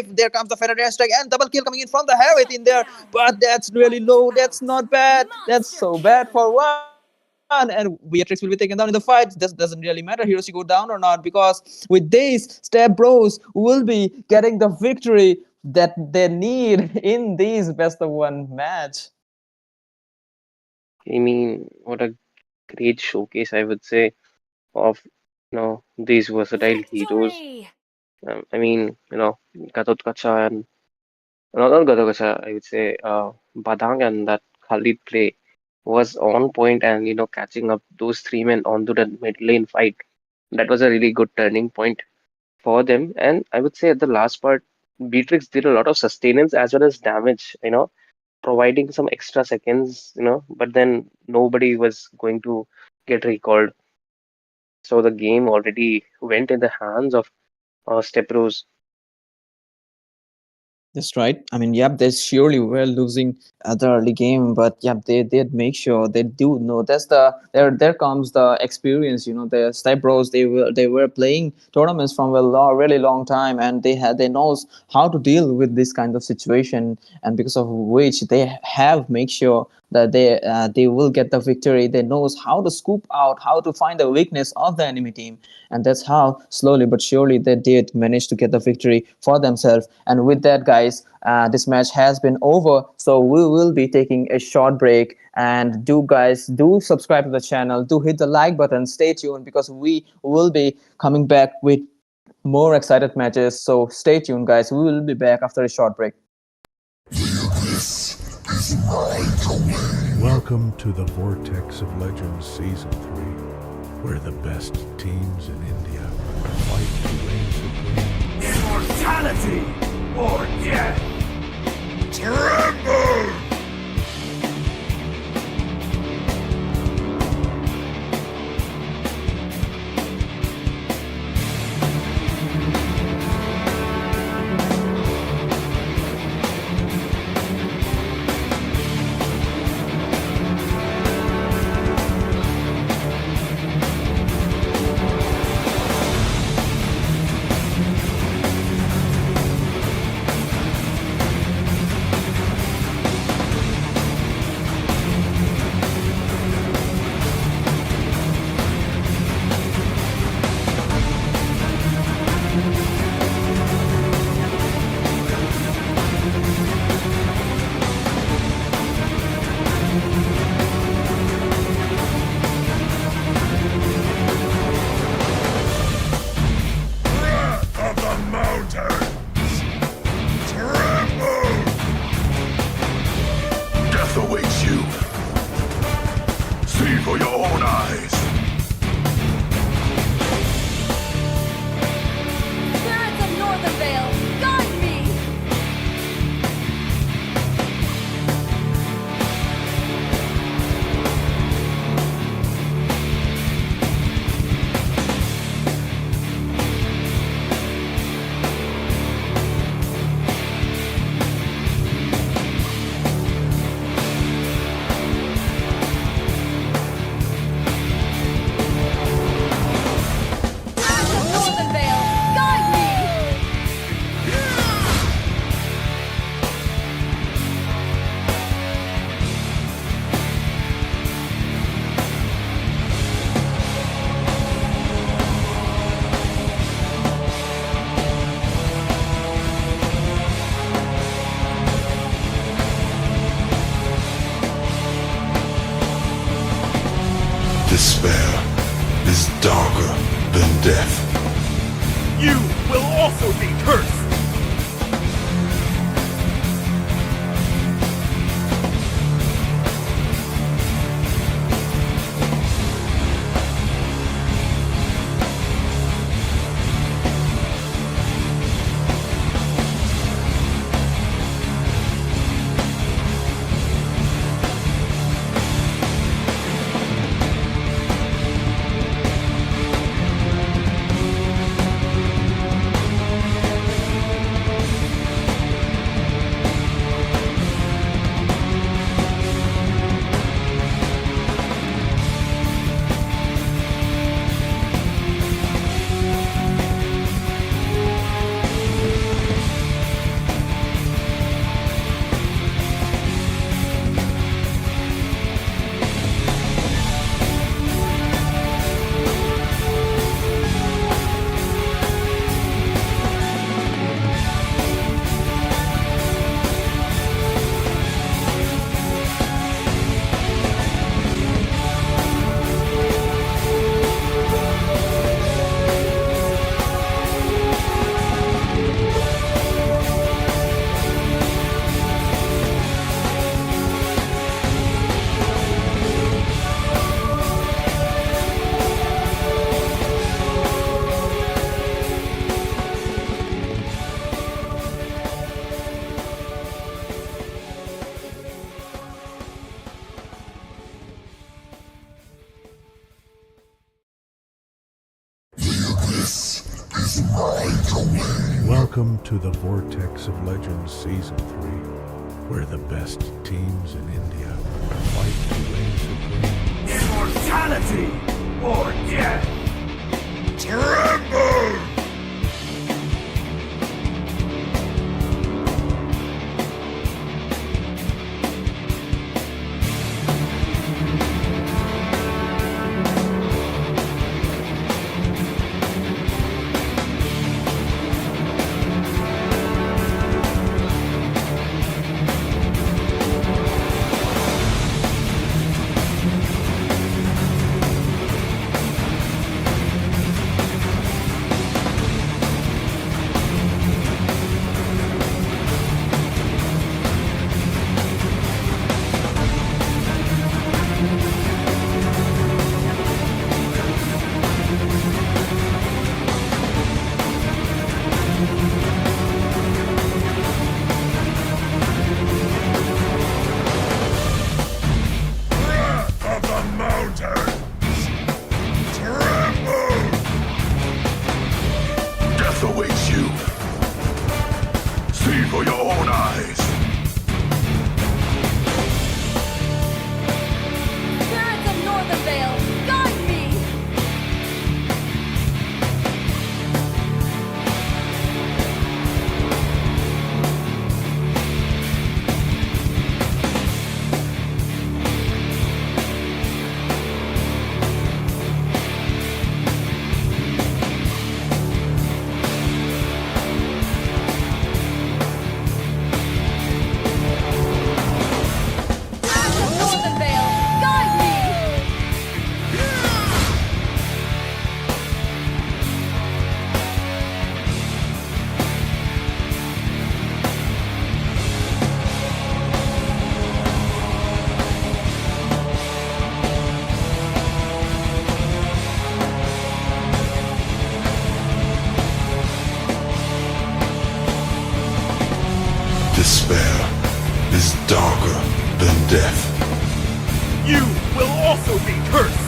There comes the Federer strike and double kill coming in from the Harith in there. But that's really low. That's not bad. That's so bad for one. And Beatrix will be taken down in the fight. This doesn't really matter. Hiroshi go down or not because with this, Step Bros will be getting the victory that they need in these best of one match.
I mean, what a great showcase, I would say, of these versatile heroes. I mean, Gatot Kacha and not Gatot Kacha, I would say, Badang and that Khalid play was on point, and catching up those 3 men onto the mid lane fight. That was a really good turning point for them. And I would say at the last part, Beatrix did a lot of sustenance as well as damage, providing some extra seconds, but then nobody was going to get recalled. So the game already went in the hands of Step Bros.
That's right. I mean, yep, they surely were losing the early game, but yep, they did make sure they do know. That's there comes the experience. The Step Bros, they were playing tournaments from really long time, and they knows how to deal with this kind of situation, and because of which they have make sure that they will get the victory. They knows how to scoop out, how to find the weakness of the enemy team, and that's how slowly but surely they did manage to get the victory for themselves. And with that, guys, this match has been over, so we will be taking a short break. And do subscribe to the channel, do hit the like button, stay tuned because we will be coming back with more excited matches. So stay tuned, guys. We will be back after a short break.
Welcome to the Vortex of Legends Season 3, where the best teams in India fight to reign supreme.
Immortality or death!
Tremble! Of the mountains! Tremble! Death awaits you. See for your own eyes.
Spirits of Northern Vale, guide me! Spirits of Northern Vale, guide me!
Despair is darker than death.
You will also be cursed!
Welcome to the Vortex of Legends Season 3, where the best teams in India fight to reign supreme.
Immortality or death!
Tremble!
will also be cursed!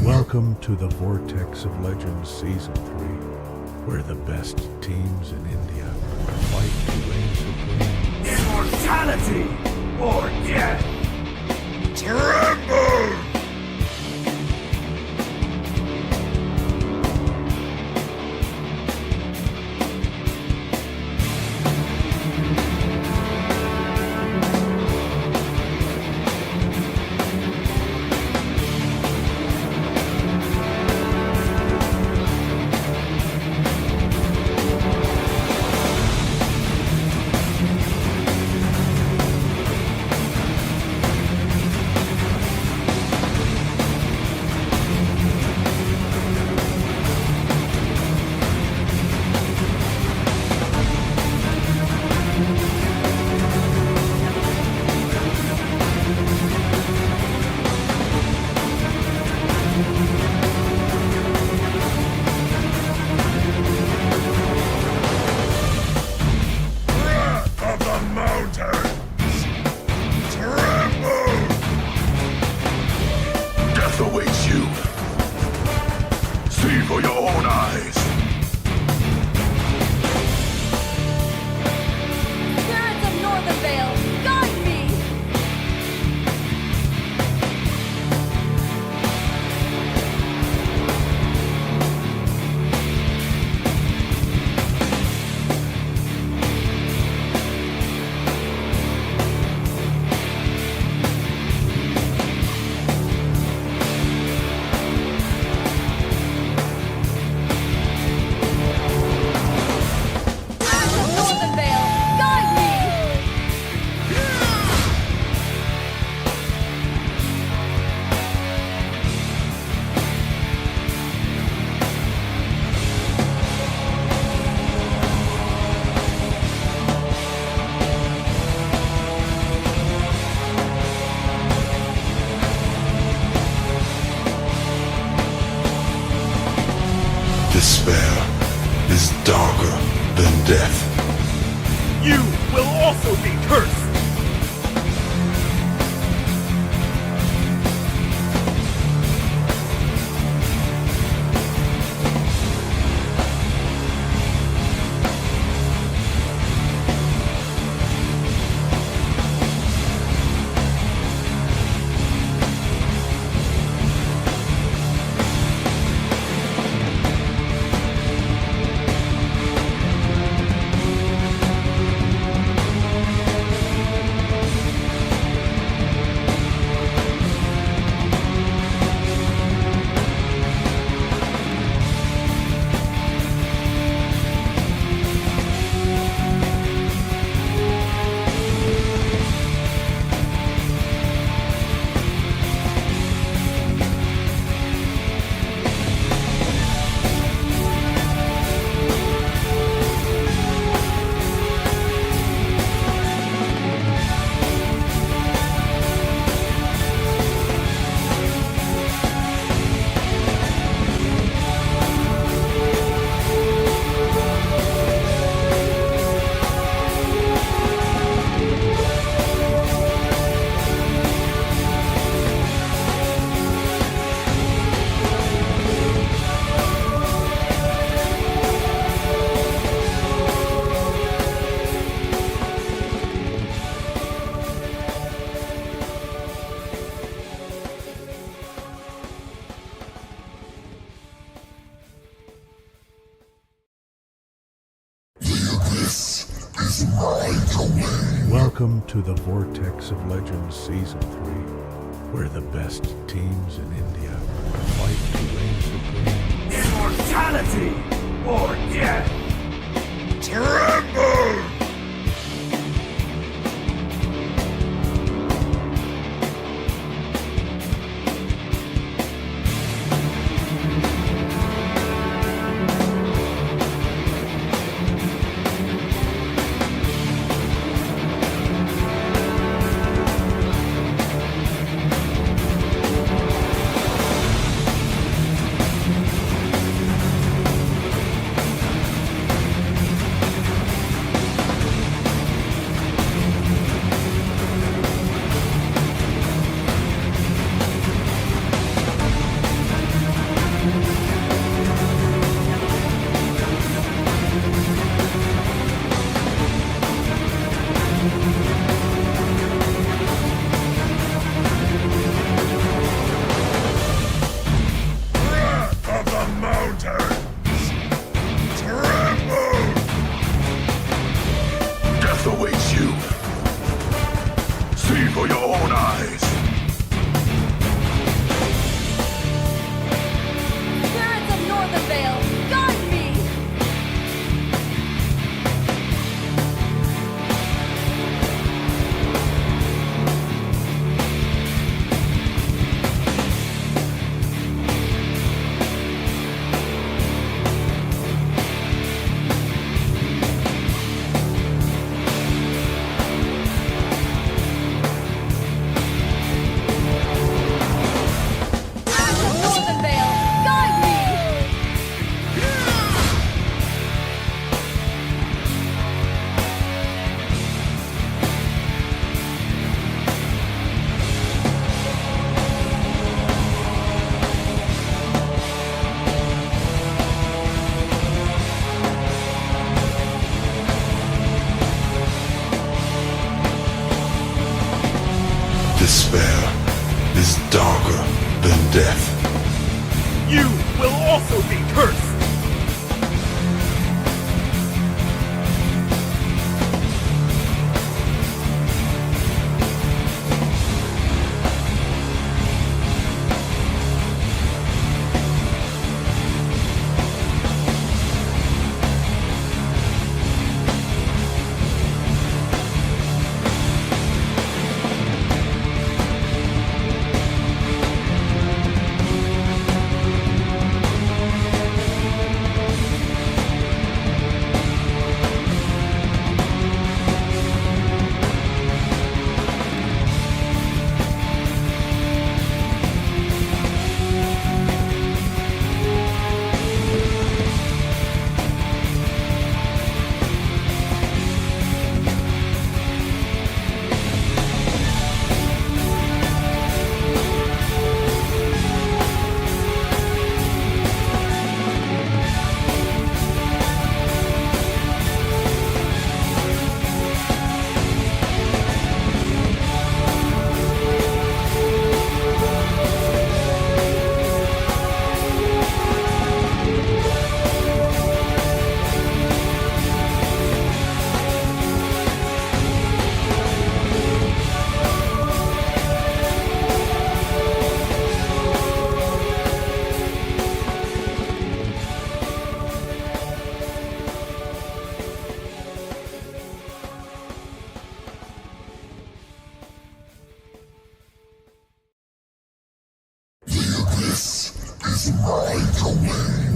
Welcome to the Vortex of Legends Season 3, where the best teams in India fight to reign supreme.
Immortality or death!
Tremble! For your own eyes.
Spirits of Northern Vale, guide me! Northern Vale, guide me!
Despair is darker than death.
You will also be cursed!
Welcome to the Vortex of Legends Season 3, where the best teams in India fight to reign supreme.
Immortality or death!
Tremble! Of the mountains! Tremble! Death awaits you! See for your own eyes!
Spirits of Northern Vale, guide me! Spirits of Northern Vale, guide me!
Despair is darker than death.
You will also be cursed!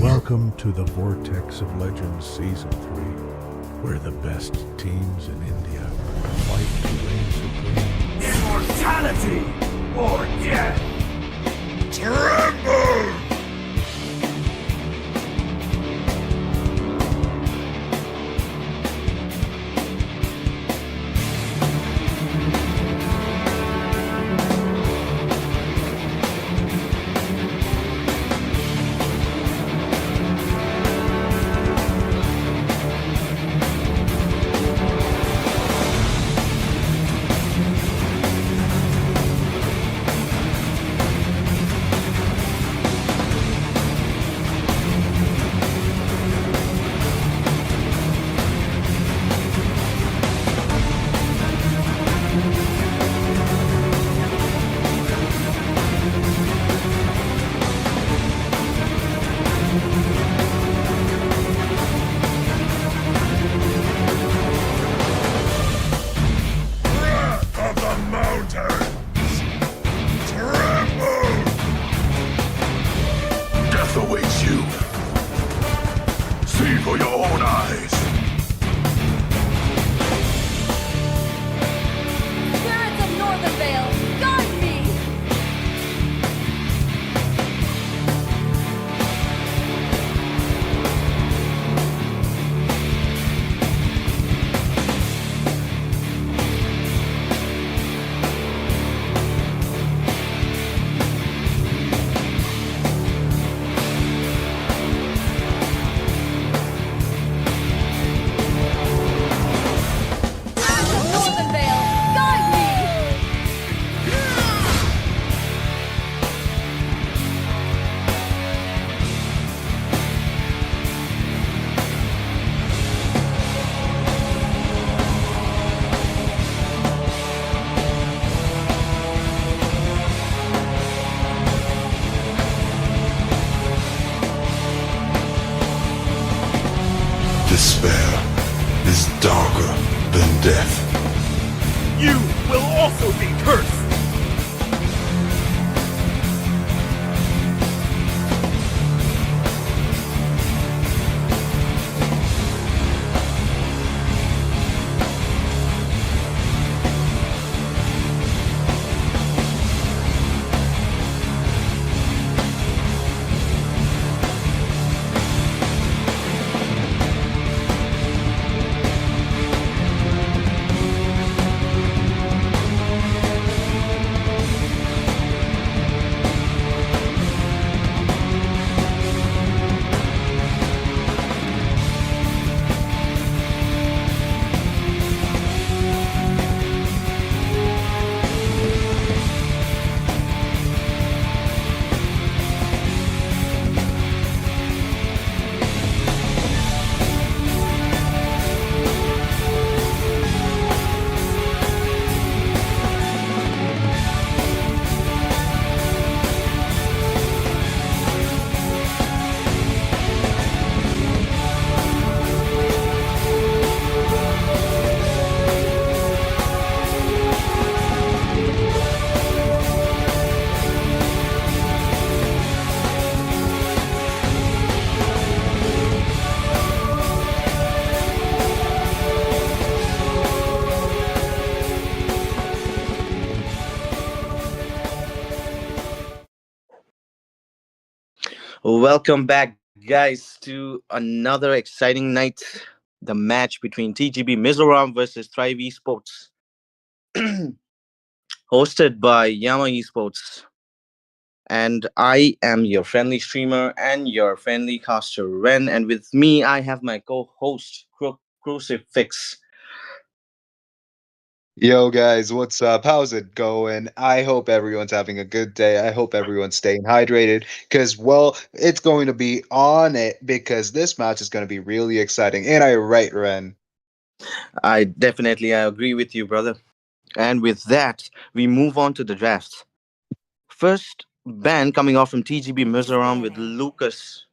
Welcome to the Vortex of Legends Season 3, where the best teams in India fight to reign supreme.
Immortality or death!
Tremble! darker than death.
You will also be cursed!
Welcome back, guys, to another exciting night. The match between TGB Mizoram versus Thrive Esports, hosted by Yama Esports. And I am your friendly streamer and your friendly caster, Ren. And with me, I have my co host, Crucifix.
Yo guys, what's up? How's it going? I hope everyone's having a good day. I hope everyone's staying hydrated because, well, it's going to be on it because this match is going to be really exciting. Ain't I right, Ren?
I agree with you, brother. And with that, we move on to the draft. First ban coming off from TGB Mizoram with Lucas.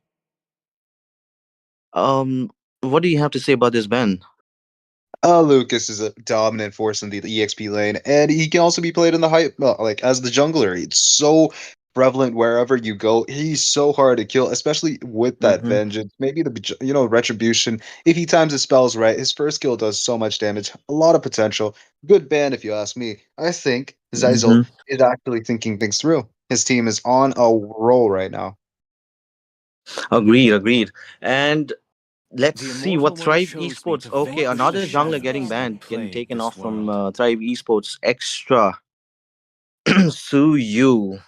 What do you have to say about this ban?
Lucas is a dominant force in the EXP lane, and he can also be played in the high, well, like as the jungler. It's so prevalent wherever you go. He's so hard to kill, especially with that
Mm-hmm.
vengeance. Maybe retribution. If he times his spells right, his first skill does so much damage. A lot of potential. Good ban, if you ask me. I think Zyzel
Mm-hmm.
is actually thinking things through. His team is on a roll right now.
Agreed. And let's
The
see what
immortal one
Thrive
chose me
Esports.
to
Okay,
vanquish the
another jungler
shadows
getting
and
banned, getting
plague
taken
this
off from
world.
Thrive Esports. Extra Suyu.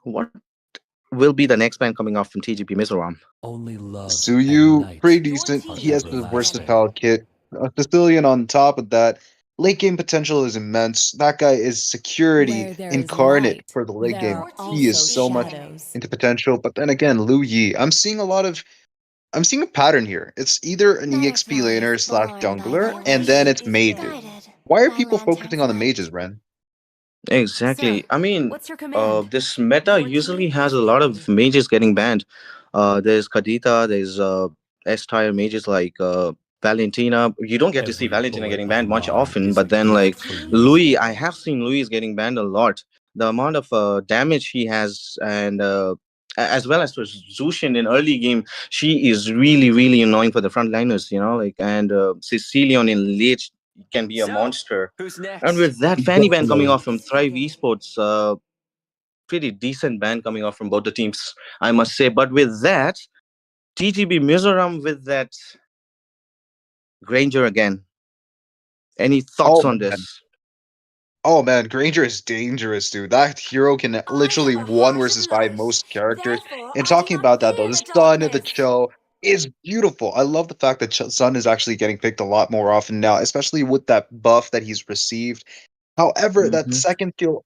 What will be the next ban coming off from TGP Mizoram?
Only love and
Suyu, pretty
night
Your
decent.
are
He has
team
the
is
everlasting.
versatile
banning.
kit. A Sicilian on top of that. Late game potential is immense. That guy is security
Where there is
incarnate
light,
for the late
there
game.
are
Your
He is
team
also
so
is
much
banning.
shadows.
into potential. But then again, Lu Yi, I'm seeing a pattern here. It's either an EXP laner slash jungler,
Your
and then
team
it's
is
mages.
banning.
Why are people focusing on the mages, Ren?
Exactly.
Sir,
I mean,
what's your command?
this meta
Your
usually
team
has
is
a lot
picking.
of mages getting banned. There's Kadita, there's S tier mages like Valentina. You don't get to see
Every
Valentina
bullet
getting
of
banned much
mine
often,
is a
but then
Your
like
gift for
team is
you.
Louis, I
picking.
have seen Louis getting banned a lot. The amount of damage he has, and as well as for Zushin in early game, she is really annoying for the frontliners. Like, and Cecilion in late can be a
So,
monster.
who's
And
next?
with that Fanny ban
Your
coming
Definitely.
off
team
from
is
Thrive
picking.
Esports, pretty decent ban coming off from both the teams, I must say. But with that, TGB Mizoram with that Granger again. Any thoughts
Oh
on
man.
this?
Oh man, Granger is dangerous, dude. That hero can
I
literally
have a
one
heart
versus
of
five
light.
most characters.
Therefore,
And
I do
talking
not
about that though,
fear
the
the
Sun of the
darkness.
show is beautiful. I love the fact that Sun is actually getting picked a lot more often now, especially with that buff that he's received. However, that
Mm-hmm.
second skill,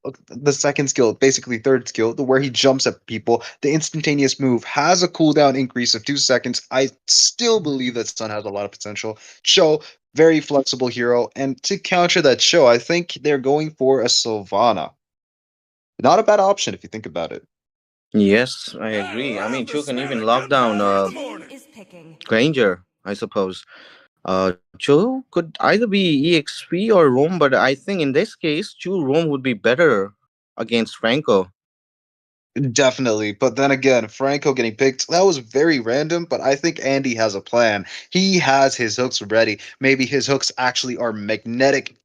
basically third skill, the where he jumps at people, the instantaneous move has a cooldown increase of 2 seconds. I still believe that Sun has a lot of potential. Show, very flexible hero, and to counter that Show, I think they're going for a Sylvana. Not a bad option if you think about it.
Yes, I agree. I
Around
mean,
the
Chu can even
spirit
lock down
Your
in the
team
morning.
is picking.
Granger, I suppose. Chu could either be EXP or Rome, but I think in this case, Chu Rome would be better against Franco.
Definitely. But then again, Franco getting picked, that was very random, but I think Andy has a plan. He has his hooks ready. Maybe his hooks actually are magnetic,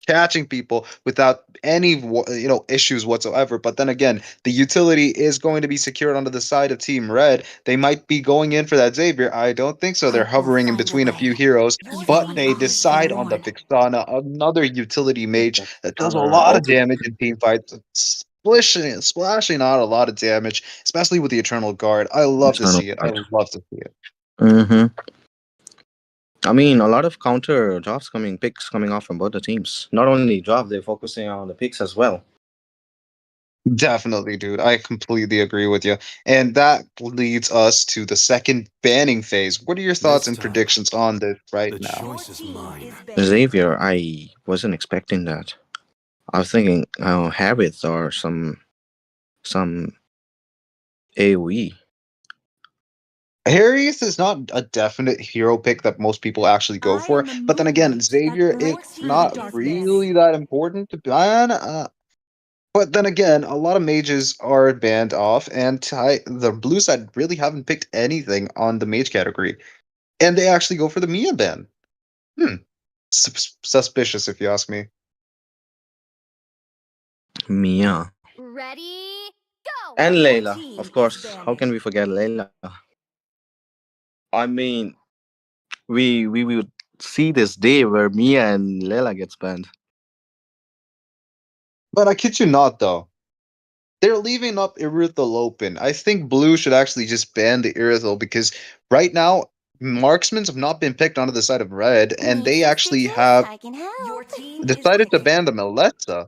catching people without any issues whatsoever. But then again, the utility is going to be secured onto the side of Team Red. They might be going in for that Xavier. I don't think so. They're hovering in between a few heroes, but they decide on the Vixana, another utility mage that does a lot of
Also,
damage in team fights. Splashing out a lot of damage, especially with the Eternal Guard. I love to
Eternal
see it. I
Guard.
love to see it.
Mm-hmm. I mean, a lot of counter picks coming off from both the teams. Not only draft, they're focusing on the picks as well.
Definitely, dude. I completely agree with you. And that leads us to the second banning phase. What are your thoughts and predictions on this right now?
Xavier, I wasn't expecting that. I was thinking habits or some AoE.
Harrius is not a definite hero pick that most people actually go for. But then again, Xavier, it's not really that important to ban. But then again, a lot of mages are banned off, and the blue side really haven't picked anything on the mage category. And they actually go for the Mia ban. Hmm. Suspicious, if you ask me.
Mia.
Ready, go!
And Layla, of course. How can we forget Layla? I mean, we would see this day where Mia and Layla gets banned.
But I kid you not, though. They're leaving up Irithel open. I think blue should actually just ban the Irithel because right now, marksmen have not been picked onto the side of red, and
Need
they
some
actually
stitches?
have
I can help.
Your team is
decided to
picking.
ban the Melessa.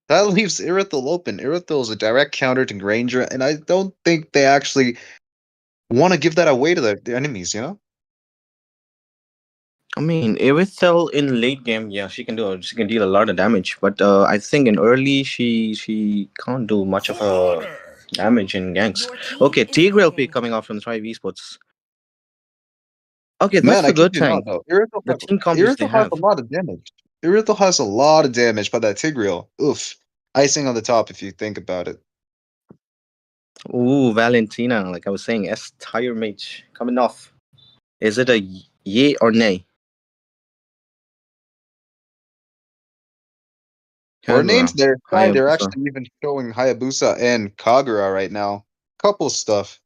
That leaves Irithel open. Irithel is a direct counter to Granger, and I don't think they actually want to give that away to their enemies, you know?
I mean, Irithel in late game, yeah, she can deal a lot of damage. But I think in early, she can't do much of a damage in ganks.
Your team
Okay,
is
Tigreal pick
picking.
coming off from Thrive Esports. Okay,
Man,
that's
I
a
kid
good
you not,
thing.
though.
The team combos they
Has
have.
a lot of damage. Irithel has a lot of damage, but that Tigreal, oof. Icing on the top if you think about it.
Ooh, Valentina, like I was saying, S tire mage coming off. Is it a yay or nay?
For names
Kagura,
their side, they're
Hayabusa.
actually even showing Hayabusa and Kagura right now. Couple stuff.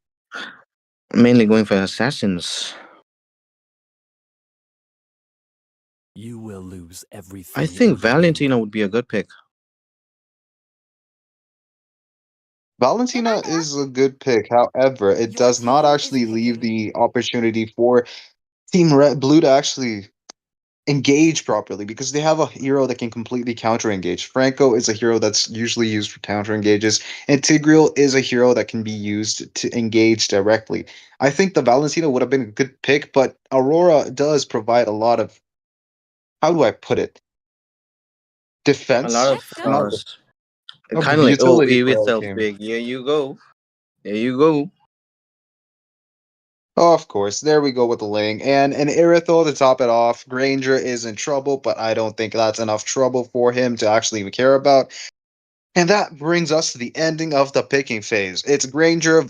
Mainly going for assassins.
You will lose
I
everything
think
in the end.
Valentina would be a good pick.
Valentina is a good pick. However, it
Your
does not
team is
actually leave
picking.
the opportunity for Team Red Blue to actually engage properly because they have a hero that can completely counter engage. Franco is a hero that's usually used for counter engages, and Tigreal is a hero that can be used to engage directly. I think the Valentina would have been a good pick, but Aurora does provide a lot of, how do I put it?
A lot
Defense?
of
Let's
Not
go!
of
kind of like, oh,
utility for our
Irithel
team.
pick. Here you go. There you go.
Oh, of course. There we go with the Ling. And an Irithel to top it off. Granger is in trouble, but I don't think that's enough trouble for him to actually care about. And that brings us to the ending of the picking phase. It's
Yes.
Granger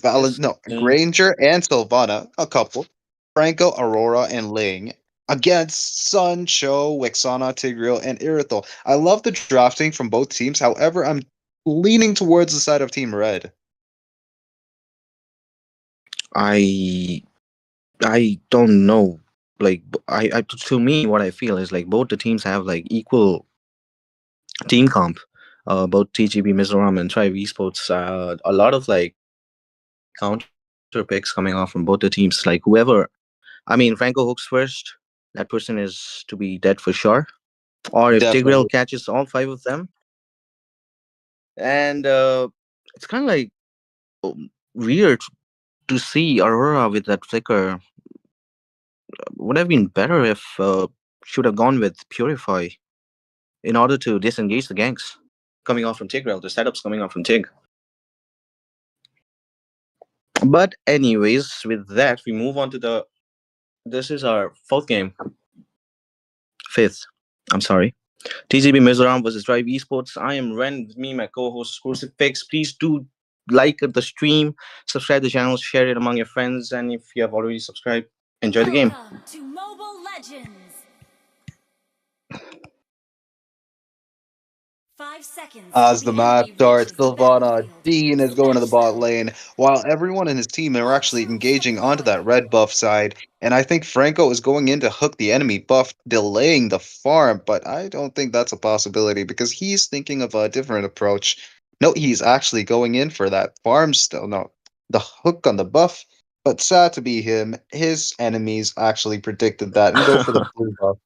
and Sylvana, a couple. Franco, Aurora, and Ling against Sun, Cho, Wixana, Tigreal, and Irithel. I love the drafting from both teams. However, I'm leaning towards the side of Team Red.
I I don't know. Like I to me, what I feel is like both the teams have like equal team comp. Both TGB, Mizoram, and Tribe Esports. A lot of like counter picks coming off from both the teams. Like whoever, I mean, Franco hooks first. That person is to be dead for sure. Or if Tigreal
Definitely.
catches all five of them, and it's kind of like weird to see Aurora with that flicker. Would have been better if should have gone with Purify in order to disengage the ganks coming off from Tigreal, the setups coming off from Tig. But anyways, with that, we move on to the. This is our fourth game. Fifth. I'm sorry. TGB Mizoram versus Drive Esports. I am Ren. With me, my co-host Crucifix. Please do like the stream, subscribe the channel, share it among your friends, and if you have already subscribed, enjoy the game.
Welcome to Mobile Legends. 5 seconds till
As the
the
match
enemy
starts,
reaches the
Sylvana
battlefield.
Dean is going to the
Smash
bot
them.
lane, while everyone in his team are actually engaging onto that red buff side. And I think Franco is going in to hook the enemy buff, delaying the farm, but I don't think that's a possibility because he's thinking of a different approach. No, he's actually going in for that farm still. No, the hook on the buff. But sad to be him, his enemies actually predicted that and go for the blue buff.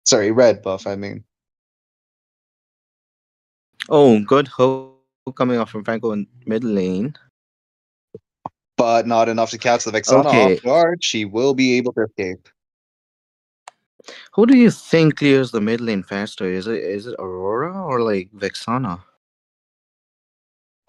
Sorry, red buff, I mean.
Oh, good hook coming off from Franco in mid lane.
But not enough to catch the Vexana
Okay,
off guard. She will be able to escape.
who do you think clears the mid lane faster? Is it Aurora or like Vexana?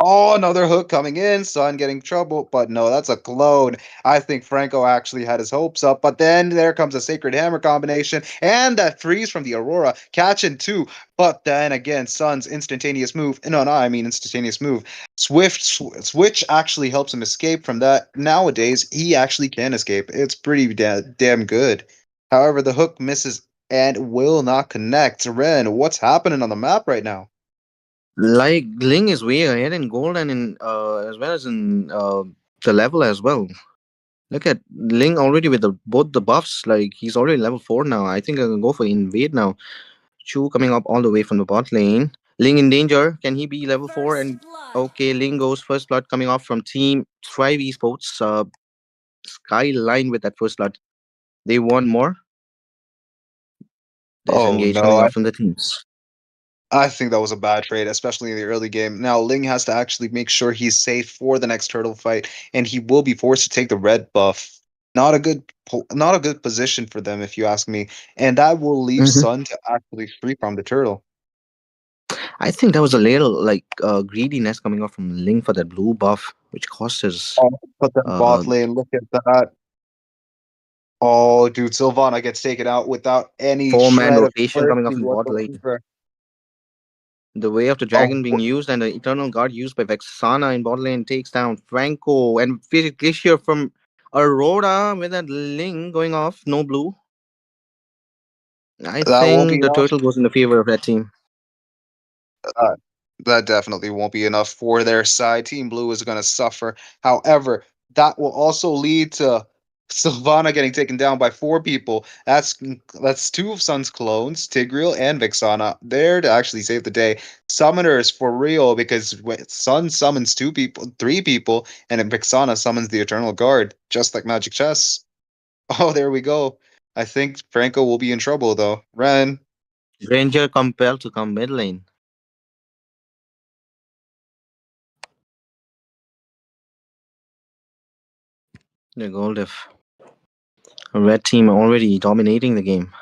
Oh, another hook coming in. Sun getting trouble, but no, that's a clone. I think Franco actually had his hopes up, but then there comes a Sacred Hammer combination and that freeze from the Aurora catching two. But then again, Sun's instantaneous move. No, I mean instantaneous move. Switch actually helps him escape from that. Nowadays, he actually can escape. It's pretty damn good. However, the hook misses and will not connect. Ren, what's happening on the map right now?
Like Ling is way ahead in gold and in as well as in the level as well. Look at Ling already with both the buffs. Like he's already level 4 now. I think I can go for invade now. Chu coming up all the way from the bot lane. Ling in danger. Can he be level 4?
First
And
blood.
okay, Ling goes first blood coming off from Team Thrive Esports. Skyline with that first blood. They want more. There's
Oh
engage
no,
coming off from the teams.
I think that was a bad trade, especially in the early game. Now, Ling has to actually make sure he's safe for the next turtle fight, and he will be forced to take the red buff. Not a good position for them, if you ask me. And that will leave
Hmm.
Sun to actually free from the turtle.
I think that was a little like greediness coming off from Ling for that blue buff, which cost his
Oh, but then
uh,
bot lane, look at that. Oh, dude, Sylvana gets taken out without any
4-man
shred of
rotation coming off
mercy
from bot lane.
whatsoever.
The way of the
Oh,
dragon being used and the eternal guard used by Vexana in bot lane takes down Franco and Glacier from Aurora with that Ling going off. No blue. I
that won't be
think the
enough.
turtle goes in the favor of that team.
Uh, that definitely won't be enough for their side. Team Blue is going to suffer. However, that will also lead to Sylvana getting taken down by four people. That's two of Sun's clones, Tigreal and Vixana, there to actually save the day. Summoners for real, because Sun summons two people, three people, and then Vixana summons the Eternal Guard, just like Magic Chess. Oh, there we go. I think Franco will be in trouble though. Ren,
Ranger compelled to come mid lane. The gold if red team already dominating the game.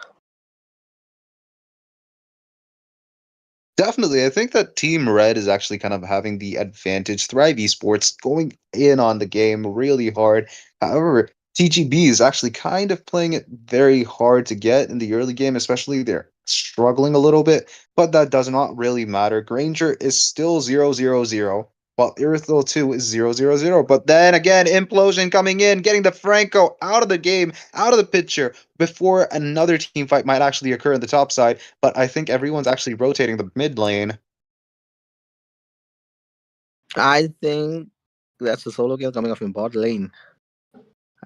definitely. I think that Team Red is actually kind of having the advantage. Thrive Esports going in on the game really hard. However, TGB is actually kind of playing it very hard to get in the early game, especially they're struggling a little bit, but that does not really matter. Granger is still 0-0-0, while Irithel 2 is 0-0-0. But then again, Implosion coming in, getting the Franco out of the game, out of the picture, before another team fight might actually occur in the top side. But I think everyone's actually rotating the mid lane.
I think that's a solo kill coming off in bot lane.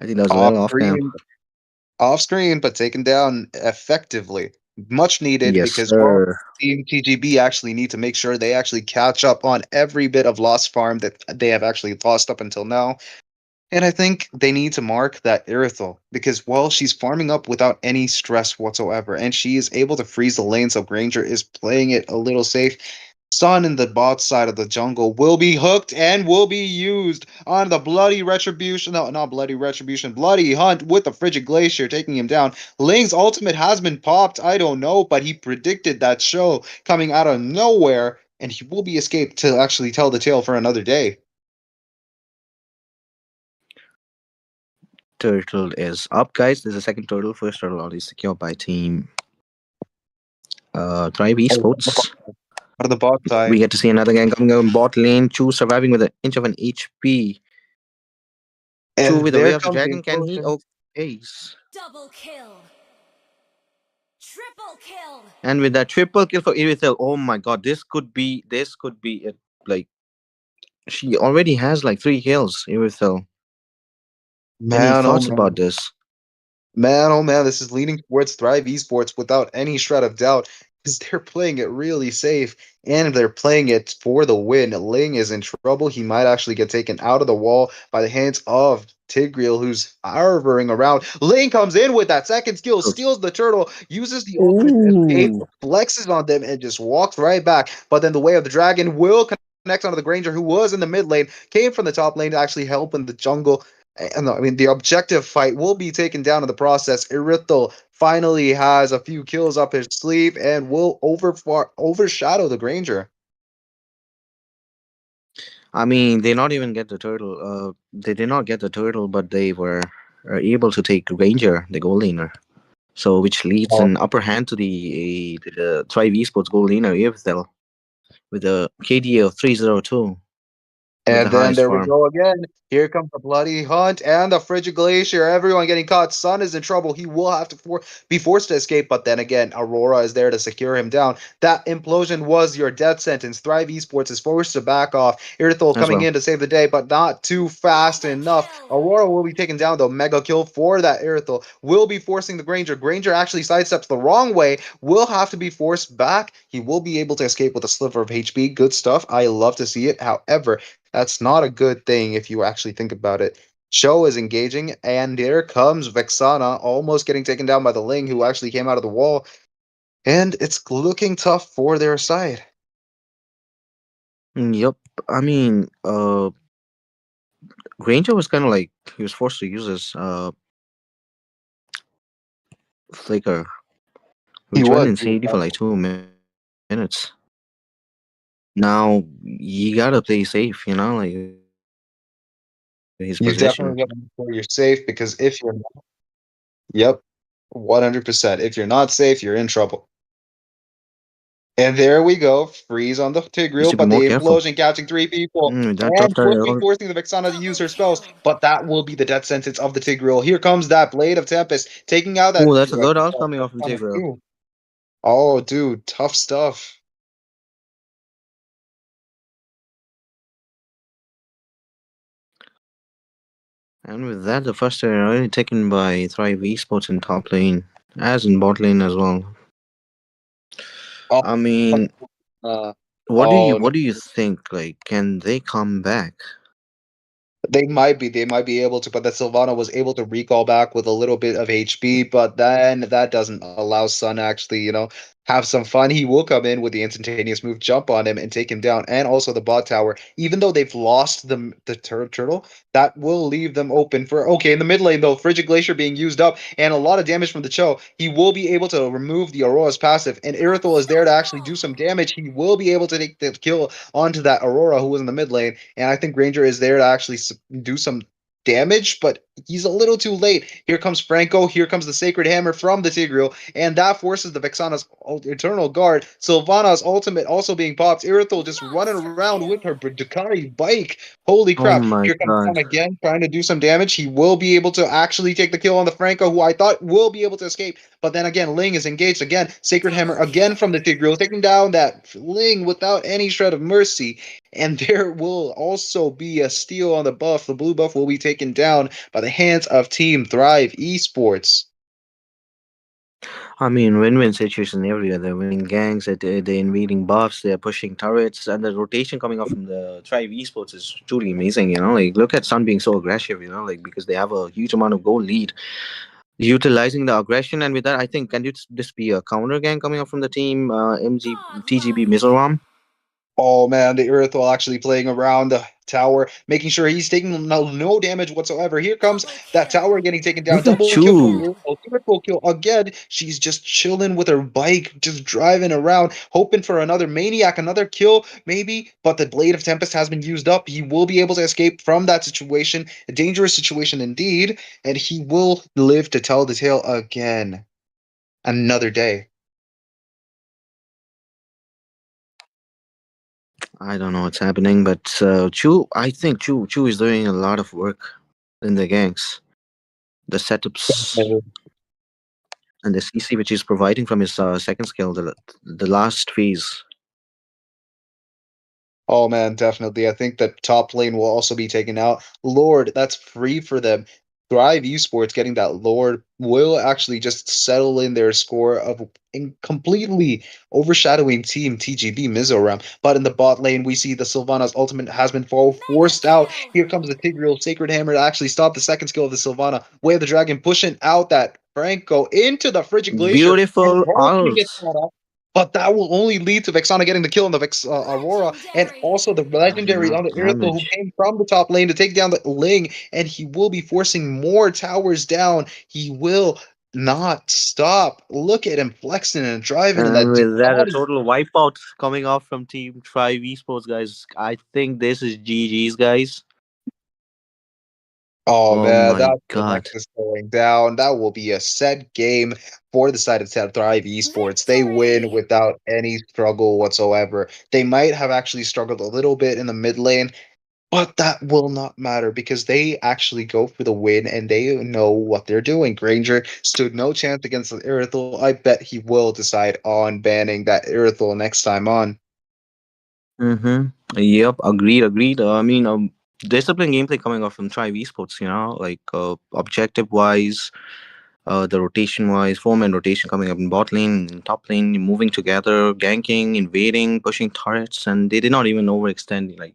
I think that was a
Off
little off camp.
screen, off screen, but taken down effectively. Much needed
Yes,
because, well,
sir.
Team TGB actually need to make sure they actually catch up on every bit of lost farm that they have actually lost up until now. And I think they need to mark that Irithel because while she's farming up without any stress whatsoever, and she is able to freeze the lane, so Granger is playing it a little safe. Sun in the bot side of the jungle will be hooked and will be used on the bloody retribution. No, not bloody retribution, bloody hunt with the frigid glacier taking him down. Ling's ultimate has been popped. I don't know, but he predicted that show coming out of nowhere, and he will be escaped to actually tell the tale for another day.
Turtle is up, guys. There's a second turtle. First turtle already secured by team Thrive
Oh,
Esports.
on the bot
We
side.
get to see another gang coming out in bot lane. Chu surviving with an inch of an HP. Chu
And
with the way
there
of the
comes the
dragon. Can he?
implosion.
Okay.
Double kill. Triple kill.
And with that triple kill for Irithel, oh my god, this could be it. Like she already has like 3 kills, Irithel. Any
Man, oh
thoughts
man.
about this?
Man, oh man, this is leaning towards Thrive Esports without any shred of doubt because they're playing it really safe and they're playing it for the win. Ling is in trouble. He might actually get taken out of the wall by the hands of Tigreal, who's hovering around. Ling comes in with that second skill, steals the turtle, uses the ultimate to escape,
Ooh.
flexes on them, and just walks right back. But then the Way of the Dragon will connect onto the Granger, who was in the mid lane, came from the top lane to actually help in the jungle. No, I mean, the objective fight will be taken down in the process. Irithel finally has a few kills up his sleeve and will overshadow the Granger.
I mean, they not even get the turtle. They did not get the turtle, but they were able to take Ranger, the goal laner. So, which leads
Oh.
an upper hand to the Thrive Esports goal laner Irithel with a KD of 302 with the
And then
highest
there we
farm.
go again. Here comes the bloody hunt and the frigid glacier. Everyone getting caught. Sun is in trouble. He will have to be forced to escape. But then again, Aurora is there to secure him down. That implosion was your death sentence. Thrive Esports is forced to back off. Irithel
As
coming
well.
in to save the day, but not too fast
Mega
enough.
kill.
Aurora will be taken down though. Mega kill for that Irithel. Will be forcing the Granger. Granger actually sidesteps the wrong way. Will have to be forced back. He will be able to escape with a sliver of HP. Good stuff. I love to see it. However, that's not a good thing if you actually think about it. Show is engaging, and here comes Vexana, almost getting taken down by the Ling, who actually came out of the wall. And it's looking tough for their side.
Yep. I mean, Granger was kind of like he was forced to use his flicker,
He
which went
was.
insanely for like 2 minutes. Now you gotta play safe, his
You
position.
definitely got to make sure you're safe because if you're not, yep, 100%. If you're not safe, you're in trouble. And there we go. Freeze on the
Needs
Tigreal,
to be
but
more
the
careful.
implosion catching 3 people.
That top
And
side,
will be forcing the Vexana to use
Double
her spells.
kill.
But that will be the death sentence of the Tigreal. Here comes that Blade of Tempest, taking out that
oh, that's a good ult coming off from
Vexana
Tigreal.
too. Oh, dude, tough stuff.
And with that, the first turret already taken by Thrive Esports in top lane, as in bot lane as well.
Oh,
I mean,
uh,
what
no.
do you think? Like, can they come back?
They might be able to, but that Sylvana was able to recall back with a little bit of HP, but then that doesn't allow Sun actually, have some fun. He will come in with the instantaneous move, jump on him, and take him down, and also the bot tower. Even though they've lost the turtle, that will leave them open for okay in the mid lane though. Frigid Glacier being used up, and a lot of damage from the Cho. He will be able to remove the Aurora's passive, and Irithel is there to actually do some damage. He will be able to take the kill onto that Aurora who was in the mid lane, and I think Granger is there to actually do some damage, but he's a little too late. Here comes Franco. Here comes the Sacred Hammer from the Tigreal, and that forces the Vexana's Eternal Guard. Sylvana's ultimate also being popped. Irithel just running
Monster
around with
kill.
her Ducati bike. Holy
Oh
crap.
my
Here comes
god.
Sun again, trying to do some damage. He will be able to actually take the kill on the Franco, who I thought will be able to escape. But then again, Ling is engaged again. Sacred Hammer
Double
again from
kill.
the Tigreal, taking down that Ling without any shred of mercy. And there will also be a steal on the buff. The blue buff will be taken down by the hands of Team Thrive Esports.
I mean, win-win situation everywhere. They're winning gangs, they're invading buffs, they're pushing turrets, and the rotation coming off from the Thrive Esports is truly amazing. Like look at Sun being so aggressive. Like because they have a huge amount of goal lead, utilizing the aggression, and with that, I think can this be a counter gang coming up from the team MG TGB
Godlike.
Mizoram?
Oh man, the Irithel actually playing around the tower, making sure he's taking no damage whatsoever. Here comes that tower getting taken down.
Look at
Double kill for
Chu.
Irithel. Triple kill again. She's just chilling with her bike, just driving around, hoping for another maniac, another kill, maybe. But the Blade of Tempest has been used up. He will be able to escape from that situation. A dangerous situation indeed. And he will live to tell the tale again. Another day.
I don't know what's happening, but I think Chu is doing a lot of work in the ganks, the setups, and the CC which he's providing from his second skill, the last phase.
Oh man, definitely. I think that top lane will also be taken out. Lord, that's free for them. Thrive Esports getting that Lord will actually just settle in their score of completely overshadowing team TGB MIZORAM. But in the bot lane, we see the Sylvana's ultimate has been forced out. Here comes the Tigreal Sacred Hammer to actually stop the second skill of the Sylvana. Way of the Dragon pushing out that Franco into the Frigid Glacier.
Beautiful
Hoping
ult.
it's not up. But that will only lead to Vexana getting the kill on the Aurora, and also the legendary
Enough
on the Irithel who
damage.
came from the top lane to take down the Ling, and he will be forcing more towers down. He will not stop. Look at him flexing and driving in
And
that
with that, a
Ducati.
total wipeout coming off from Team 5 Esports, guys. I think this is GG's, guys.
Oh
Oh
man,
my
that's the
god.
Nexus going down. That will be a set game for the side of Thrive Esports. They win
Victory!
without any struggle whatsoever. They might have actually struggled a little bit in the mid lane, but that will not matter because they actually go for the win and they know what they're doing. Granger stood no chance against the Irithel. I bet he will decide on banning that Irithel next time on.
Mm-hmm. Yep, agreed. I mean, disciplined gameplay coming off from Tribe Esports, like objective wise, the rotation wise, 4-man rotation coming up in bot lane, in top lane, moving together, ganking, invading, pushing turrets, and they did not even overextend. Like,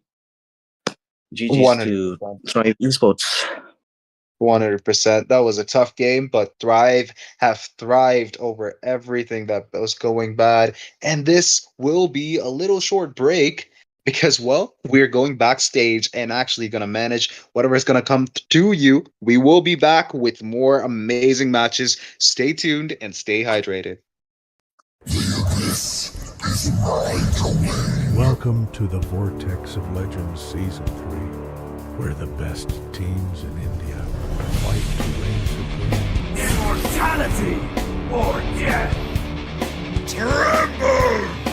GG's to
100%.
Tribe Esports.
100%. That was a tough game, but Thrive have thrived over everything that was going bad. And this will be a little short break because, well, we're going backstage and actually going to manage whatever is going to come to you. We will be back with more amazing matches. Stay tuned and stay hydrated.
Welcome to the Vortex of Legends Season 3, where the best teams in India fight to reign supreme.
Immortality or death! Tremble!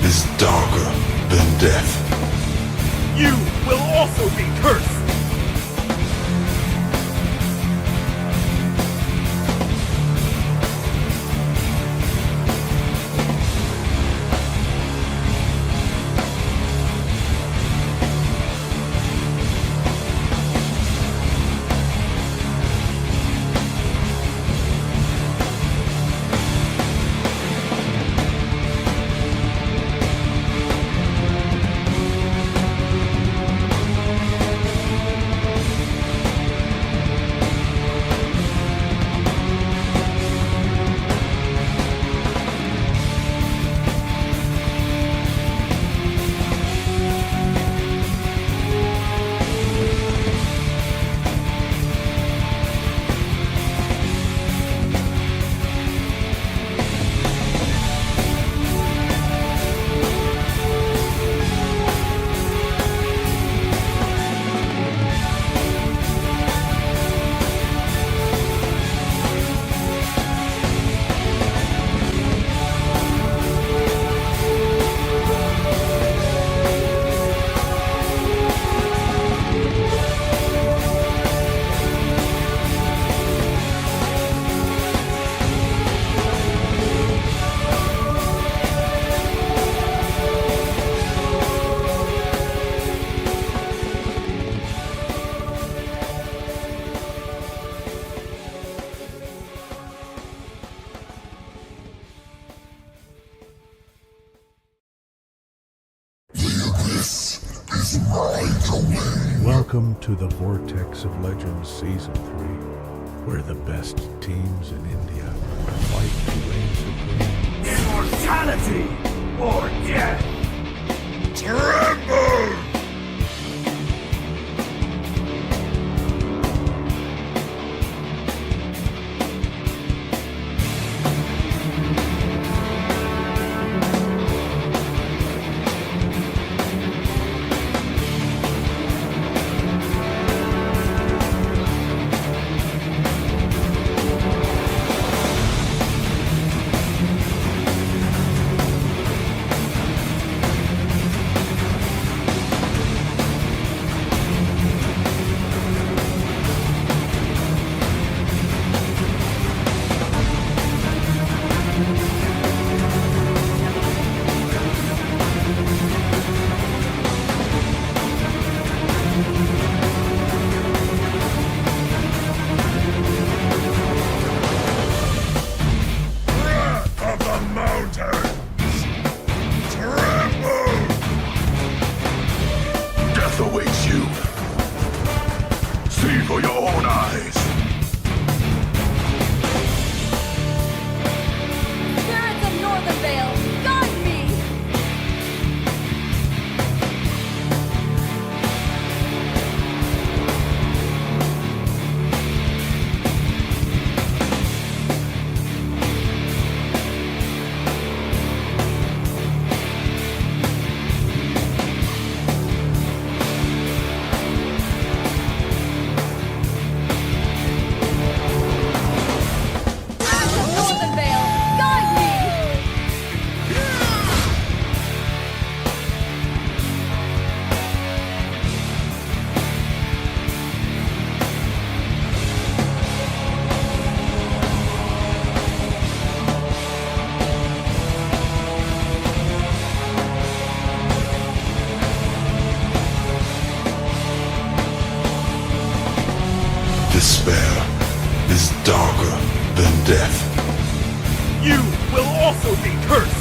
is darker than death.
You will also be cursed!
Welcome to the Vortex of Legends Season 3, where the best teams in India fight to reign supreme.
Immortality or death!
Tremble! Awaits you. See for your own eyes.
Spirits of Northern Vale, guide me! Northern Vale, guide me!
Despair is darker than death.
You will also be cursed!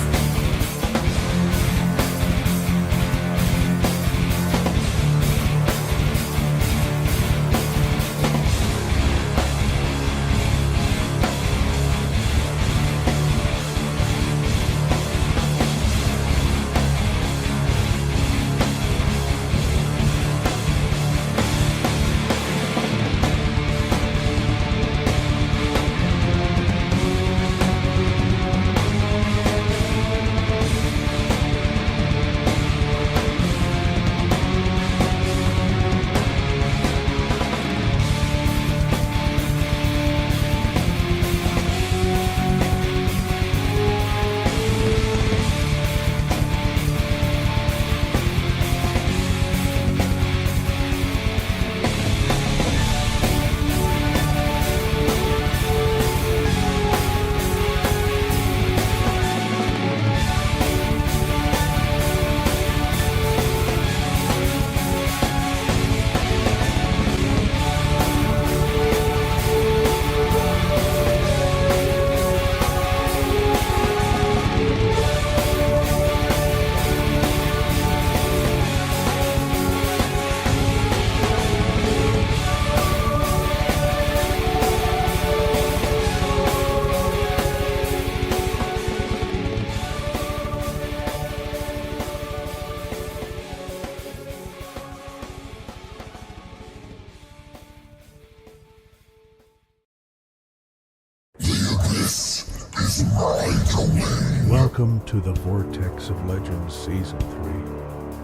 Welcome to the Vortex of Legends Season 3,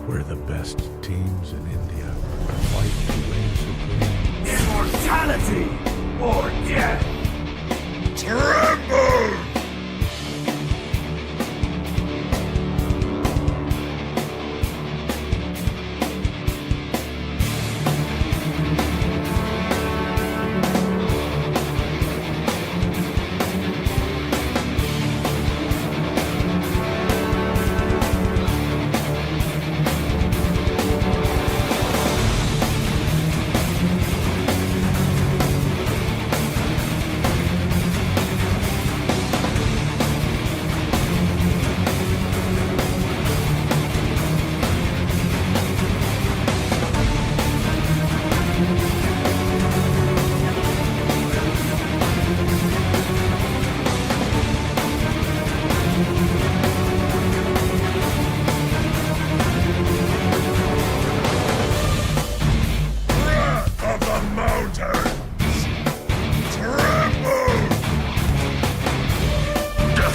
where the best teams in India fight to reign supreme.
Immortality or death!
Tremble!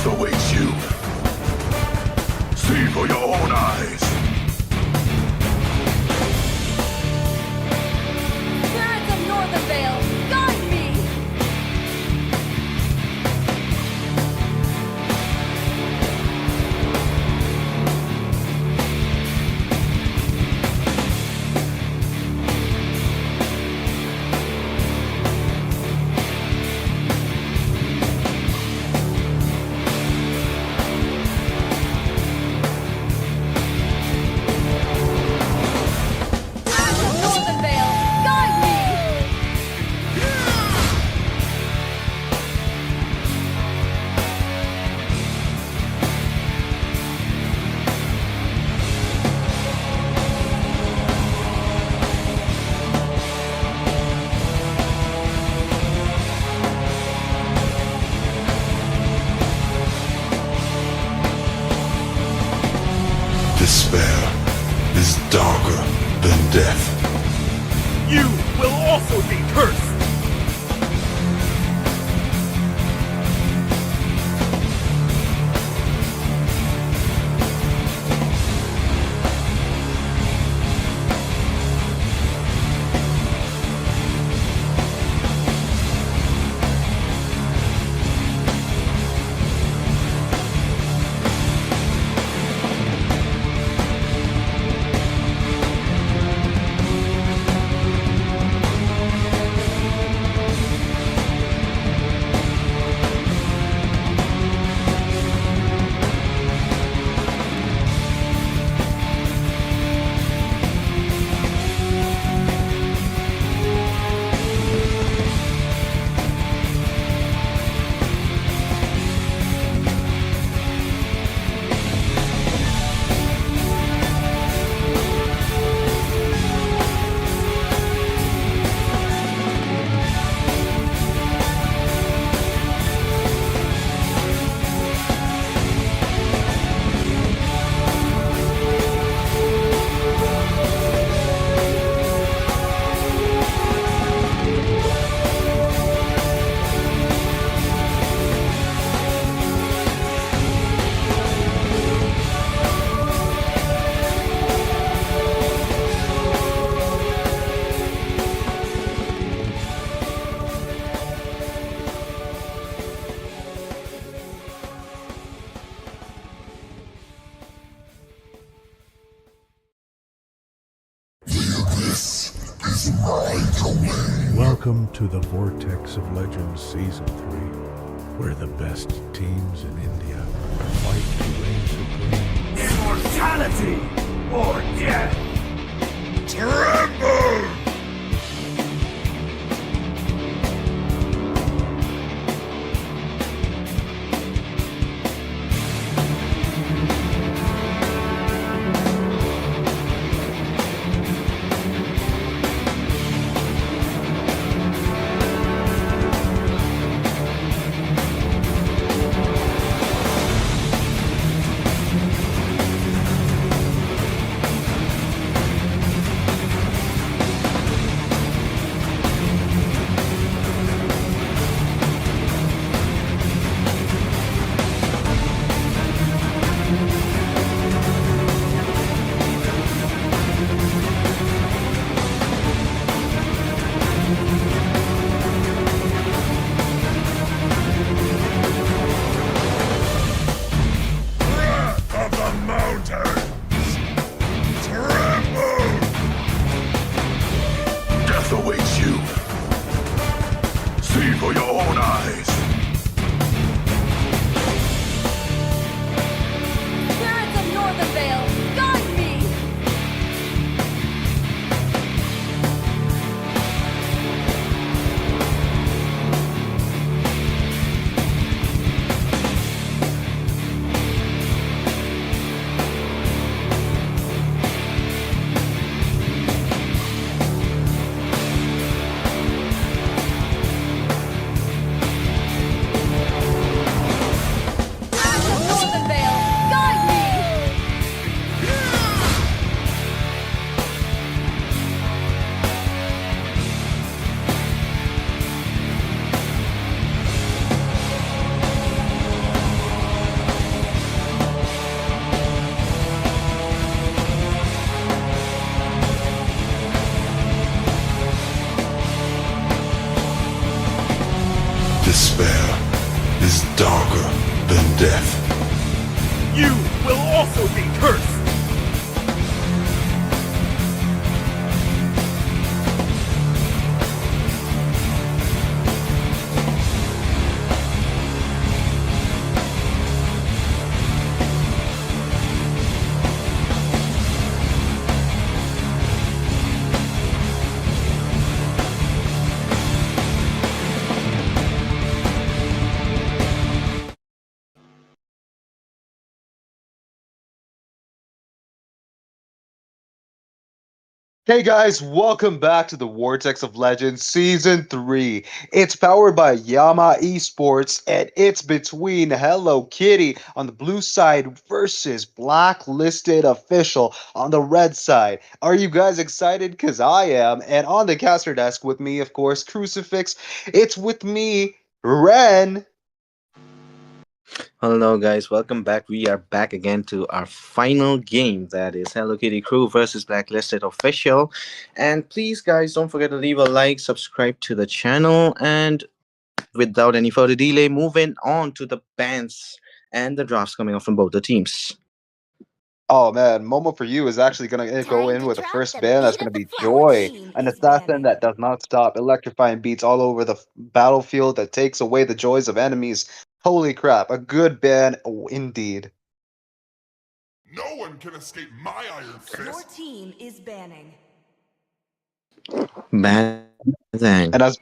Awaits you. See for your own eyes.
Spirits of Northern Vale, guide me! Northern Vale, guide me!
Despair is darker than death.
You will also be cursed!
Welcome to the Vortex of Legends Season 3, where the best teams in India fight to reign supreme.
Immortality or death!
Tremble!
also be cursed!
Hey guys, welcome back to the Vortex of Legends Season 3. It's powered by Yama Esports, and it's between Hello Kitty on the blue side versus Blacklisted Official on the red side. Are you guys excited? Because I am. And on the caster desk with me, of course, Crucifix. It's with me, Ren.
Hello, guys. Welcome back. We are back again to our final game. That is Hello Kitty Crew versus Blacklisted Official. And please, guys, don't forget to leave a like, subscribe to the channel, and without any further delay, moving on to the bans and the drafts coming up from both the teams.
Oh man, Momo for you is actually gonna go in with the first ban. That's gonna be Joy, an assassin that does not stop, electrifying beats all over the battlefield that takes away the joys of enemies. Holy crap, a good ban, indeed.
No one can escape my iron fist.
Your team is banning.
Bang.
And as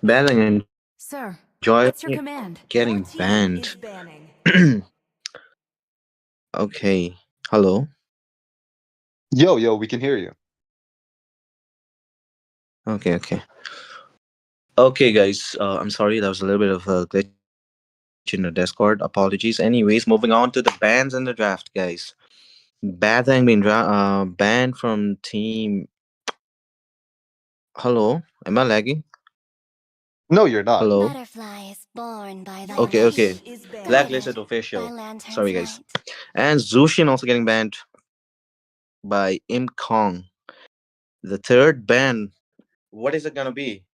Bang and
Sir,
Joy
what's your command?
getting
Your team
banned.
is banning.
Okay. Hello.
yo, we can hear you.
Okay. Okay, guys. I'm sorry. That was a little bit of a glitch in the Discord. Apologies. Anyways, moving on to the bans and the draft, guys. Bathang being banned from team. Hello. Am I lagging?
No, you're not.
Hello.
Butterflies born by thy
Your
Okay.
team is
Blacklisted
banning.
official.
lantern's
Sorry, guys.
light.
And Zushin also getting banned by Im Kong. The third ban. What is it gonna be?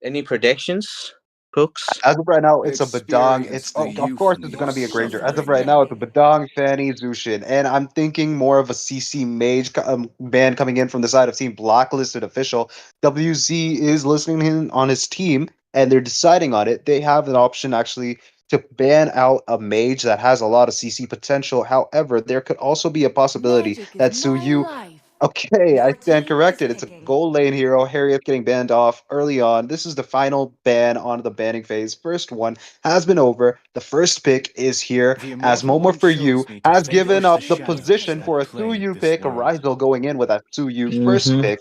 Any predictions, Crooks?
As of right now, it's a Badang.
Experience
It's
the
of course it's
euphony
gonna
of
be a Granger. As of
Is
right
suffering.
now, it's a
banning.
Badang, Fanny, Zushin, and I'm thinking more of a CC Mage ban coming in from the side of Team Blacklisted Official. WZ is listening in on his team, and they're deciding on it. They have an option actually to ban out a mage that has a lot of CC potential. However, there could also be a possibility
Magic is
that
my
Suyu.
life.
Okay, I
Your
stand
team is
corrected. It's a
picking.
gold lane hero. Harriet getting banned off early on. This is the final ban on the banning phase. First one has been over. The first pick is here
The
as
Immortal
Momo
One
for you
chose me to
has
Your
given
vanquish the
up the
team is
shadows
position for
picking.
a
that plague
Suyu
this
pick. A
world.
Rizal going in with that Suyu first
Mm-hmm.
pick.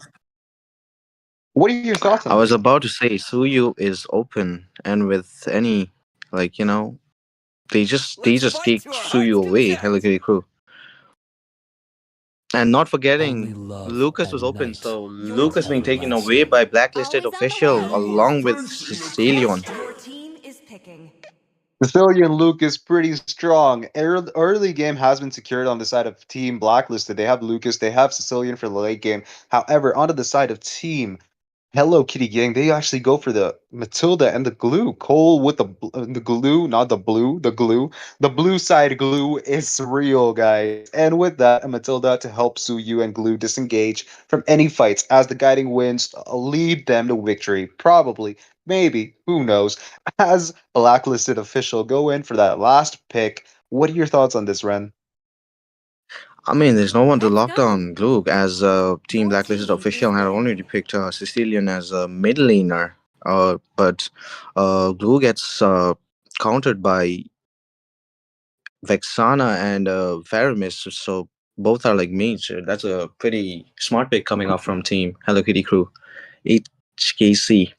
What are your thoughts
I
on
was
this?
about to say Suyu is open, and with any they just
Fight
take
to our heart's
Suyu away. Hello
content!
Kitty Crew. And not
Only
forgetting,
love
Lucas was
and
open,
light
so
Your
are
Lucas being
team
taken
is
away
everlasting.
by
picking.
Blacklisted
Always on the
Official
way.
You are
along with
fencing
Cecilion.
across
Your
time.
team is picking.
Sicilian Luke is pretty strong. Early game has been secured on the side of Team Blacklisted. They have Lucas, they have Sicilian for the late game. However, onto the side of Team Hello Kitty Gang, they actually go for the Matilda and the glue. Cole with the glue, not the blue, the glue. The blue side glue is real, guys. And with that, a Matilda to help Suyu and Glue disengage from any fights as the guiding winds lead them to victory. Probably, maybe, who knows. As Blacklisted Official go in for that last pick. What are your thoughts on this, Ren?
I mean, there's no one to
Let's
lock
go.
down Glug, as Team
Your
Blacklisted
team is
Official had already
banning.
picked Sicilian as a mid laner. But Glue gets countered by Vexana and Faramis, so both are like mages. That's a pretty smart pick coming up from Team Hello Kitty Crew, HKC.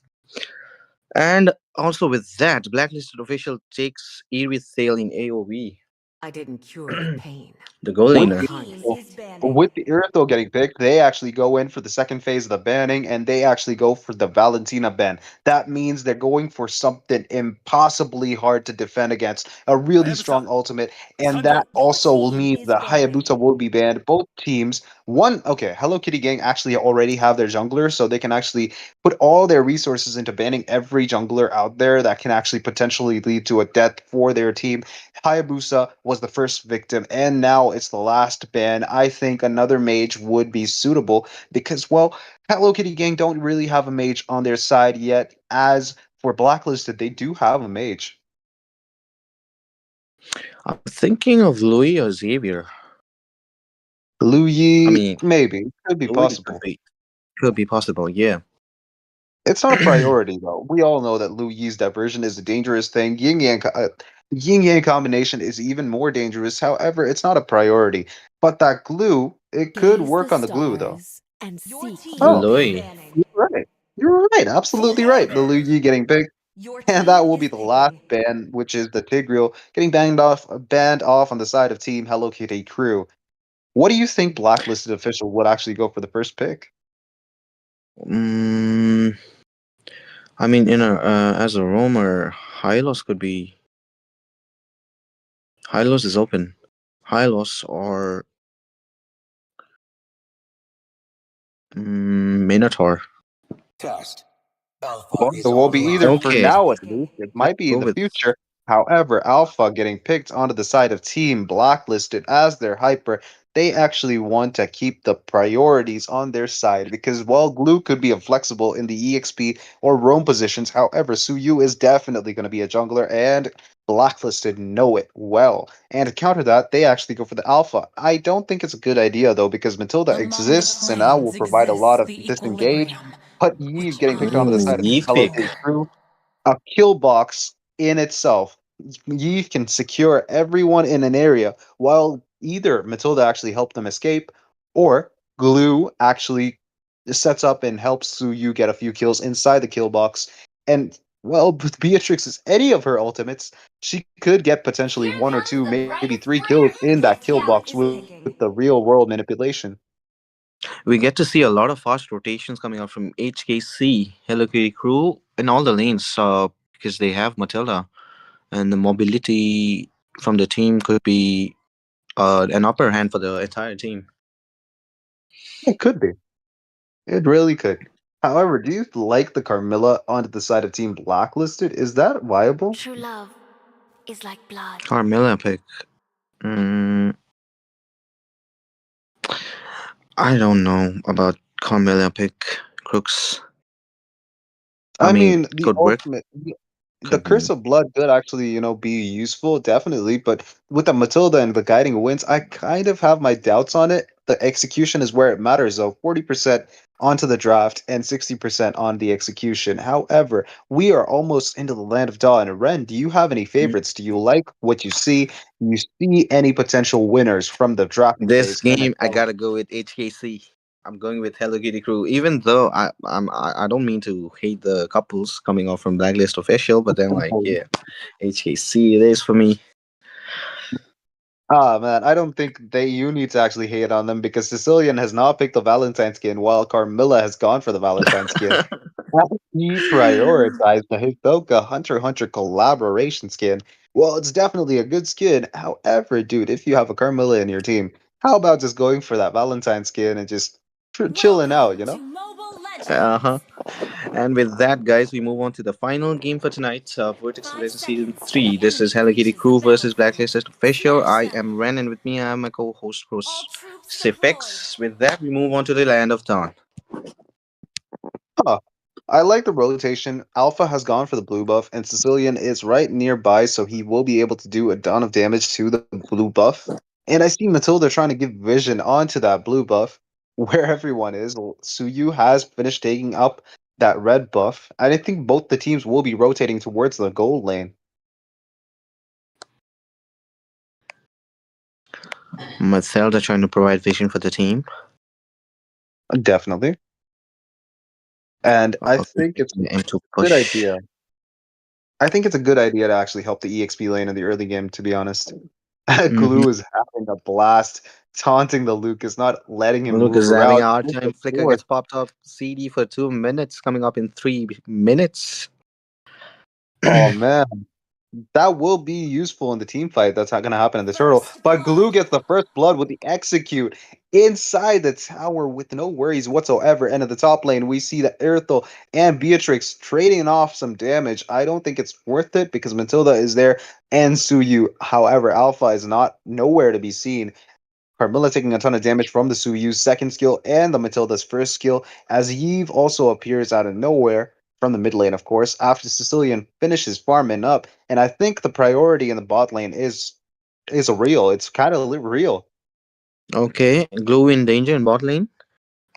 And also with that, Blacklisted Official takes Erithale in AoV,
I didn't cure your pain.
the goal
What
Your
laner.
do
team
you
is banning. banning.
With the Irithel getting picked, they actually go in for the second phase of the banning, and they actually go for the Valentina ban. That means they're going for something impossibly hard to defend against, a really strong ultimate, and that
Your
also will
team
mean
is
the
banning.
Hayabusa will be banned. Both teams, okay, Hello Kitty Gang actually already have their jungler, so they can actually put all their resources into banning every jungler out there that can actually potentially lead to a death for their team. Hayabusa was the first victim, and now it's the last ban. I think another mage would be suitable because, well, Hello Kitty Gang don't really have a mage on their side yet. As for Blacklisted, they do have a mage.
I'm thinking of Louis or Xavier.
Lu
I
Yi,
mean,
maybe. Could be
Louis
possible.
could be possible. Yeah.
It's not a priority, though. We all know that Lu Yi's diversion is a dangerous thing. Yin Yang combination is even more dangerous. However, it's not a priority. But that glue, it could
Gaze the
work on the glue, though.
stars and
Your
seek
team
your
is
Louis.
path.
banning.
You're right. You're right. Absolutely right. The Lu Yi getting picked.
Your
And that
team
will be
is
the last
picking.
ban, which is the Tigreal getting banned off on the side of Team Hello Kitty Crew. What do you think Blacklisted official would actually go for the first pick?
Mm, I mean, in a as a roamer, Hylos could be. Hylos is open. Hylos or Minotaur.
Test. Alpha
Well, it
is
will be either
online.
for
Okay,
Is
now at least.
picking.
It
let's
might be in
go
the
with.
future. However, Alpha getting picked onto the side of Team Blacklisted as their hyper, they actually want to keep the priorities on their side because while Glue could be flexible in the EXP or roam positions, however, Suyu is definitely going to be a jungler and Blacklisted know it well. And to counter that, they actually go for the Alpha. I don't think it's a good idea though because Matilda
Among the
exists and that will
planes
provide a lot
exists
of
the
disengage.
equilibrium,
But Yi
which
getting picked onto the
I
side of Team
Eve
Hello
pick.
Kitty Crew, a kill box in itself. Yi can secure everyone in an area while either Matilda actually helped them escape or Glue actually sets up and helps Suyu get a few kills inside the kill box. And well, with Beatrix's any of her ultimates, she could get potentially one or two, maybe three kills in
Your
that kill
team
box
is
with
picking.
the real world manipulation.
We get to see a lot of fast rotations coming out from HKC, Hello Kitty Crew, in all the lanes because they have Matilda. And the mobility from the team could be an upper hand for the entire team.
It could be. It really could. However, do you like the Carmilla onto the side of Team Blacklisted? Is that viable?
True love is like blood.
Carmilla pick. Mm, I don't know about Carmilla pick. Crooks. I
I
mean,
mean, the
could work.
ultimate, the
Could.
Curse of Blood could actually, be useful, definitely. But with the Matilda and the Guiding Winds, I kind of have my doubts on it. The execution is where it matters, though. 40% onto the draft and 60% on the execution. However, we are almost into the land of Dawn. Ren, do you have any favorites? Do you like what you see? Do you see any potential winners from the drafting
This
phase in
game, I
itself?
gotta go with HKC. I'm going with Hello Kitty Crew, even though I don't mean to hate the couples coming off from Blacklist official, but then like yeah, HKC it is for me.
Ah man, I don't think you need to actually hate on them because Sicilian has not picked the Valentine skin while Carmilla has gone for the Valentine skin. He prioritized the Hisoka Hunter x Hunter collaboration skin. Well, it's definitely a good skin. However, dude, if you have a Carmilla in your team, how about just going for that Valentine skin and just chilling out,
Welcome
you
to
know?
Mobile
Uh huh.
Legends.
And with that, guys, we move on to the final game for tonight. Vortex of
5
Legends Season
seconds till
3. This is
enemy
Hello Kitty
reaches the
Crew versus
battlefield.
Blacklisted Official.
Smash
I
them.
am Ren, and with me, I am my co host,
All
Chris
troops deployed.
Sifex. With that, we move on to the Land of Dawn.
Huh. I like the rotation. Alpha has gone for the blue buff, and Sicilian is right nearby, so he will be able to do a ton of damage to the blue buff. And I see Matilda trying to give vision onto that blue buff, where everyone is. Suyu has finished taking up that red buff, and I think both the teams will be rotating towards the gold lane.
Mathelda trying to provide vision for the team.
Definitely. And I
Okay,
think it's a
M2
good
push.
idea. I think it's a good idea to actually help the EXP lane in the early game, to be honest.
Hmm.
Glue is having a blast, taunting the Lucas, not letting him
Luke
move
is having
around.
a hard
Move
time. Flicker
forward.
gets popped up. CD for 2 minutes, coming up in 3 minutes.
Oh man. That will be useful in the team fight. That's not going to happen in the turtle. But Glue gets the first blood with the execute inside the tower with no worries whatsoever. And in the top lane, we see that Erthel and Beatrix trading off some damage. I don't think it's worth it because Matilda is there and Suyu. However, Alpha is not nowhere to be seen. Carmilla taking a ton of damage from the Suyu's second skill and the Matilda's first skill, as Yves also appears out of nowhere from the mid lane, of course, after Sicilian finishes farming up. And I think the priority in the bot lane is a real. It's kind of real.
Okay, Glue in danger in bot lane.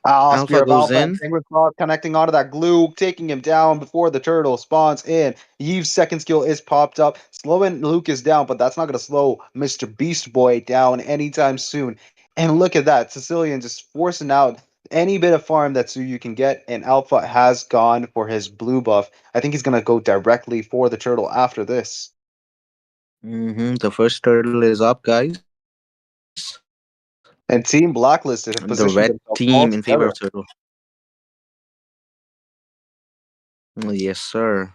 Ah,
Alpha
Spear of
goes
Alpha and
in.
Penguin Claw connecting onto that glue, taking him down before the turtle spawns in. Yves' second skill is popped up, slowing Lucas down, but that's not going to slow Mr. Beast Boy down anytime soon. And look at that, Sicilian just forcing out any bit of farm that Suyu can get, and Alpha has gone for his blue buff. I think he's going to go directly for the turtle after this.
The first turtle is up, guys.
And Team Blacklisted have
The red
positioned themselves
team
all
in favor
together.
of turtle. Yes, sir.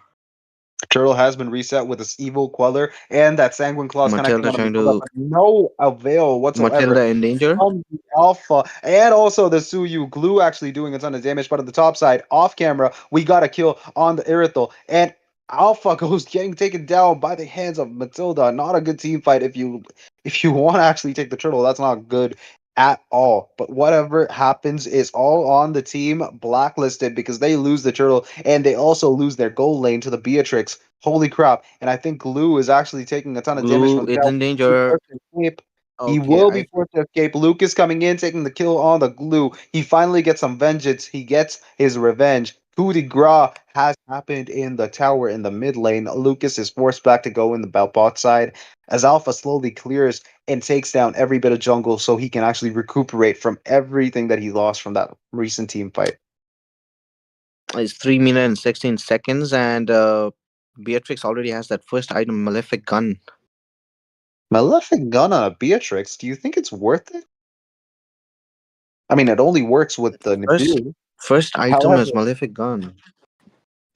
Turtle has been reset with this evil queller and that sanguine claws connecting
Matilda
on a
trying
Matilda,
to.
but no avail whatsoever
Matilda in danger.
from the alpha and also the Suyu glue actually doing a ton of damage. But on the top side, off camera, we got a kill on the Irithel and Alpha goes getting taken down by the hands of Matilda. Not a good team fight if you want to actually take the turtle. That's not good at all. But whatever happens is all on the team Blacklisted because they lose the turtle and they also lose their goal lane to the Beatrix. Holy crap. And I think Glue is actually taking a ton of damage
Glue
from
is
the
in danger.
forced to escape. He
Okay,
will be
I.
forced to escape. Lucas coming in, taking the kill on the Glue. He finally gets some vengeance. He gets his revenge. Coup de grace has happened in the tower in the mid lane. Lucas is forced back to go in the bot side as Alpha slowly clears and takes down every bit of jungle so he can actually recuperate from everything that he lost from that recent team fight.
It's 3 minutes and 16 seconds, and Beatrix already has that first item, Malefic Gun.
Malefic gun on a Beatrix, do you think it's worth it? I mean, it only works with the
First,
Nibiru.
first item
However,
is Malefic Gun.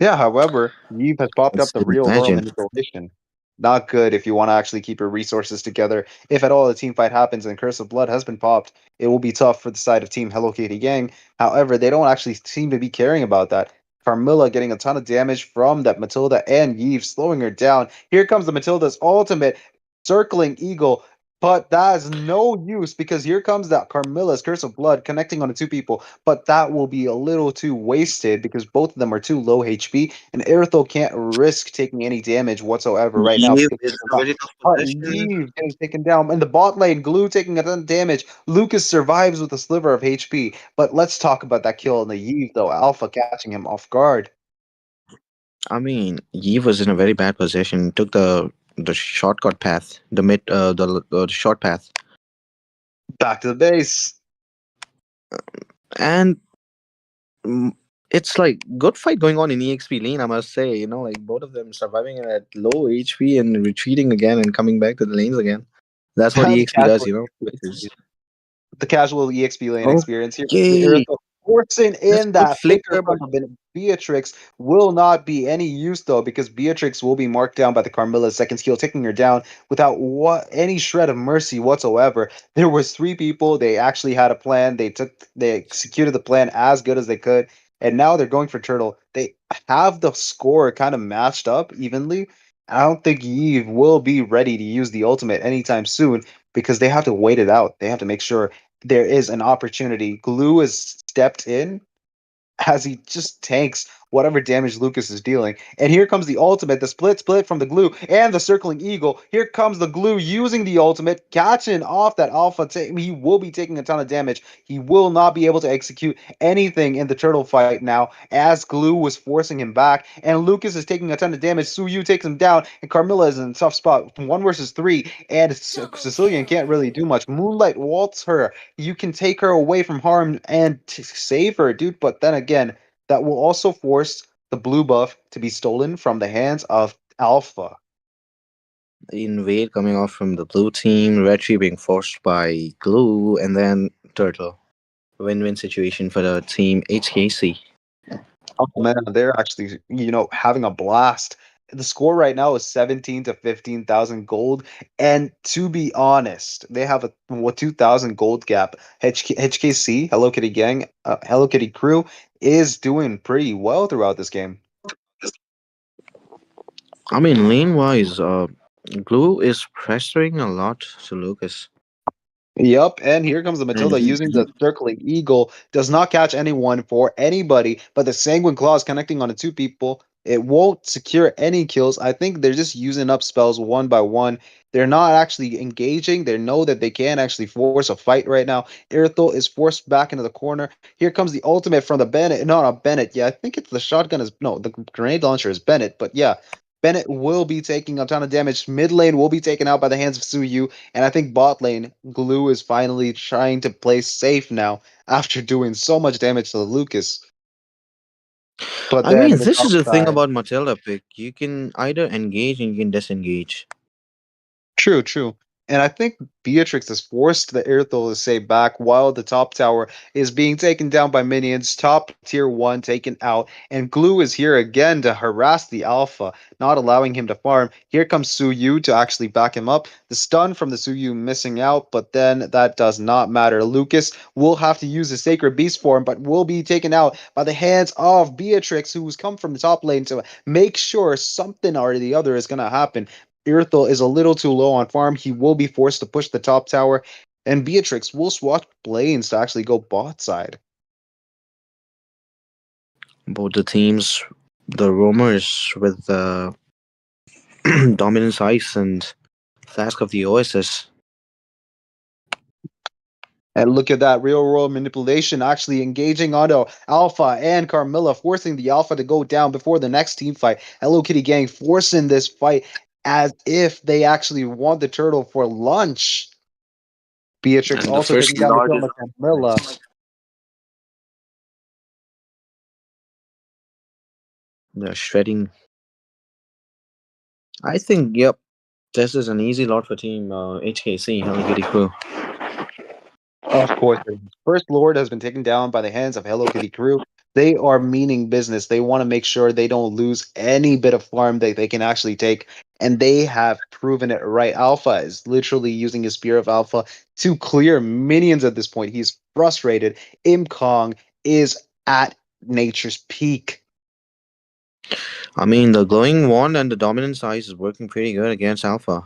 however, Yves has popped up
Let's
the real world
imagine.
manipulation. Not good if you want to actually keep your resources together. If at all a team fight happens and Curse of Blood has been popped, it will be tough for the side of Team HELLOKITTY Gang. However, they don't actually seem to be caring about that. Carmilla getting a ton of damage from that Matilda and Yves, slowing her down. Here comes the Matilda's ultimate, circling Eagle. But that is no use because here comes that Carmilla's Curse of Blood connecting onto two people. But that will be a little too wasted because both of them are too low HP, and Erithel can't risk taking any damage whatsoever right now
Eve
because
is
he's
in a
not.
very tough
But
position.
Yves getting taken down, and the bot lane, Glue taking a ton of damage. Lucas survives with a sliver of HP. But let's talk about that kill on the Yves, though. Alpha catching him off guard.
I mean, Eve was in a very bad position. Took the shortcut path, the short path,
Back to the base.
and mm, it's like good fight going on in EXP lane. I must say, like both of them surviving at low HP and retreating again and coming back to the lanes again. That's what
The
EXP does,
casual
Because
the casual EXP lane experience here. The
okay,
Earth forcing
that's
in
good
that flicker
flicker,
from
but
Beatrix will not be any use though, because Beatrix will be marked down by the Carmilla's second skill, taking her down without any shred of mercy whatsoever. There was three people. They actually had a plan. They executed the plan as good as they could, and now they're going for Turtle. They have the score kind of matched up evenly. I don't think Eve will be ready to use the ultimate anytime soon because they have to wait it out. They have to make sure there is an opportunity. Glue has stepped in as he just tanks whatever damage Lucas is dealing. And here comes the ultimate, the split from the Glue and the circling eagle. Here comes the Glue using the ultimate, catching off that alpha. He will be taking a ton of damage. He will not be able to execute anything in the turtle fight now as Glue was forcing him back. And Lucas is taking a ton of damage. Suyu takes him down, and Carmilla is in a tough spot. 1 versus 3, and Sicilian can't really do much. Moonlight waltz her. You can take her away from harm and save her, dude. But then again, that will also force the blue buff to be stolen from the hands of Alpha.
Invade coming off from the blue team, red tree being forced by glue, and then turtle. Win-win situation for the team HKC.
Oh man, they're actually, having a blast. The score right now is 17 to 15,000 gold. And to be honest, they have a 2,000 gold gap. HKC, Hello Kitty Gang, Hello Kitty Crew is doing pretty well throughout this game.
I mean, lane-wise, glue is pressuring a lot to Lucas.
Yup, and here comes the
And
Matilda using the circling eagle. Does not catch anyone for anybody, but the sanguine claw is connecting onto two people. It won't secure any kills. I think they're just using up spells one by one. They're not actually engaging. They know that they can actually force a fight right now. Irithel is forced back into the corner. Here comes the ultimate from the Bennett. No, not Bennett. Yeah, I think it's the shotgun is no, the grenade launcher is Bennett, but yeah. Bennett will be taking a ton of damage. Mid lane will be taken out by the hands of Suyu. And I think bot lane, Glue is finally trying to play safe now after doing so much damage to Lucas. But
I
then
mean,
in the
this
top
is the thing
side,
about Matilda pick. You can either engage and you can disengage.
true, true. And I think Beatrix has forced the Airthol to stay back while the top tower is being taken down by minions. Top tier 1 taken out. And Glue is here again to harass the Alpha, not allowing him to farm. Here comes Suyu to actually back him up. The stun from the Suyu missing out, but then that does not matter. Lucas will have to use his Sacred Beast form, but will be taken out by the hands of Beatrix, who's come from the top lane to make sure something or the other is going to happen. Irithel is a little too low on farm. He will be forced to push the top tower, and Beatrix will swap lanes to actually go bot side.
Both the teams, the rumors with Dominance Ice and Flask of the Oasis.
And look at that real world manipulation actually engaging onto Alpha and Carmilla, forcing the Alpha to go down before the next team fight. Hello Kitty Gang forcing this fight as if they actually want the turtle for lunch. Beatrix
And the
also
first
taking down the
Lord
kill
is
on Carmilla.
the shredding. I think, yep, this is an easy lot for team HKC, Hello Kitty Crew.
Of course, the First Lord has been taken down by the hands of Hello Kitty Crew. They are meaning business. They want to make sure they don't lose any bit of farm that they can actually take, and they have proven it right. Alpha is literally using his Spear of Alpha to clear minions at this point. He's frustrated. Imkong is at nature's peak.
I mean, the glowing wand and the dominance ice is working pretty good against Alpha,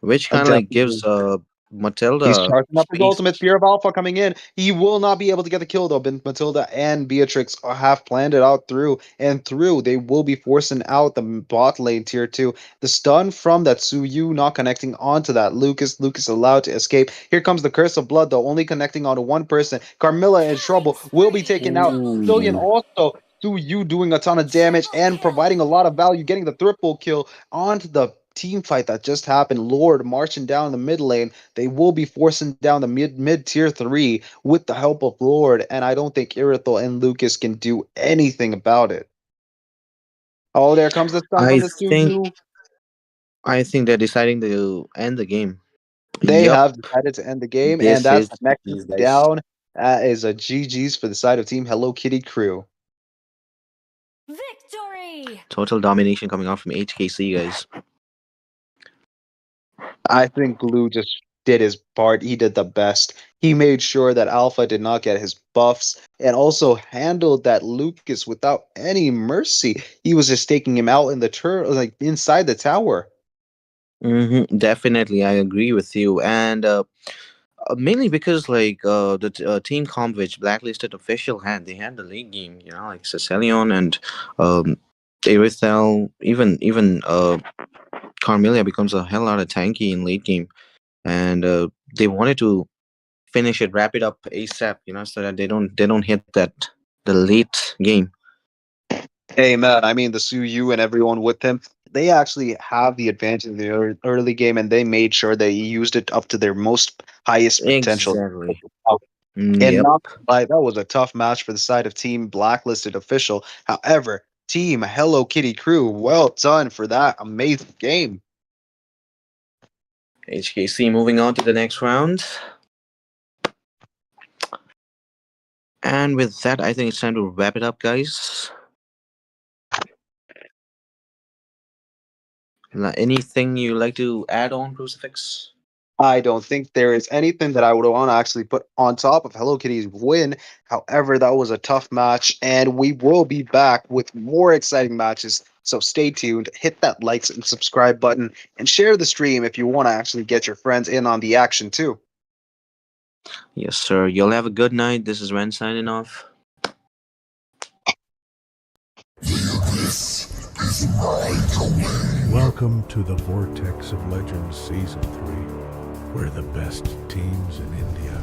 which kind of like gives
Definitely. He's
Matilda
charging up his
space.
ultimate Spear of Alpha coming in. He will not be able to get the kill though. Matilda and Beatrix have planned it out through and through. They will be forcing out the bot lane tier 2. The stun from that Suyu not connecting onto that Lucas. Lucas allowed to escape. Here comes the Curse of Blood though, only connecting onto one person. Carmilla in trouble, will be taken out. Cillian
Ooh.
also Suyu doing a ton of damage and providing a lot of value, getting the triple kill onto the team fight that just happened. Lord marching down the mid lane. They will be forcing down the mid tier 3 with the help of Lord, and I don't think Irithel and Lucas can do anything about it. Oh, there comes the stun
I
from the
think
Suyu.
I think they're deciding to end the game.
They
Yup,
have decided to end the game, and
this
that's
is
the Nexus
these guys.
down. That is a GG's for the side of Team Hello Kitty Crew.
Victory!
Total domination coming out from HKC, guys.
I think Glue just did his part. He did the best. He made sure that Alpha did not get his buffs and also handled that Lucas without any mercy. He was just taking him out in the like inside the tower.
Definitely, I agree with you, and mainly because like team comp which blacklisted official had, they had the late game, you know, like Cecilion and um, Irithel, even Carmelia becomes a hell lot of tanky in late game, and they wanted to finish it, wrap it up ASAP, you know, so that they don't hit that the late game.
Hey man, I mean the Suyu and everyone with him, they actually have the advantage in the early game, and they made sure they used it up to their most highest potential.
Exactly.
And
Yep.
not like that was a tough match for the side of Team Blacklisted Official. However, Team Hello Kitty Crew, well done for that amazing game.
HKC moving on to the next round. And with that, I think it's time to wrap it up, guys. Anything you like to add on, Crucifix?
I don't think there is anything that I would want to actually put on top of Hello Kitty's win. However, that was a tough match, and we will be back with more exciting matches. So stay tuned, hit that likes and subscribe button, and share the stream if you want to actually get your friends in on the action too.
Yes, sir. You'll have a good night. This is Ren signing off.
Welcome to the Vortex of Legends Season 3, where the best teams in India